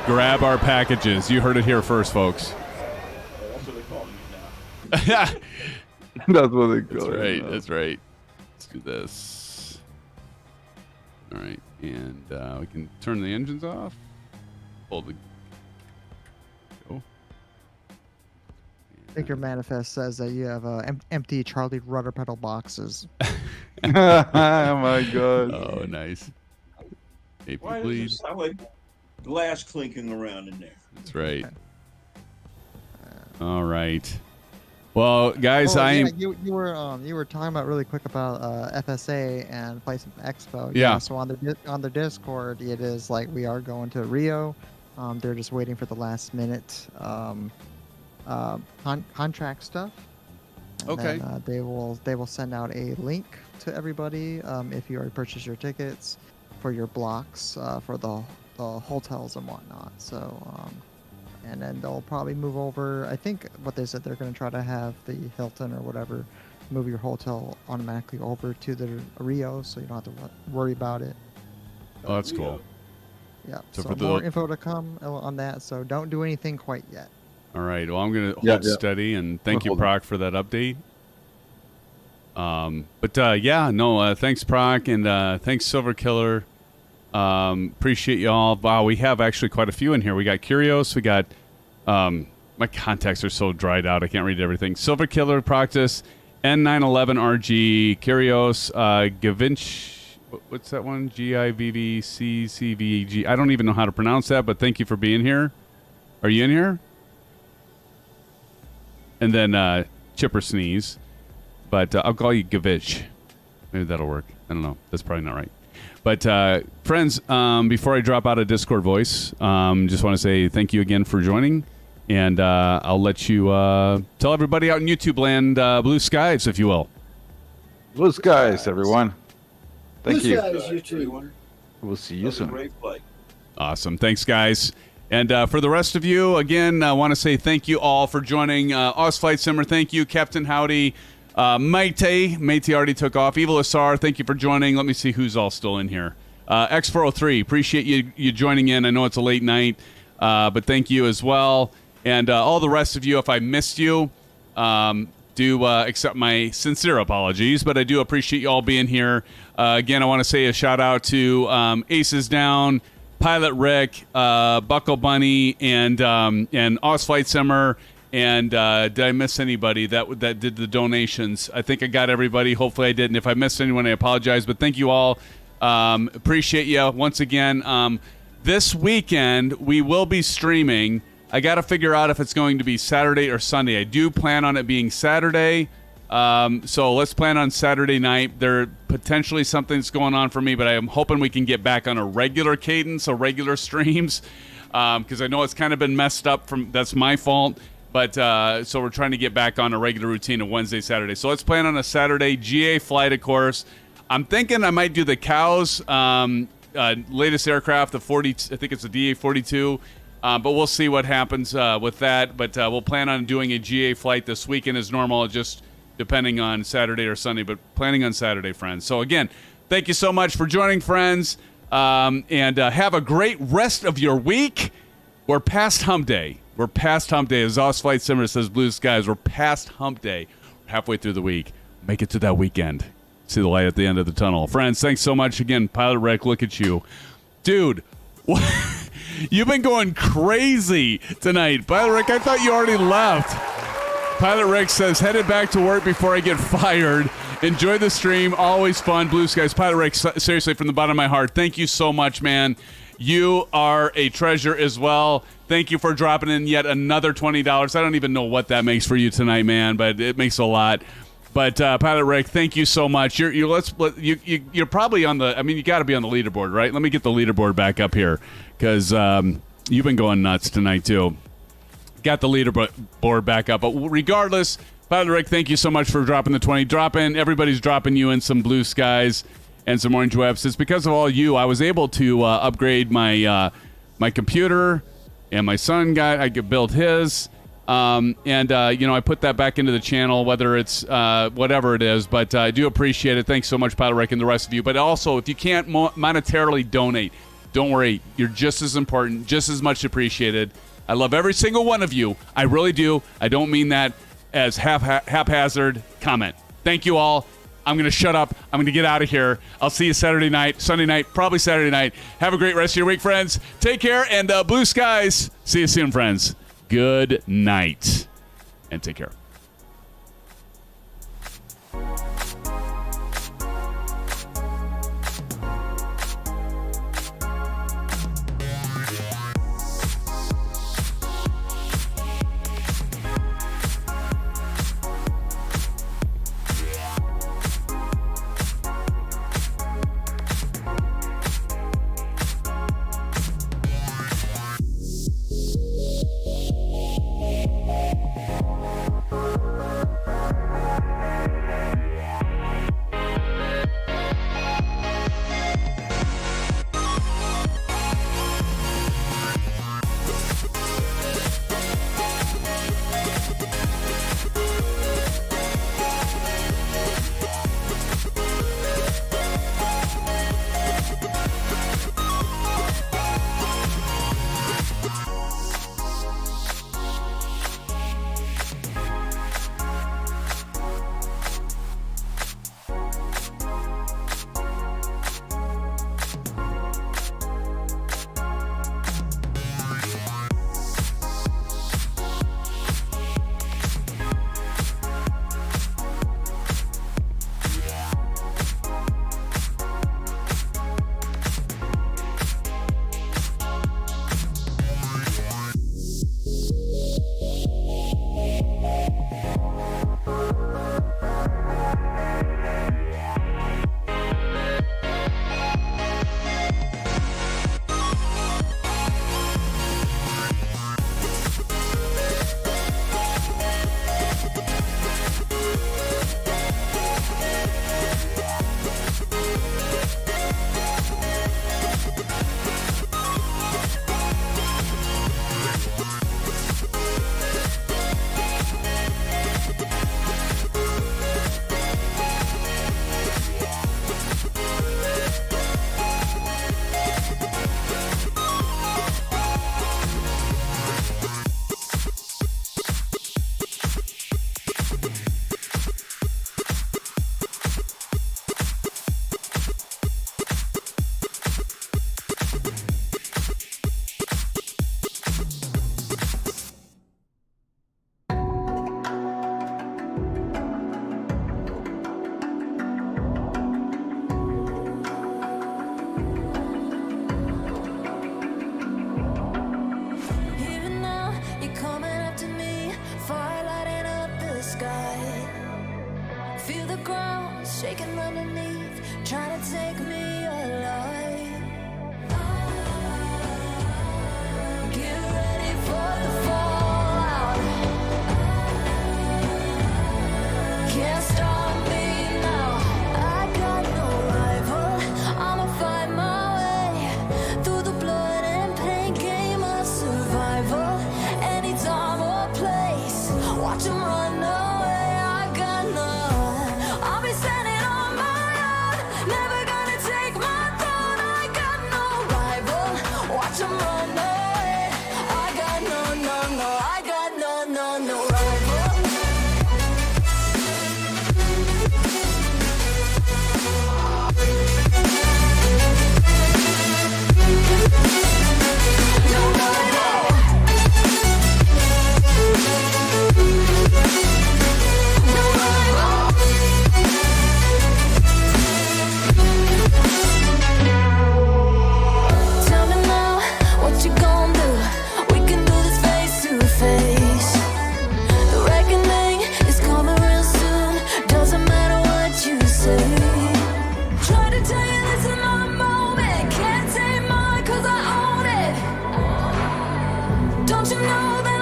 Grab our packages. You heard it here first, folks. That's what they call me now. That's what they That's call it. right. That's right. Let's do this. All right, and we can turn the engines off. Hold the. Go. I think your manifest says that you have empty Charlie rudder pedal boxes. Oh my god. Oh, nice. AP Why does bleed. it sound like glass clinking around in there? That's right. All right. Well, guys, you were talking about really quick about FSA and Place Expo. Yeah. So on the Discord, it is like we are going to Rio. They're just waiting for the last minute contract stuff. And Okay. then, they will send out a link to everybody if you already purchased your tickets for your blocks for the hotels and whatnot. So. And then they'll probably move over. I think what they said, they're going to try to have the Hilton or whatever move your hotel automatically over to the Rio, so you don't have to worry about it. Oh, that's cool. Yeah. So So, for the- more info to come on that. So don't do anything quite yet. All right. Well, I'm going to Yeah, hold yeah. steady, and thank you, Hold Proc, for that update. Thanks, Proc, and thanks, Silver Killer. Appreciate y'all. Wow, we have actually quite a few in here. We got Curios. We got my contacts are so dried out. I can't read everything. Silver Killer, Proctus, N911RG, Curios, Gavinch. What's that one? GIVVCCVG. I don't even know how to pronounce that, but thank you for being here. Are you in here? And then Chipper Sneeze. But I'll call you Gavich. Maybe that'll work. I don't know. That's probably not right. But friends, before I drop out of Discord voice, just want to say thank you again for joining. And I'll let you tell everybody out in YouTube land blue skies, if you will. Blue skies, everyone. Thank you. Guys, you too. We'll see you That was a soon. great flight. Awesome. Thanks, guys. And for the rest of you, again, I want to say thank you all for joining. Oz Flight Simmer, thank you. Captain Howdy. Mate already took off. Evil Asar, thank you for joining. Let me see who's all still in here. X403, appreciate you joining in. I know it's a late night, but thank you as well. And all the rest of you, if I missed you, do accept my sincere apologies, but I do appreciate you all being here. Again, I want to say a shout out to Aces Down, Pilot Rick, Buckle Bunny, and Oz Flight Simmer. And did I miss anybody that did the donations? I think I got everybody. Hopefully I didn't. If I missed anyone, I apologize. But thank you all. Appreciate you once again. This weekend, we will be streaming. I got to figure out if it's going to be Saturday or Sunday. I do plan on it being Saturday. So let's plan on Saturday night. There potentially something's going on for me, but I am hoping we can get back on a regular cadence, so regular streams, because I know it's kind of been messed up. That's my fault. But so we're trying to get back on a regular routine of Wednesday, Saturday. So let's plan on a Saturday GA flight, of course. I'm thinking I might do the Cows latest aircraft, the 40. I think it's the DA-42. But we'll see what happens with that. But we'll plan on doing a GA flight this weekend as normal, just depending on Saturday or Sunday. But planning on Saturday, friends. So again, thank you so much for joining, friends. And have a great rest of your week. We're past hump day. We're past hump day. As Oz Flight Simmer says, blue skies, we're past hump day. We're halfway through the week. Make it to that weekend. See the light at the end of the tunnel. Friends, thanks so much again. Pilot Rick, look at you. Dude, you've been going crazy tonight. Pilot Rick, I thought you already left. Pilot Rick says, headed back to work before I get fired. Enjoy the stream. Always fun. Blue skies. Pilot Rick, seriously, from the bottom of my heart, thank you so much, man. You are a treasure as well. Thank you for dropping in yet another $20. I don't even know what that makes for you tonight, man, but it makes a lot. But Pilot Rick, thank you so much. You're probably on the. I mean, you got to be on the leaderboard, right? Let me get the leaderboard back up here because you've been going nuts tonight too. Got the leaderboard back up, but regardless, Pilot Rick, thank you so much for dropping the 20. Everybody's dropping you in some blue skies and some orange webs. It's because of all you. I was able to upgrade my my computer, and my son I could build his. I put that back into the channel, whether it's whatever it is, but I do appreciate it. Thanks so much, Pilot Rick, and the rest of you. But also, if you can't monetarily donate, don't worry. You're just as important, just as much appreciated. I love every single one of you. I really do. I don't mean that as haphazard comment. Thank you all. I'm going to shut up. I'm going to get out of here. I'll see you Saturday night, Sunday night, probably Saturday night. Have a great rest of your week, friends. Take care, and blue skies. See you soon, friends. Good night, and take care. shaking underneath, trying to take me alive. Get ready for the fallout. Can't stop me now. I got no rival. I'ma fight my way through the blood and pain game of survival. Any time or place, watch 'em run away. I got none. I'll be standing on my own, never gonna take my throne. I got no rival. Watch 'em run away. I got no, I got no rival. No rival. Don't you know that